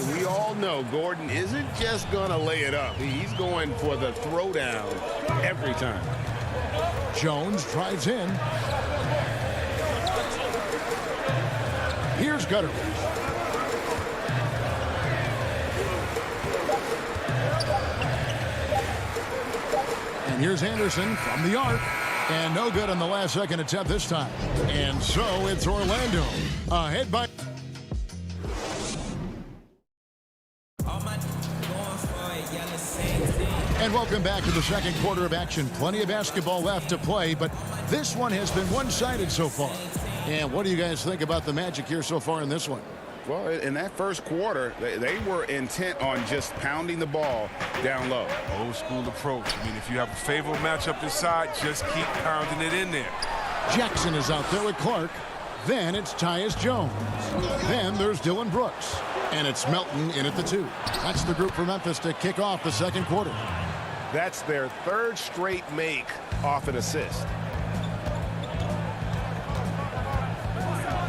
blade. We all know Gordon isn't just going to lay it up. He's going for the throwdown every time. Jones drives in. Here's Gutterich. And here's Anderson from the arc. And no good on the last second attempt this time. And so it's Orlando ahead by... And welcome back to the second quarter of action. Plenty of basketball left to play, but this one has been one-sided so far. And what do you guys think about the Magic here so far in this one? Well, in that first quarter, they were intent on just pounding the ball down low. Old school approach. I mean, if you have a favorable matchup inside, just keep pounding it in there. Jackson is out there with Clark. Then it's Tyus Jones. Then there's Dylan Brooks. And it's Melton in at the 2. That's the group for Memphis to kick off the second quarter. That's their third straight make off an assist.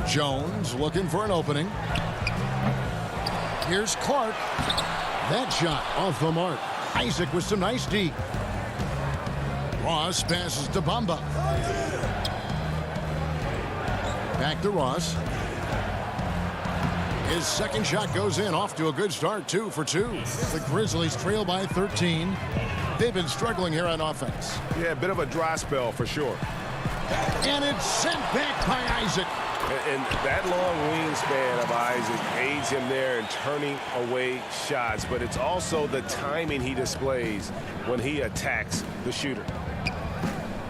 Jones looking for an opening. Here's Clark. That shot off the mark. Isaac with some nice D. Ross passes to Bamba. Back to Ross. His second shot goes in, off to a good start, 2 for 2. The Grizzlies trail by 13. They've been struggling here on offense. Yeah, a bit of a dry spell for sure. And it's sent back by Isaac. And that long wingspan of Isaac aids him there in turning away shots, but it's also the timing he displays when he attacks the shooter.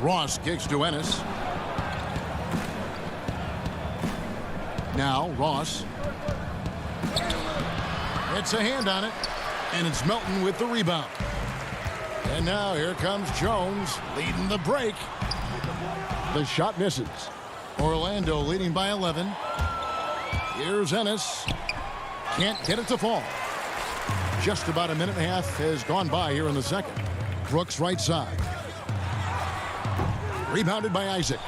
Ross kicks to Ennis. Now Ross. It's a hand on it, and it's Melton with the rebound. And now here comes Jones leading the break. The shot misses. Orlando leading by 11. Here's Ennis. Can't get it to fall. Just about a minute and a half has gone by here in the second. Brooks right side. Rebounded by Isaac.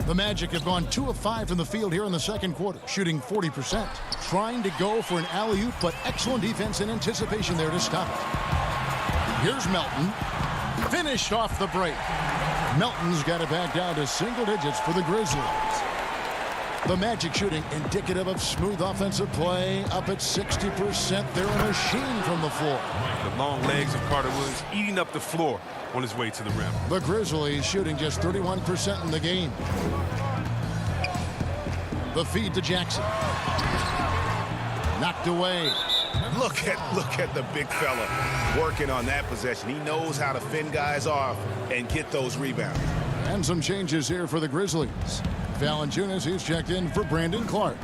The Magic have gone 2 of 5 from the field here in the second quarter, shooting 40%. Trying to go for an alley-oop, but excellent defense and anticipation there to stop it. Here's Melton. Finished off the break. Melton's got it back down to single digits for the Grizzlies. The Magic shooting indicative of smooth offensive play. Up at 60%. They're a machine from the floor. The long legs of Carter Williams eating up the floor on his way to the rim. The Grizzlies shooting just 31% in the game. The feed to Jackson. Knocked away. Look at the big fella working on that possession. He knows how to fend guys off and get those rebounds. And some changes here for the Grizzlies. Valanciunas, he's checked in for Brandon Clark.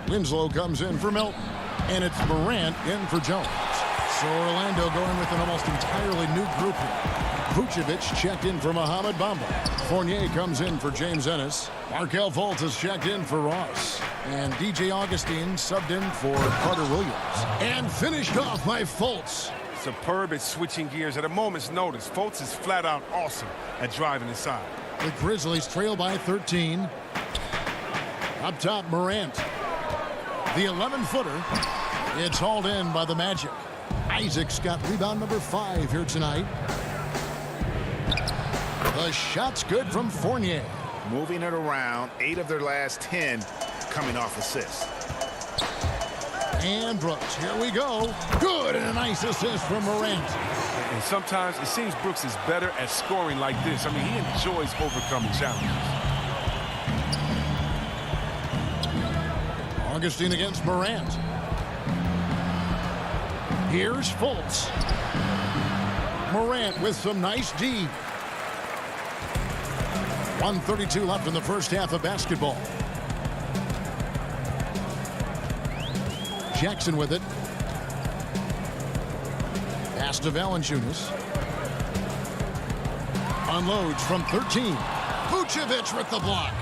Winslow comes in for Milton. And it's Morant in for Jones. So Orlando going with an almost entirely new group here. Vucevic checked in for Mohamed Bamba. Fournier comes in for James Ennis. Markelle Fultz is checked in for Ross. And DJ Augustine subbed in for Carter Williams. And finished off by Fultz. Superb at switching gears at a moment's notice. Fultz is flat out awesome at driving inside. The Grizzlies trail by 13. Up top, Morant. The 11-footer. It's hauled in by the Magic. Isaac's got rebound number 5 here tonight. The shot's good from Fournier. Moving it around, 8 of their last 10 coming off assists. And Brooks, here we go. Good, and a nice assist from Morant. And sometimes it seems Brooks is better at scoring like this. I mean, he enjoys overcoming challenges. Augustine against Morant. Here's Fultz. Morant with some nice D. 1:32 left in the first half of basketball. Jackson with it. Pass to Valanciunas. Unloads from 13. Vucevic with the block.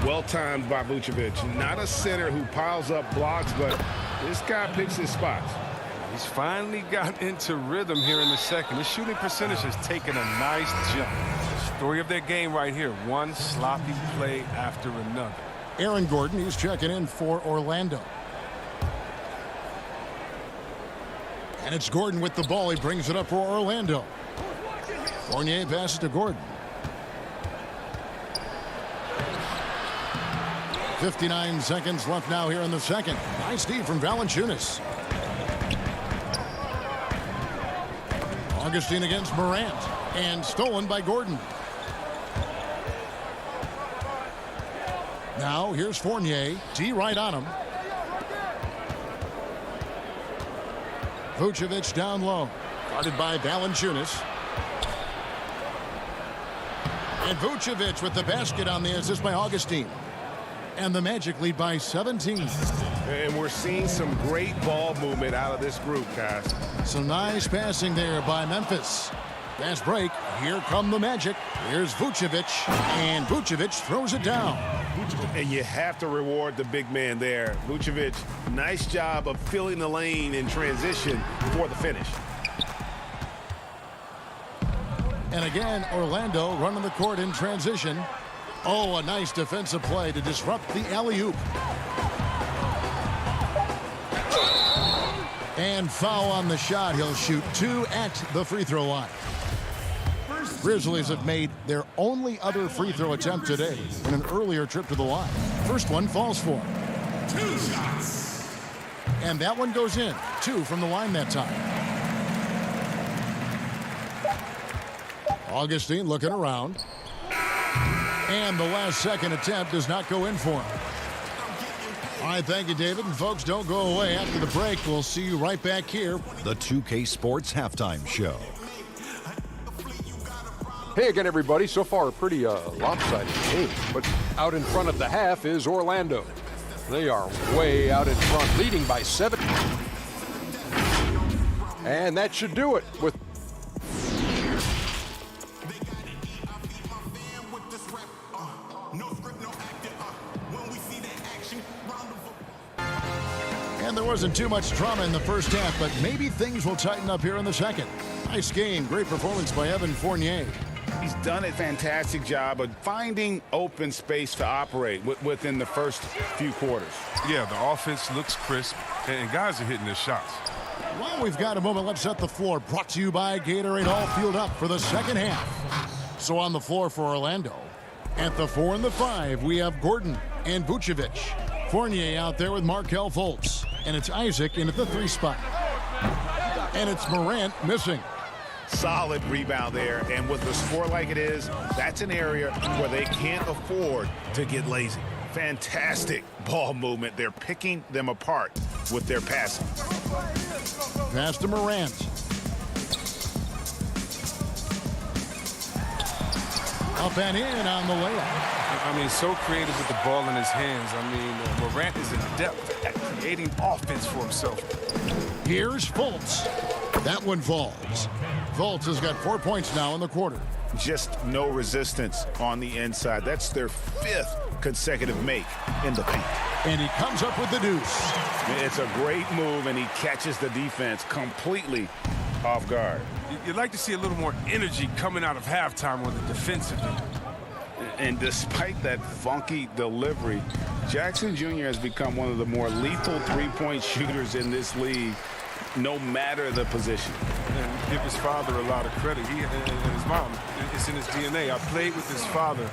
Well timed by Vucevic. Not a center who piles up blocks, but this guy picks his spots. He's finally gotten into rhythm here in the second. His shooting percentage has taken a nice jump. Story of their game right here. One sloppy play after another. Aaron Gordon, he's checking in for Orlando. And it's Gordon with the ball. He brings it up for Orlando. Fournier passes to Gordon. 59 seconds left now here in the second. Nice D from Valanciunas. Augustine against Morant. And stolen by Gordon. Now here's Fournier. D right on him. Vucevic down low. Guarded by Valanciunas. And Vucevic with the basket on the assist by Augustine. And the Magic lead by 17. And we're seeing some great ball movement out of this group, guys. Some nice passing there by Memphis. Fast break. Here come the Magic. Here's Vucevic. And Vucevic throws it down. And you have to reward the big man there. Vucevic, nice job of filling the lane in transition for the finish. And again, Orlando running the court in transition. Oh, a nice defensive play to disrupt the alley-oop. And foul on the shot. He'll shoot 2 at the free throw line. Grizzlies have made their only other free throw attempt today in an earlier trip to the line. First one falls for him. 2 shots. And that one goes in. 2 from the line that time. Augustine looking around. And the last second attempt does not go in for him. All right, thank you, David. And folks, don't go away. After the break, we'll see you right back here. The 2K Sports Halftime Show. Hey again, everybody. So far, a pretty lopsided game. But out in front of the half is Orlando. They are way out in front, leading by 7. And that should do it with And there wasn't too much drama in the first half, but maybe things will tighten up here in the second. Nice game. Great performance by Evan Fournier. He's done a fantastic job of finding open space to operate within the first few quarters. Yeah, the offense looks crisp, and guys are hitting their shots. Well, we've got a moment. Let's set the floor. Brought to you by Gatorade, all fueled up for the second half. So on the floor for Orlando, at the 4 and the 5, we have Gordon and Vucevic. Fournier out there with Markelle Fultz. And it's Isaac in at the 3 spot. And it's Morant missing. Solid rebound there, and with the score like it is, that's an area where they can't afford to get lazy. Fantastic ball movement. They're picking them apart with their passing. Pass to Morant. Up and in on the layup. I mean, so creative with the ball in his hands. I mean, Morant is adept at creating offense for himself. Here's Fultz. That one falls. Fultz has got 4 points now in the quarter. Just no resistance on the inside. That's their 5th consecutive make in the paint. And he comes up with the deuce. It's a great move, and he catches the defense completely off guard. You'd like to see a little more energy coming out of halftime on the defensive end. And despite that funky delivery, Jackson Jr. has become one of the more lethal three-point shooters in this league, no matter the position. And give his father a lot of credit. He and his mom, it's in his DNA. I played with his father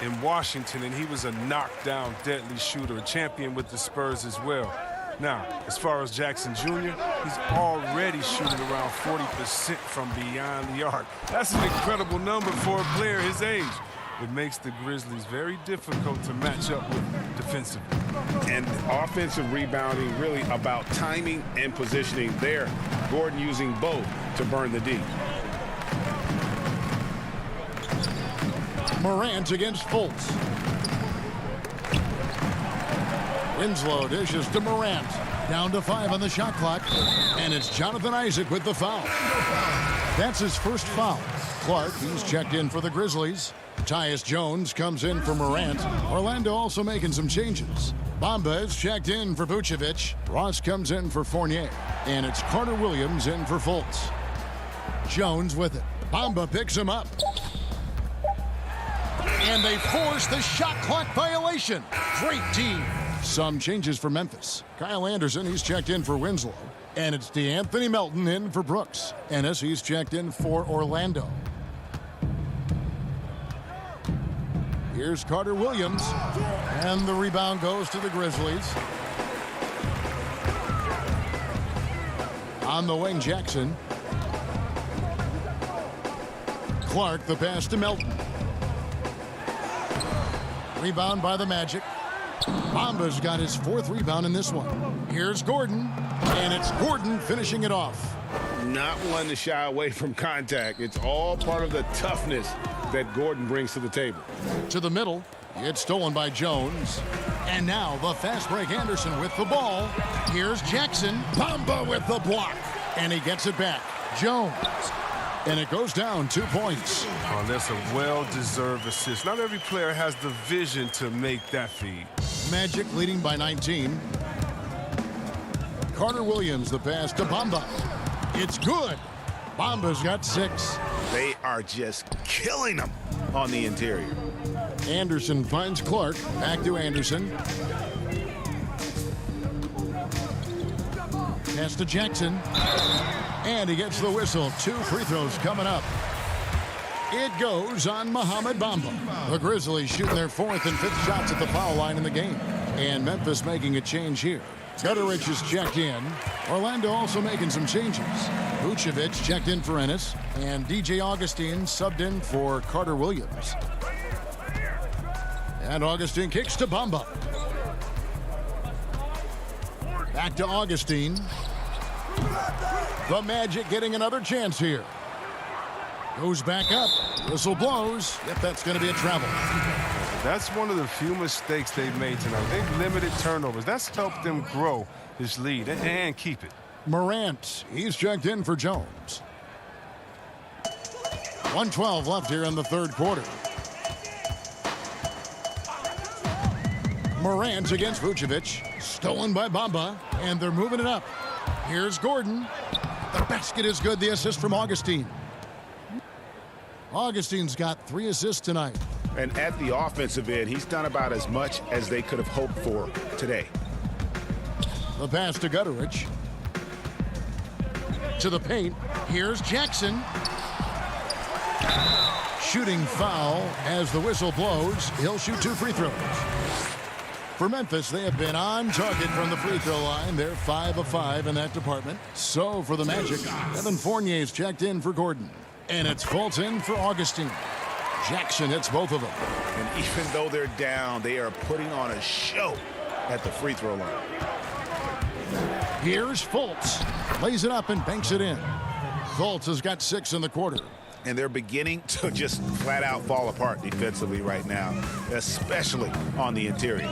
in Washington, and he was a knockdown, deadly shooter, a champion with the Spurs as well. Now, as far as Jackson Jr., he's already shooting around 40% from beyond the arc. That's an incredible number for a player his age. It makes the Grizzlies very difficult to match up with defensively. And offensive rebounding really about timing and positioning there. Gordon using both to burn the D. Morant against Fultz. Winslow dishes to Morant. Down to 5 on the shot clock. And it's Jonathan Isaac with the foul. That's his first foul. Clark, he's checked in for the Grizzlies. Tyus Jones comes in for Morant. Orlando also making some changes. Bamba is checked in for Vucevic. Ross comes in for Fournier. And it's Carter Williams in for Fultz. Jones with it. Bamba picks him up. And they force the shot clock violation. Great team. Some changes for Memphis. Kyle Anderson, he's checked in for Winslow. And it's DeAnthony Melton in for Brooks. Ennis, he's checked in for Orlando. Here's Carter Williams. And the rebound goes to the Grizzlies. On the wing, Jackson. Clark, the pass to Melton. Rebound by the Magic. Bamba's got his 4th rebound in this one. Here's Gordon. And it's Gordon finishing it off. Not one to shy away from contact. It's all part of the toughness that Gordon brings to the table. To the middle. It's stolen by Jones. And now the fast break Anderson with the ball. Here's Jackson. Bamba with the block. And he gets it back. Jones. And it goes down 2 points. Oh, that's a well-deserved assist. Not every player has the vision to make that feed. Magic leading by 19. Carter Williams, the pass to Bamba. It's good. Bamba's got 6. They are just killing them on the interior. Anderson finds Clark. Back to Anderson. Pass to Jackson. And he gets the whistle. 2 free throws coming up. It goes on Mohamed Bamba. The Grizzlies shooting their 4th and 5th shots at the foul line in the game. And Memphis making a change here. Gutterich is checked in. Orlando also making some changes. Vucevic checked in for Ennis. And DJ Augustine subbed in for Carter Williams. And Augustine kicks to Bamba. Back to Augustine. The Magic getting another chance here. Goes back up. Whistle blows. Yep, that's going to be a travel. That's one of the few mistakes they've made tonight. They've limited turnovers. That's helped them grow this lead and keep it. Morant, he's checked in for Jones. 1:12 left here in the 3rd quarter. Morant against Vucevic. Stolen by Bamba. And they're moving it up. Here's Gordon. The basket is good. The assist from Augustine. Augustine's got 3 assists tonight. And at the offensive end, he's done about as much as they could have hoped for today. The pass to Gutterich. To the paint. Here's Jackson. Shooting foul as the whistle blows. He'll shoot 2 free throws. For Memphis, they have been on target from the free throw line. They're 5 of 5 in that department. So for the Magic, Evan Fournier's checked in for Gordon. And it's Fulton for Augustine. Jackson hits both of them. And even though they're down, they are putting on a show at the free throw line. Here's Fultz. Lays it up and banks it in. Fultz has got 6 in the quarter. And they're beginning to just flat out fall apart defensively right now, especially on the interior.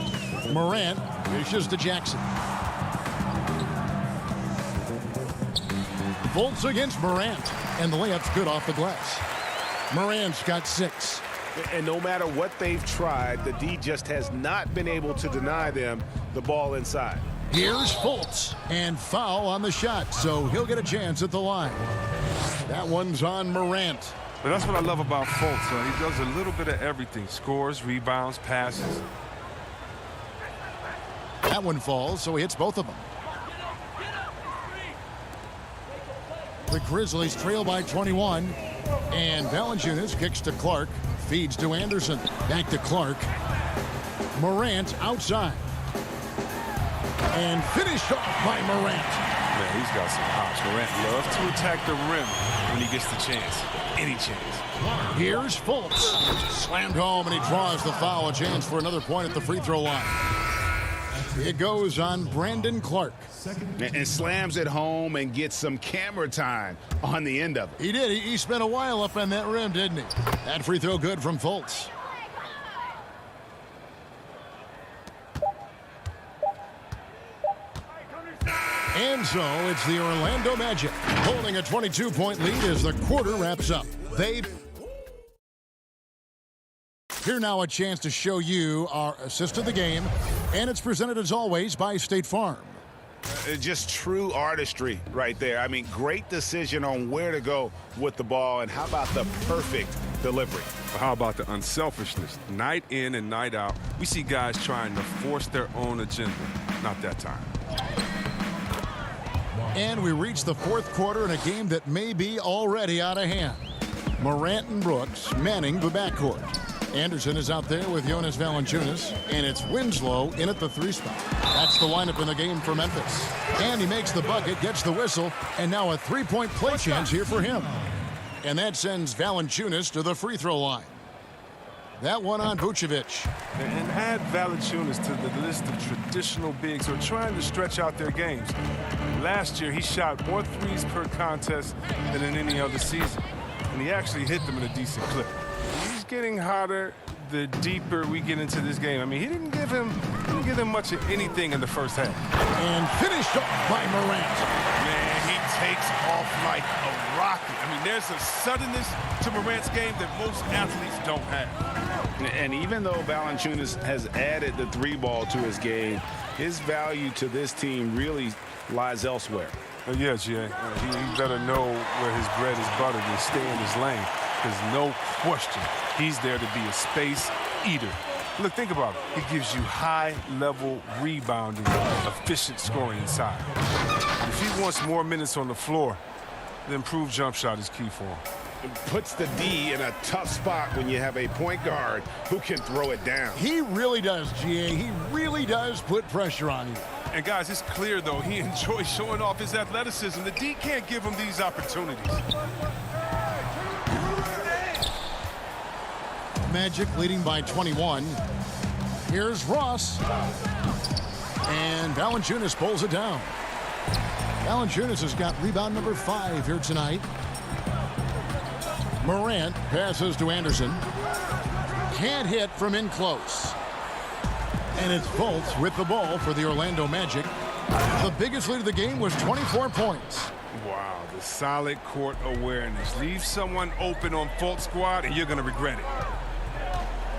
Morant dishes to Jackson. Fultz against Morant. And the layup's good off the glass. Morant's got 6. And no matter what they've tried, the D just has not been able to deny them the ball inside. Here's Fultz. And foul on the shot, so he'll get a chance at the line. That one's on Morant. But that's what I love about Fultz. He does a little bit of everything. Scores, rebounds, passes. That one falls, so he hits both of them. The Grizzlies trail by 21. And Valanciunas kicks to Clark. Feeds to Anderson. Back to Clark. Morant outside. And finished off by Morant. Man, he's got some hops. Morant loves to attack the rim when he gets the chance. Any chance. Here's Fultz. Slammed home, and he draws the foul. A chance for another point at the free throw line. It goes on Brandon Clark. And slams it home and gets some camera time on the end of it. He did. He spent a while up on that rim, didn't he? That free throw good from Fultz. And so it's the Orlando Magic holding a 22-point lead as the quarter wraps up. Here now a chance to show you our assist of the game, and it's presented as always by State Farm. Just true artistry right there. I mean, great decision on where to go with the ball, and how about the perfect delivery? How about the unselfishness? Night in and night out, we see guys trying to force their own agenda. Not that time. And we reach the fourth quarter in a game that may be already out of hand. Morant and Brooks manning the backcourt. Anderson is out there with Jonas Valanciunas, and it's Winslow in at the 3 spot. That's the lineup in the game for Memphis. And he makes the bucket, gets the whistle, and now a 3-point play chance here for him. And that sends Valanciunas to the free throw line. That one on Vucevic. And add Valanciunas to the list of traditional bigs who are trying to stretch out their games. Last year, he shot more threes per contest than in any other season. And he actually hit them in a decent clip. He's getting hotter the deeper we get into this game. I mean, he didn't give him much of anything in the first half. And finished off by Morant. Man, he takes off like a rocket. I mean, there's a suddenness to Morant's game that most athletes don't have. And even though Valanciunas has added the 3-ball to his game, his value to this team really lies elsewhere. Yeah, Jay. He better know where his bread is buttered and stay in his lane. There's no question he's there to be a space eater. Look, think about it. He gives you high-level rebounding, efficient scoring inside. If he wants more minutes on the floor, the improved jump shot is key for him. It puts the D in a tough spot when you have a point guard who can throw it down. He really does, GA. He really does put pressure on you. And, guys, it's clear, though, he enjoys showing off his athleticism. The D can't give him these opportunities. Magic leading by 21. Here's Ross. And Valanciunas pulls it down. Valanciunas has got rebound number 5 here tonight. Morant passes to Anderson. Can't hit from in close. And it's Fultz with the ball for the Orlando Magic. The biggest lead of the game was 24 points. Wow, the solid court awareness. Leave someone open on Fultz squad and you're going to regret it.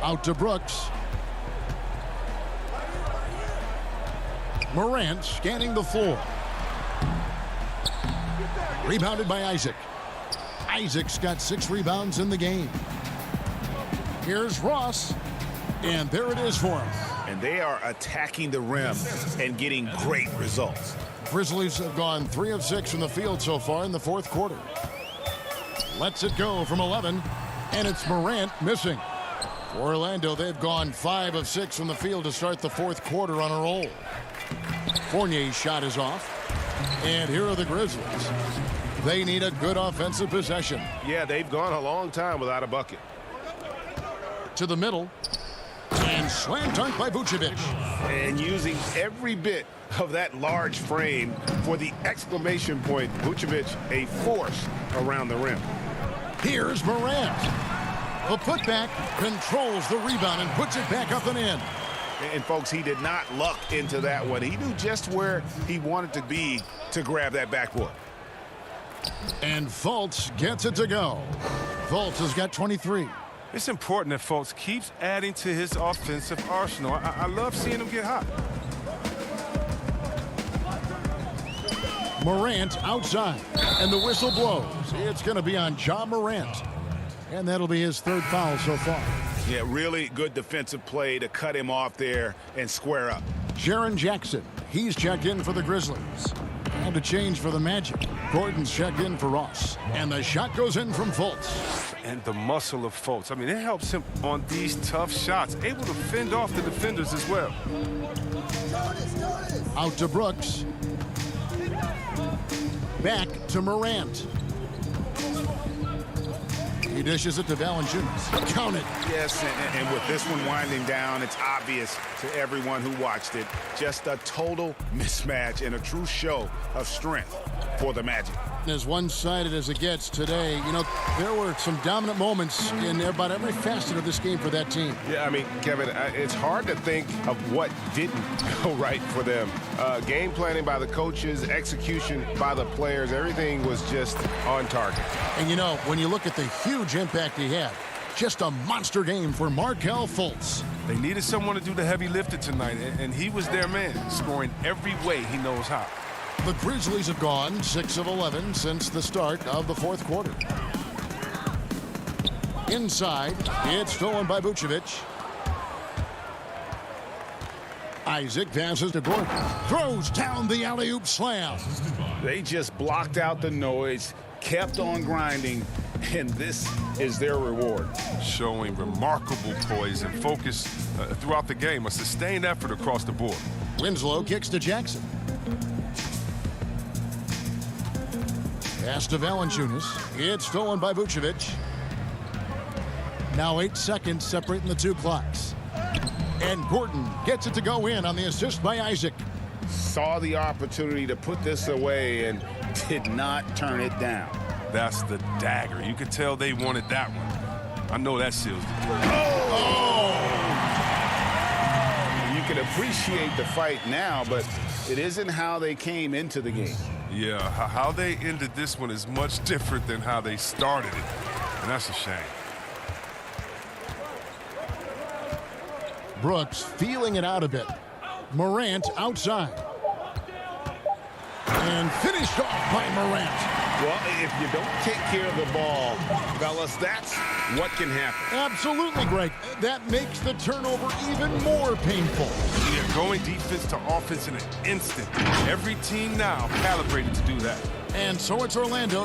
Out to Brooks. Morant scanning the floor. Rebounded by Isaac. Isaac's got 6 rebounds in the game. Here's Ross. And there it is for him. And they are attacking the rim and getting great results. Grizzlies have gone 3 of 6 from the field so far in the fourth quarter. Lets it go from 11. And it's Morant missing. Orlando, they've gone 5 of 6 from the field to start the fourth quarter on a roll. Fournier's shot is off. And here are the Grizzlies. They need a good offensive possession. Yeah, they've gone a long time without a bucket. To the middle. And slam dunk by Vucevic. And using every bit of that large frame for the exclamation point. Vucevic, a force around the rim. Here's Morant. The putback controls the rebound and puts it back up and in. And folks, he did not luck into that one. He knew just where he wanted to be to grab that backboard. And Fultz gets it to go. Fultz has got 23. It's important that Fultz keeps adding to his offensive arsenal. I love seeing him get hot. Morant outside, and the whistle blows. It's going to be on Ja Morant, and that'll be his third foul so far. Yeah, really good defensive play to cut him off there and square up. Jaren Jackson, he's checked in for the Grizzlies. And a change for the Magic. Gordon's checked in for Ross, and the shot goes in from Fultz. And the muscle of Fultz. I mean, it helps him on these tough shots, able to fend off the defenders as well. Out to Brooks. Back to Morant. He dishes it to Valanciunas. Count it. Yes, and with this one winding down, it's obvious to everyone who watched it. Just a total mismatch and a true show of strength for the Magic. As one-sided as it gets today, you know, there were some dominant moments in about every facet of this game for that team. Yeah, I mean, Kevin, it's hard to think of what didn't go right for them. Game planning by the coaches, execution by the players, everything was just on target. And, you know, when you look at the huge impact he had, just a monster game for Markelle Fultz. They needed someone to do the heavy lifting tonight, and he was their man, scoring every way he knows how. The Grizzlies have gone 6 of 11 since the start of the fourth quarter. Inside, it's stolen by Vucevic. Isaac passes to Gordon. Throws down the alley-oop slam. They just blocked out the noise, kept on grinding, and this is their reward. Showing remarkable poise and focus throughout the game, a sustained effort across the board. Winslow kicks to Jackson. Pass to Valanciunas. It's stolen by Vucevic. Now 8 seconds separating the two clocks. And Gordon gets it to go in on the assist by Isaac. Saw the opportunity to put this away and did not turn it down. That's the dagger. You could tell they wanted that one. I know that seals the deal. You can appreciate the fight now, but it isn't how they came into the game. Yeah, how they ended this one is much different than how they started it, and that's a shame. Brooks feeling it out a bit. Morant outside. And finished off by Morant. Well, if you don't take care of the ball, fellas, that's what can happen. Absolutely, Greg. That makes the turnover even more painful. Yeah, going defense to offense in an instant. Every team now calibrated to do that. And so it's Orlando.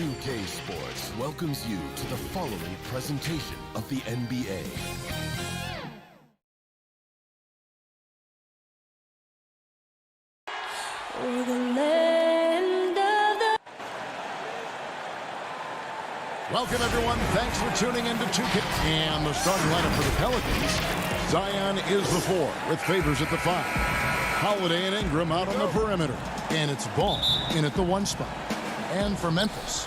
2K Sports welcomes you to the following presentation of the NBA. Welcome, everyone. Thanks for tuning in to 2K. And the starting lineup for the Pelicans. Zion is the 4 with Favors at the 5. Holiday and Ingram out on the perimeter. And it's Ball in at the 1 spot. And for Memphis,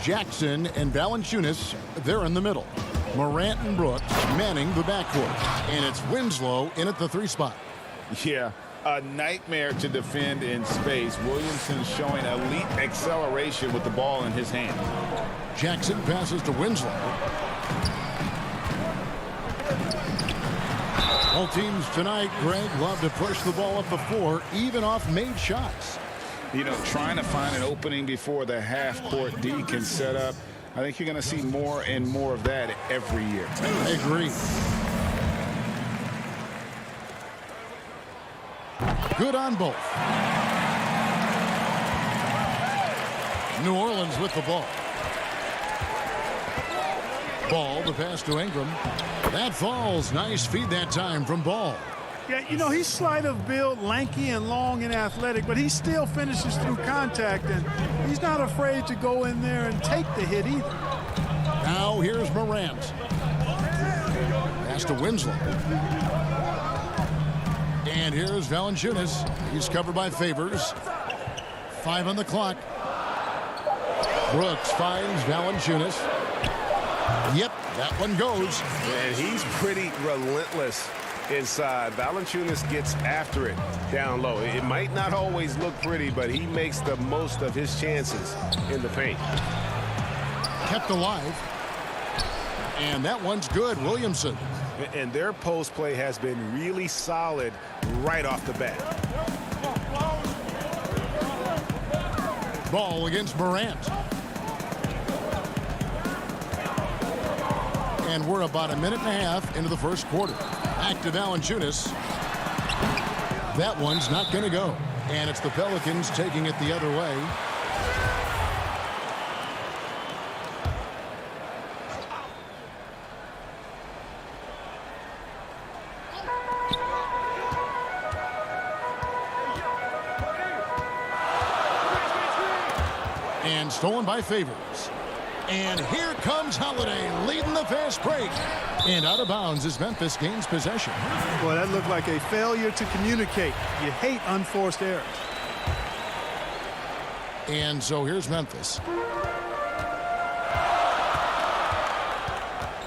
Jackson and Valanciunas, they're in the middle. Morant and Brooks manning the backcourt. And it's Winslow in at the 3 spot. Yeah, a nightmare to defend in space. Williamson showing elite acceleration with the ball in his hand. Jackson passes to Winslow. All teams tonight, Greg, love to push the ball up the floor, even off made shots. You know, trying to find an opening before the half-court D can set up. I think you're going to see more and more of that every year. I agree. Good on both. New Orleans with the ball. Ball, the pass to Ingram. That falls. Nice feed that time from Ball. Yeah, you know, he's slight of build, lanky and long and athletic, but he still finishes through contact, and he's not afraid to go in there and take the hit either. Now here's Morant. Pass to Winslow. And here's Valanciunas. He's covered by Favors. 5 on the clock. Brooks finds Valanciunas. Yep, that one goes. And he's pretty relentless inside. Valanciunas gets after it down low. It might not always look pretty, but he makes the most of his chances in the paint. Kept alive. And that one's good, Williamson. And their post play has been really solid right off the bat. Ball against Morant. And we're about a minute and a half into the first quarter. Back to Valanciunas. That one's not going to go. And it's the Pelicans taking it the other way. And stolen by Favors. And here comes Holiday leading the fast break. And out of bounds as Memphis gains possession. Boy, that looked like a failure to communicate. You hate unforced errors. And so here's Memphis.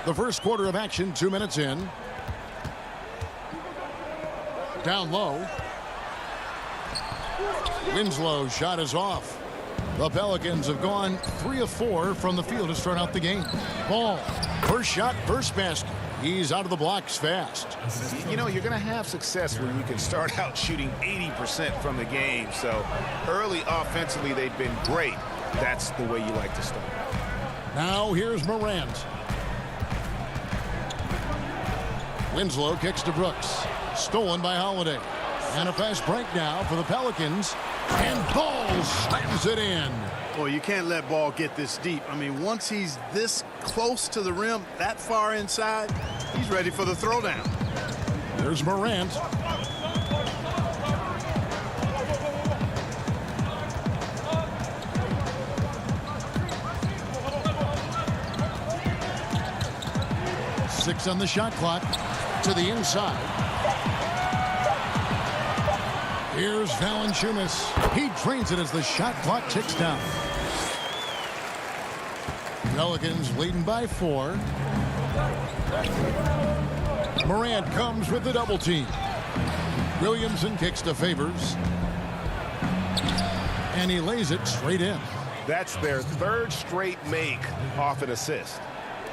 The first quarter of action, 2 minutes in. Down low. Winslow's shot is off. The Pelicans have gone 3 of 4 from the field to start out the game. Ball, first shot, first basket. He's out of the blocks fast. You know, you're going to have success when you can start out shooting 80% from the game. So early offensively, they've been great. That's the way you like to start. Now here's Morant. Winslow kicks to Brooks. Stolen by Holiday. And a fast break now for the Pelicans. And Ball slams it in. Boy, you can't let Ball get this deep. I mean, once he's this close to the rim, that far inside, he's ready for the throwdown. There's Morant. Six on the shot clock. To the inside. Here's Valanciunas. He drains it as the shot clock ticks down. Pelicans leading by 4. Morant comes with the double team. Williamson kicks to Favors. And he lays it straight in. That's their 3rd straight make off an assist.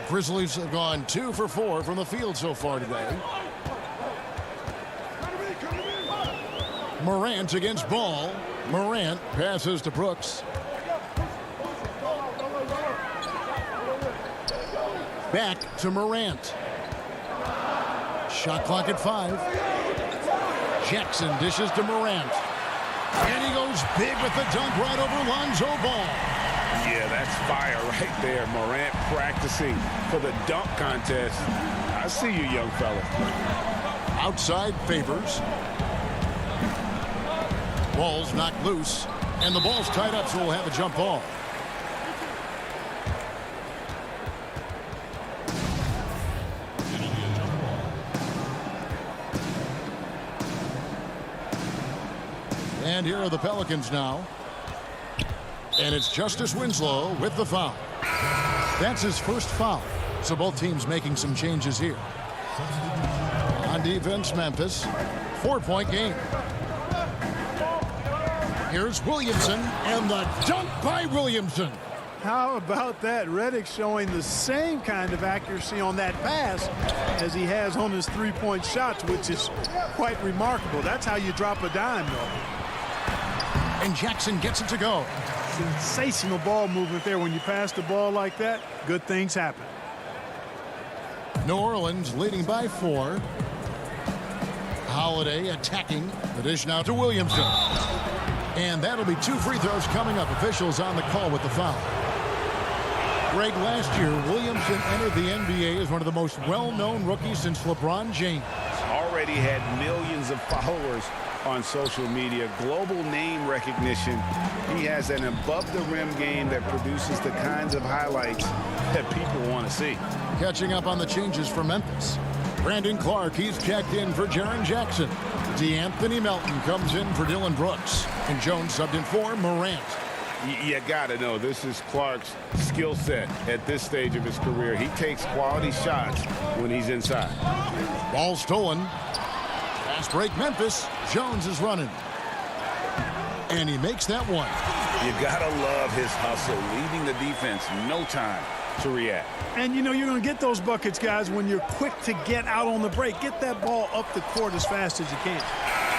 Grizzlies have gone 2 for 4 from the field so far today. Morant against Ball. Morant passes to Brooks. Back to Morant. Shot clock at 5. Jackson dishes to Morant. And he goes big with the dunk right over Lonzo Ball. Yeah, that's fire right there. Morant practicing for the dunk contest. I see you, young fella. Outside Favors. Ball's knocked loose, and the ball's tied up, so we'll have a jump ball. And here are the Pelicans now. And it's Justice Winslow with the foul. That's his first foul. So both teams making some changes here. On defense, Memphis. 4-point game. Here's Williamson, and the dunk by Williamson. How about that? Redick showing the same kind of accuracy on that pass as he has on his three-point shots, which is quite remarkable. That's how you drop a dime, though. And Jackson gets it to go. Sensational ball movement there. When you pass the ball like that, good things happen. New Orleans leading by 4. Holiday attacking. The dish now to Williamson. And that'll be 2 free throws coming up. Officials on the call with the foul. Greg, last year, Williamson entered the NBA as one of the most well-known rookies since LeBron James. Already had millions of followers on social media, global name recognition. He has an above-the-rim game that produces the kinds of highlights that people want to see. Catching up on the changes for Memphis. Brandon Clark, he's checked in for Jaren Jackson. DeAnthony Melton comes in for Dylan Brooks. And Jones subbed in for Morant. You got to know, this is Clark's skill set at this stage of his career. He takes quality shots when he's inside. Ball stolen. Fast break Memphis. Jones is running. And he makes that one. You got to love his hustle, leaving the defense no time to react. And, you know, you're going to get those buckets, guys, when you're quick to get out on the break. Get that ball up the court as fast as you can.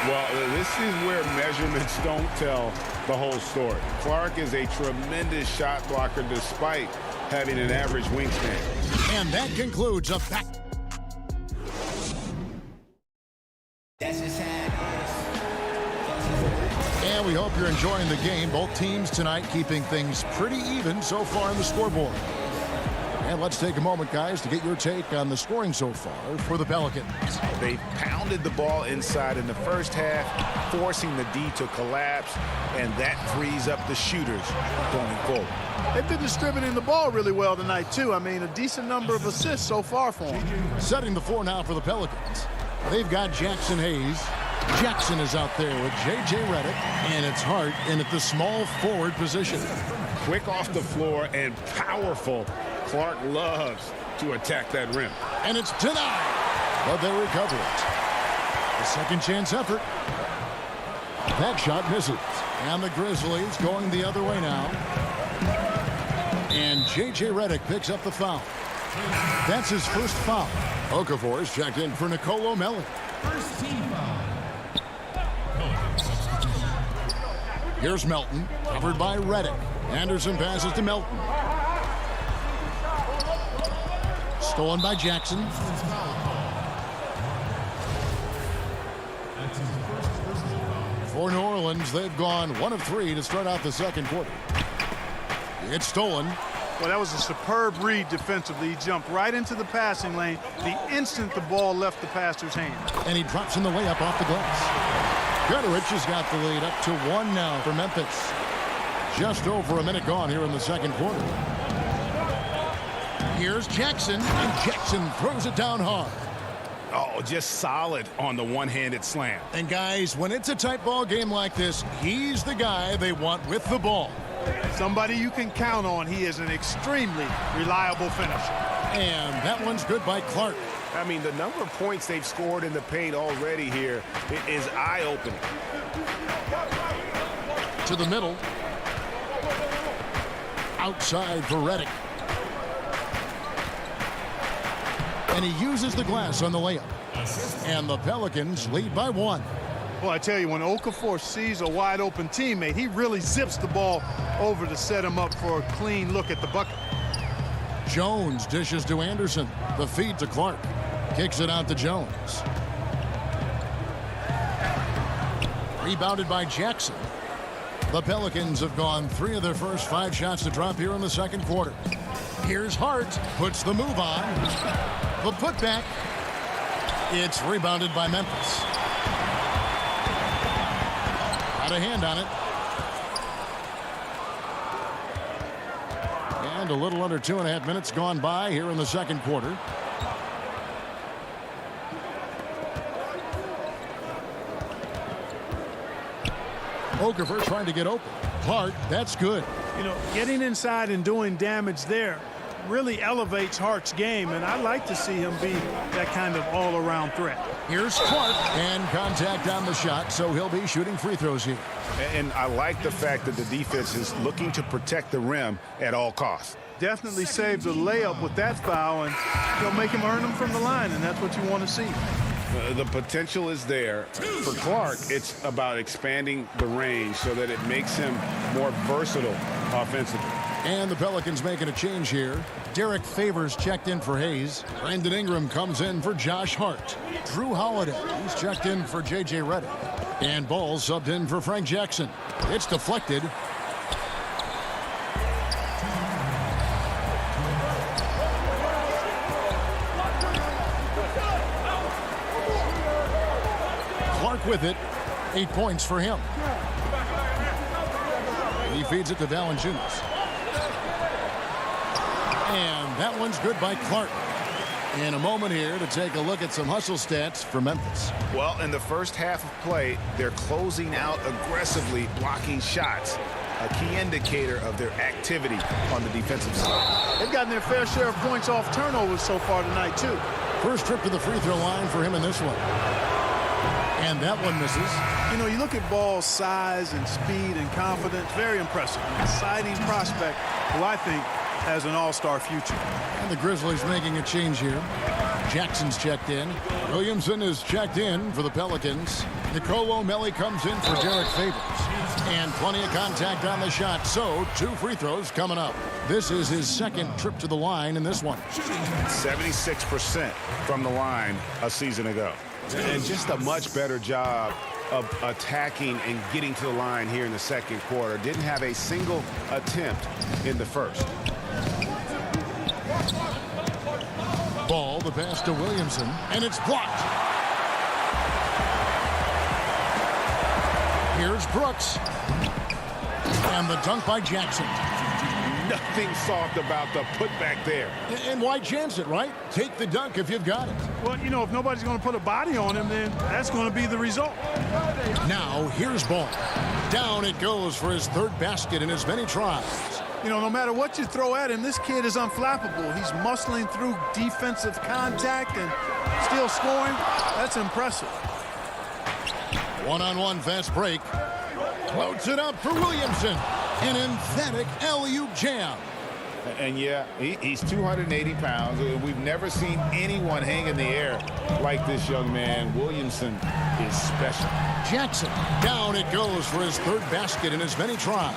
Well, this is where measurements don't tell the whole story. Clark is a tremendous shot blocker despite having an average wingspan. And that concludes a back. And we hope you're enjoying the game. Both teams tonight keeping things pretty even so far on the scoreboard. And let's take a moment, guys, to get your take on the scoring so far for the Pelicans. They pounded the ball inside in the first half, forcing the D to collapse, and that frees up the shooters going forward. They've been distributing the ball really well tonight, too. I mean, a decent number of assists so far for them. Setting the floor now for the Pelicans. They've got Jackson Hayes. Jackson is out there with J.J. Redick, and it's Hart in at the small forward position. Quick off the floor and powerful. Clark loves to attack that rim. And it's denied, but they recover it. The second chance effort. That shot misses. And the Grizzlies going the other way now. And J.J. Redick picks up the foul. That's his first foul. Okafor is checked in for Nicolo Melli. First team foul. Here's Melton, covered by Redick. Anderson passes to Melton. Stolen by Jackson. For New Orleans, they've gone 1 of 3 to start out the second quarter. It's stolen. Well, that was a superb read defensively. He jumped right into the passing lane the instant the ball left the passer's hand. And he drops in the layup off the glass. Goodrich has got the lead up to 1 now for Memphis. Just over a minute gone here in the second quarter. Here's Jackson, and Jackson throws it down hard. Oh, just solid on the one-handed slam. And guys, when it's a tight ball game like this, he's the guy they want with the ball. Somebody you can count on. He is an extremely reliable finisher. And that one's good by Clark. I mean, the number of points they've scored in the paint already here is eye-opening. To the middle. Outside for Redick. And he uses the glass on the layup. And the Pelicans lead by 1. Well, I tell you, when Okafor sees a wide-open teammate, he really zips the ball over to set him up for a clean look at the bucket. Jones dishes to Anderson. The feed to Clark. Kicks it out to Jones. Rebounded by Jackson. The Pelicans have gone 3 of their first 5 shots to drop here in the second quarter. Here's Hart, puts the move on. The putback. It's rebounded by Memphis. Got a hand on it. And a little under 2.5 minutes gone by here in the second quarter. Okafor trying to get open. Hart, that's good. You know, getting inside and doing damage there really elevates Hart's game, and I like to see him be that kind of all-around threat. Here's Clark, and contact on the shot, so he'll be shooting free throws here. And I like the fact that the defense is looking to protect the rim at all costs. Definitely saved the layup with that foul, and he'll make him earn them from the line, and that's what you want to see. The potential is there. For Clark, it's about expanding the range so that it makes him more versatile offensively. And the Pelicans making a change here. Derek Favors checked in for Hayes. Brandon Ingram comes in for Josh Hart. Drew Holiday, he's checked in for J.J. Redick. And Ball subbed in for Frank Jackson. It's deflected. Clark with it. 8 points for him. He feeds it to Valanciunas. And that one's good by Clark. In a moment here to take a look at some hustle stats for Memphis. Well, in the first half of play, they're closing out aggressively, blocking shots. A key indicator of their activity on the defensive side. They've gotten their fair share of points off turnovers so far tonight, too. First trip to the free throw line for him in this one. And that one misses. You know, you look at Ball's size and speed and confidence, very impressive. An exciting prospect who I think has an all-star future. And the Grizzlies making a change here. Jackson's checked in. Williamson is checked in for the Pelicans. Nicolo O'Malley comes in for Derek Favors. And plenty of contact on the shot, so 2 free throws coming up. This is his second trip to the line in this one. 76% from the line a season ago. And just a much better job of attacking and getting to the line here in the second quarter. Didn't have a single attempt in the first. Ball, the pass to Williamson, and it's blocked. Here's Brooks. And the dunk by Jackson. Nothing soft about the putback there. And why chance it, right? Take the dunk if you've got it. Well, you know, if nobody's going to put a body on him, then that's going to be the result. Now, here's Ball. Down it goes for his 3rd basket in as many tries. You know, no matter what you throw at him, this kid is unflappable. He's muscling through defensive contact and still scoring. That's impressive. One-on-one fast break. Floats it up for Williamson. An emphatic alley-oop jam. And yeah, he's 280 pounds. We've never seen anyone hang in the air like this young man. Williamson is special. Jackson, down it goes for his 3rd basket in as many tries.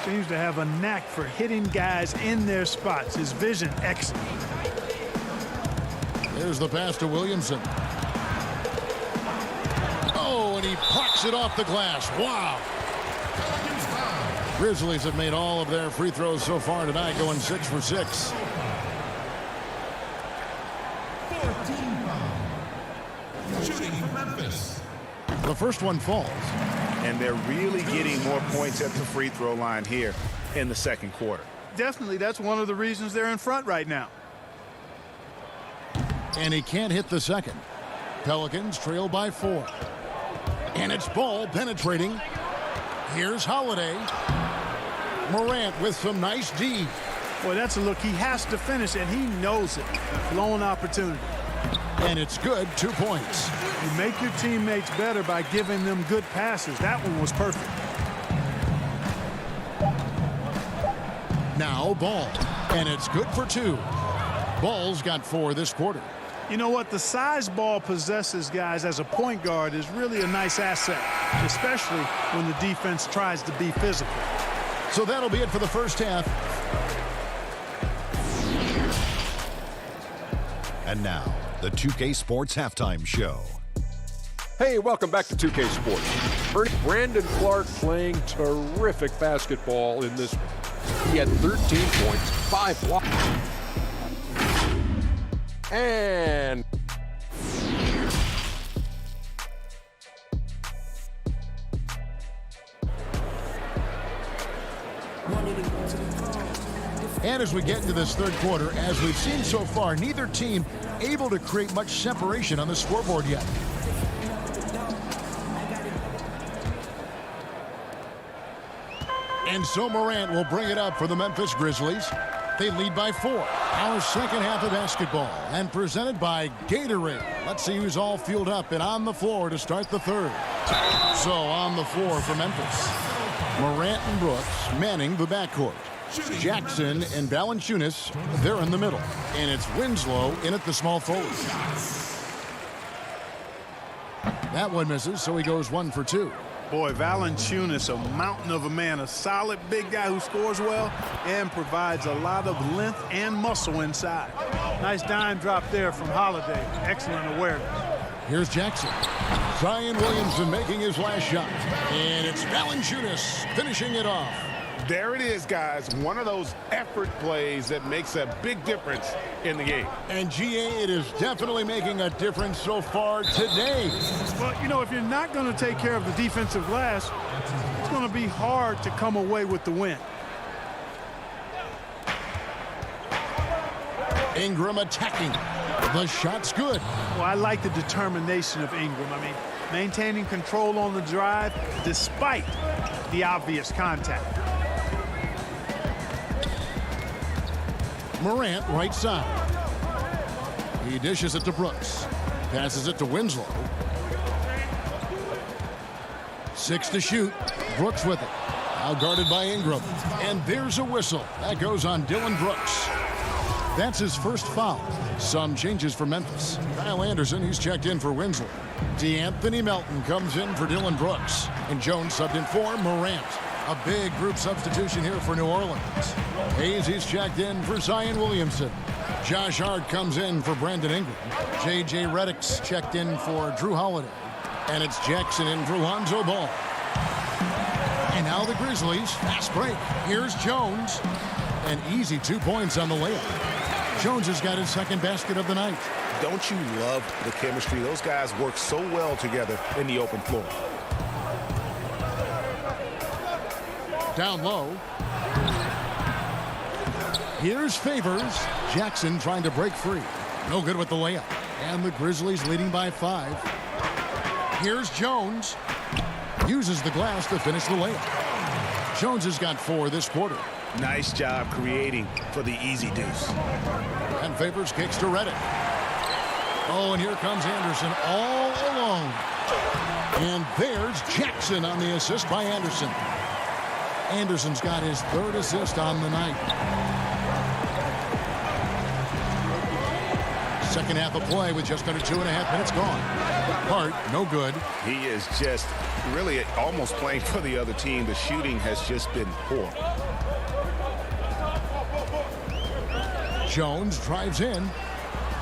Seems to have a knack for hitting guys in their spots. His vision, excellent. There's the pass to Williamson. Oh, and he plucks it off the glass. Wow. Grizzlies have made all of their free throws so far tonight, going 6 for 6. 14 shooting for Memphis. The first one falls. And they're really getting more points at the free throw line here in the second quarter. Definitely, that's one of the reasons they're in front right now. And he can't hit the second. Pelicans trail by 4. And it's Ball penetrating. Here's Holiday. Morant with some nice D. Boy, that's a look he has to finish, and he knows it. Blown opportunity. And it's good, 2 points. You make your teammates better by giving them good passes. That one was perfect. Now Ball. And it's good for 2. Ball's got 4 this quarter. You know what? The size Ball possesses, guys, as a point guard is really a nice asset, especially when the defense tries to be physical. So that'll be it for the first half. And now, the 2K Sports Halftime Show. Hey, welcome back to 2K Sports. Brandon Clark playing terrific basketball in this one. He had 13 points, 5 blocks. And And as we get into this third quarter, as we've seen so far, neither team able to create much separation on the scoreboard yet. And so Morant will bring it up for the Memphis Grizzlies. They lead by 4. Our second half of basketball, and presented by Gatorade. Let's see who's all fueled up and on the floor to start the third. So on the floor for Memphis, Morant and Brooks manning the backcourt. Jackson and Valanciunas, they're in the middle. And it's Winslow in at the small forward. That one misses, so he goes 1 for 2. Boy, Valanciunas, a mountain of a man, a solid big guy who scores well and provides a lot of length and muscle inside. Nice dime drop there from Holiday. Excellent awareness. Here's Jackson. Zion Williamson making his last shot. And it's Valanciunas finishing it off. There it is, guys. One of those effort plays that makes a big difference in the game. And GA, it is definitely making a difference so far today. Well, you know, if you're not going to take care of the defensive glass, it's going to be hard to come away with the win. Ingram attacking. The shot's good. Well, I like the determination of Ingram. I mean, maintaining control on the drive despite the obvious contact. Morant right side. He dishes it to Brooks. Passes it to Winslow. 6 to shoot. Brooks with it. Now guarded by Ingram. And there's a whistle. That goes on Dillon Brooks. That's his first foul. Some changes for Memphis. Kyle Anderson, he's checked in for Winslow. DeAnthony Melton comes in for Dillon Brooks. And Jones subbed in for Morant. A big group substitution here for New Orleans. Hayes, he's checked in for Zion Williamson. Josh Hart comes in for Brandon Ingram. J.J. Redick's checked in for Drew Holiday. And it's Jackson in for Lonzo Ball. And now the Grizzlies, fast break. Here's Jones. An easy 2 points on the layup. Jones has got his second basket of the night. Don't you love the chemistry? Those guys work so well together in the open floor. Down low. Here's Favors. Jackson trying to break free. No good with the layup. And the Grizzlies leading by 5. Here's Jones. Uses the glass to finish the layup. Jones has got 4 this quarter. Nice job creating for the easy deuce. And Favors kicks to Redick. Oh, and here comes Anderson all alone. And there's Jackson on the assist by Anderson. Anderson's got his 3rd assist on the night. Second half of play with just under 2.5 minutes gone. Hart, no good. He is just really almost playing for the other team. The shooting has just been poor. Jones drives in.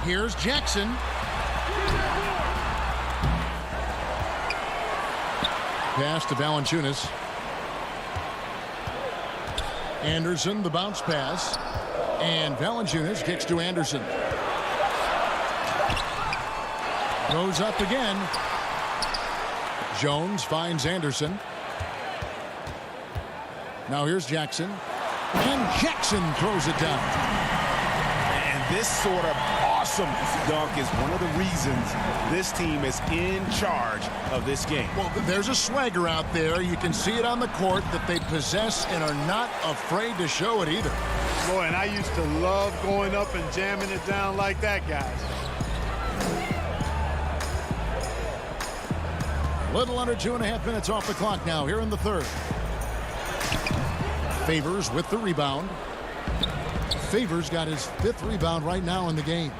Here's Jackson. Pass to Valanciunas. Anderson, the bounce pass. And Valanciunas kicks to Anderson. Goes up again. Jones finds Anderson. Now here's Jackson. And Jackson throws it down. And this sort of awesome dunk is one of the reasons this team is in charge of this game. Well, there's a swagger out there. You can see it on the court that they possess and are not afraid to show it either. Boy, and I used to love going up and jamming it down like that, guys. Little under 2.5 minutes off the clock now here in the third. Favors with the rebound. Favors got his 5th rebound right now in the game.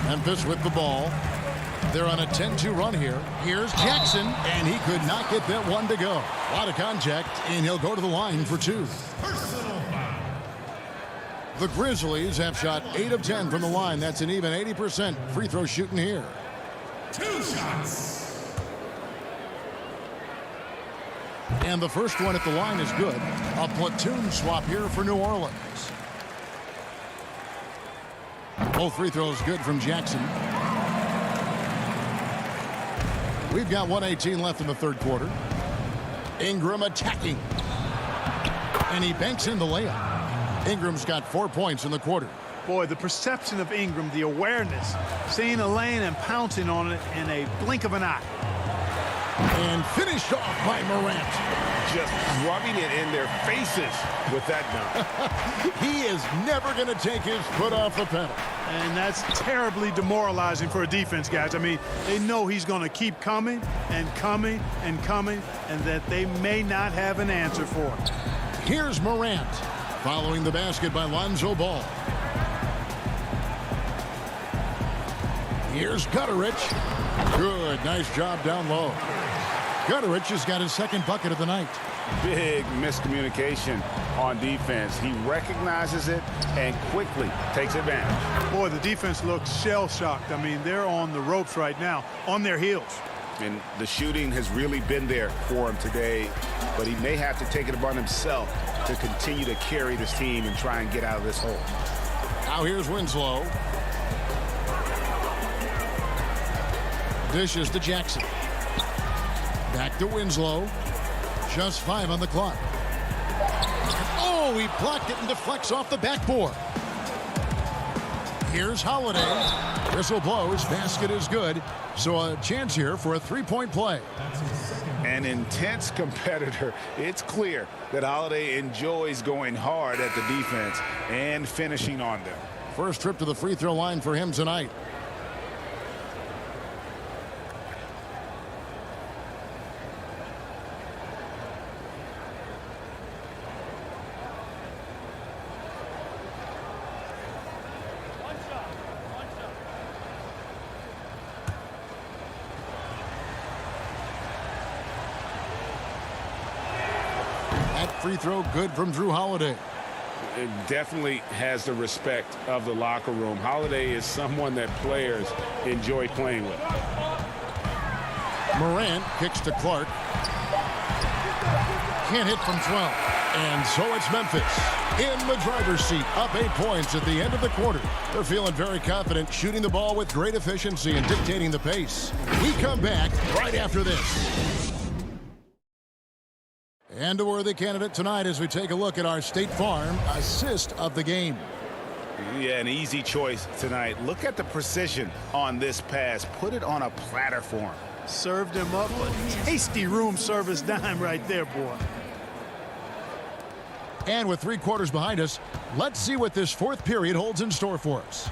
Memphis with the ball. They're on a 10-2 run here. Here's Jackson, and he could not get that one to go. A lot of contact, and he'll go to the line for 2. The Grizzlies have shot 8 of 10 from the line. That's an even 80% free throw shooting here. 2 shots. And the first one at the line is good. A platoon swap here for New Orleans. Both free throws good from Jackson. We've got 1:18 left in the third quarter. Ingram attacking. And he banks in the layup. Ingram's got 4 points in the quarter. Boy, the perception of Ingram, the awareness, seeing a lane and pouncing on it in a blink of an eye. And finished off by Morant. Just rubbing it in their faces with that dunk. He is never going to take his foot off the pedal. And that's terribly demoralizing for a defense, guys. I mean, they know he's going to keep coming and coming and coming, and that they may not have an answer for it. Here's Morant, following the basket by Lonzo Ball. Here's Gutterich. Good, nice job down low. Gutterich has got his second bucket of the night. Big miscommunication on defense. He recognizes it and quickly takes advantage. Boy, the defense looks shell-shocked. I mean, they're on the ropes right now, on their heels. And the shooting has really been there for him today, but he may have to take it upon himself to continue to carry this team and try and get out of this hole. Now here's Winslow. Dishes to Jackson. Back to Winslow. Just 5 on the clock. Oh, he blocked it and deflects off the backboard. Here's Holiday. Whistle blows. Basket is good. So a chance here for a three-point play. An intense competitor. It's clear that Holiday enjoys going hard at the defense and finishing on them. First trip to the free throw line for him tonight. Free throw good from Drew Holiday. It definitely has the respect of the locker room. Holiday is someone that players enjoy playing with. Morant kicks to Clark. Can't hit from 12. And so it's Memphis in the driver's seat, up 8 points at the end of the quarter. They're feeling very confident, shooting the ball with great efficiency and dictating the pace. We come back right after this. And a worthy candidate tonight as we take a look at our State Farm assist of the game. Yeah, an easy choice tonight. Look at the precision on this pass. Put it on a platter for him. Served him up a tasty room service dime right there, boy. And with 3 quarters behind us, let's see what this fourth period holds in store for us.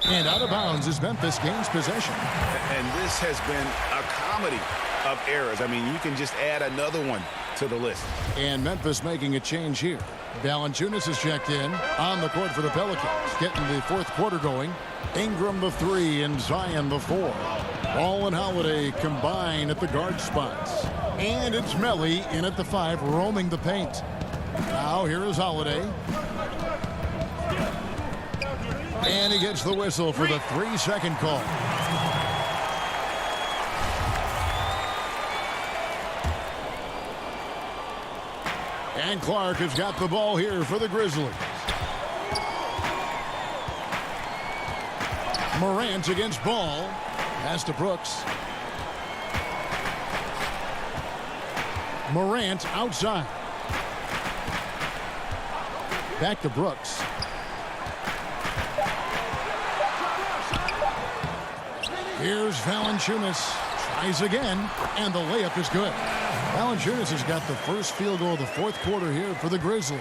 And out of bounds as Memphis gains possession. And this has been a comedy of errors. I mean, you can just add another one to the list. And Memphis making a change here. Valanciunas is checked in on the court for the Pelicans, getting the fourth quarter going. Ingram the 3 and Zion the 4. Ball and Holiday combine at the guard spots. And it's Melly in at the 5, roaming the paint. Now here is Holiday. And he gets the whistle for the 3-second call. And Clark has got the ball here for the Grizzlies. Morant against Ball. Pass to Brooks. Morant outside. Back to Brooks. Here's Valanciunas. Tries again, and the layup is good. Valanciunas has got the first field goal of the fourth quarter here for the Grizzlies.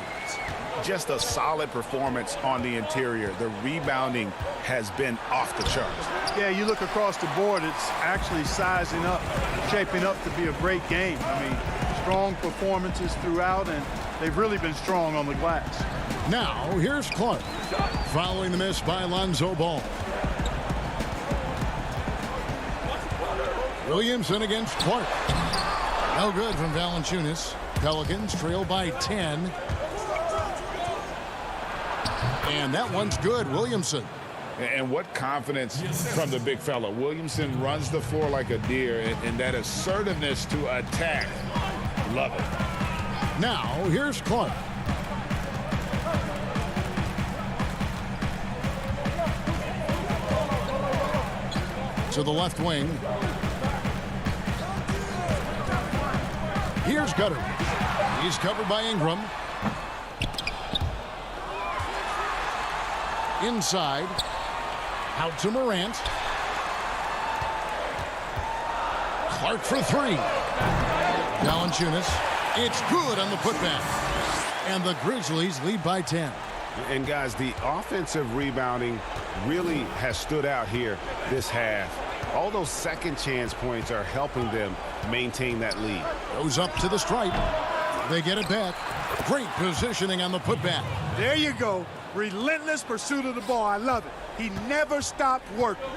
Just a solid performance on the interior. The rebounding has been off the charts. Yeah, you look across the board, it's actually sizing up, shaping up to be a great game. I mean, strong performances throughout, and they've really been strong on the glass. Now, here's Clark, following the miss by Lonzo Ball. Williamson against Clark. No good from Valanciunas. Pelicans trail by 10. And that one's good, Williamson. And what confidence from the big fella. Williamson runs the floor like a deer, and that assertiveness to attack. Love it. Now, here's Clark. To the left wing. Here's Gutter. He's covered by Ingram. Inside. Out to Morant. Clark for three. Valanciunas. It's good on the putback. And the Grizzlies lead by 10. And guys, the offensive rebounding really has stood out here this half. All those second chance points are helping them maintain that lead. Goes up to the stripe. They get it back. Great positioning on the putback. There you go. Relentless pursuit of the ball. I love it. He never stopped working.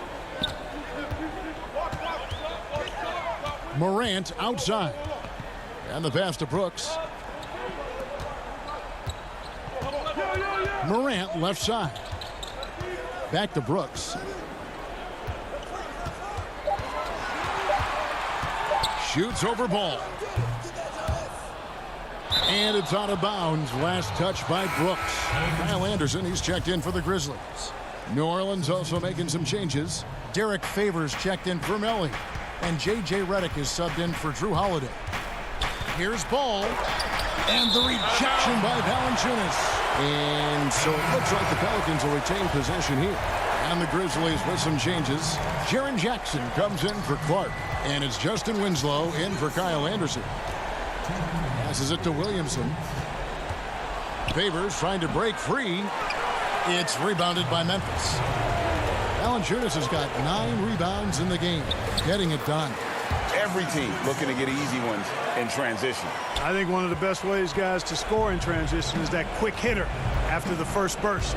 Morant outside. And the pass to Brooks. Morant left side. Back to Brooks. Shoots over ball. And it's out of bounds. Last touch by Brooks. Kyle Anderson, he's checked in for the Grizzlies. New Orleans also making some changes. Derek Favors checked in for Melly. And J.J. Redick is subbed in for Drew Holiday. Here's Ball. And the rejection by Valanciunas. And so it looks like the Pelicans will retain possession here. And the Grizzlies with some changes. Jaren Jackson comes in for Clark. And it's Justin Winslow in for Kyle Anderson. Passes it to Williamson. Favors trying to break free. It's rebounded by Memphis. Valanciunas has got 9 rebounds in the game. Getting it done. Every team looking to get easy ones in transition. I think one of the best ways, guys, to score in transition is that quick hitter after the first burst.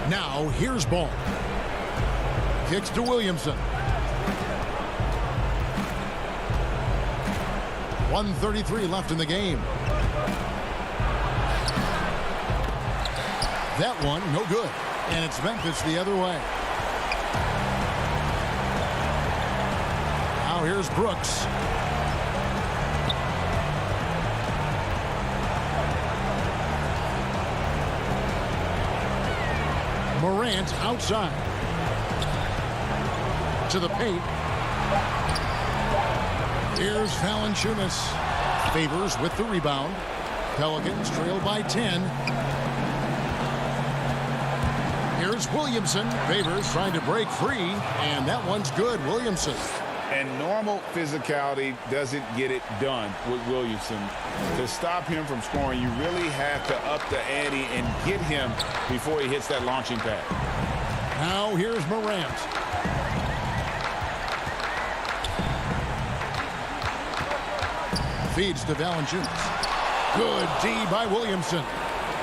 Now, here's Ball. Kicks to Williamson. 1:33 left in the game. That one, no good. And it's Memphis the other way. Now here's Brooks. Morant outside. To the paint. Here's Valanciunas. Favors with the rebound. Pelicans trail by 10. Here's Williamson. Favors trying to break free. And that one's good. Williamson. And normal physicality doesn't get it done with Williamson. To stop him from scoring, you really have to up the ante and get him before he hits that launching pad. Now here's Morant. Feeds to Valanciunas. Good D by Williamson.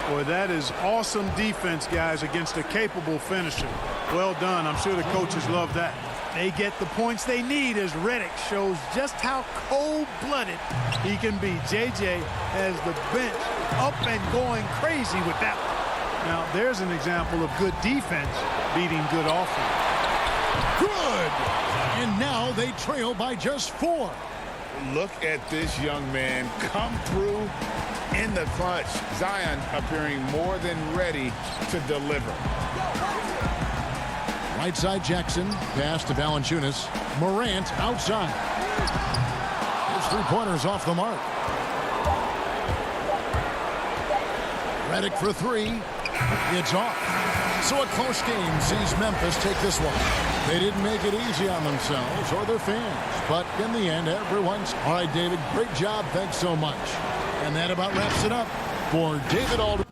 Boy, that is awesome defense, guys, against a capable finisher. Well done. I'm sure the coaches love that. They get the points they need as Redick shows just how cold-blooded he can be. JJ has the bench up and going crazy with that one. Now, there's an example of good defense beating good offense. Good! And now they trail by just 4. Look at this young man come through in the clutch. Zion appearing more than ready to deliver. Right side Jackson. Pass to Valanciunas. Morant outside. His three-pointers off the mark. Redick for 3. It's off. So a close game sees Memphis take this one. They didn't make it easy on themselves or their fans. But in the end, everyone's... All right, David, great job. Thanks so much. And that about wraps it up for David Alder.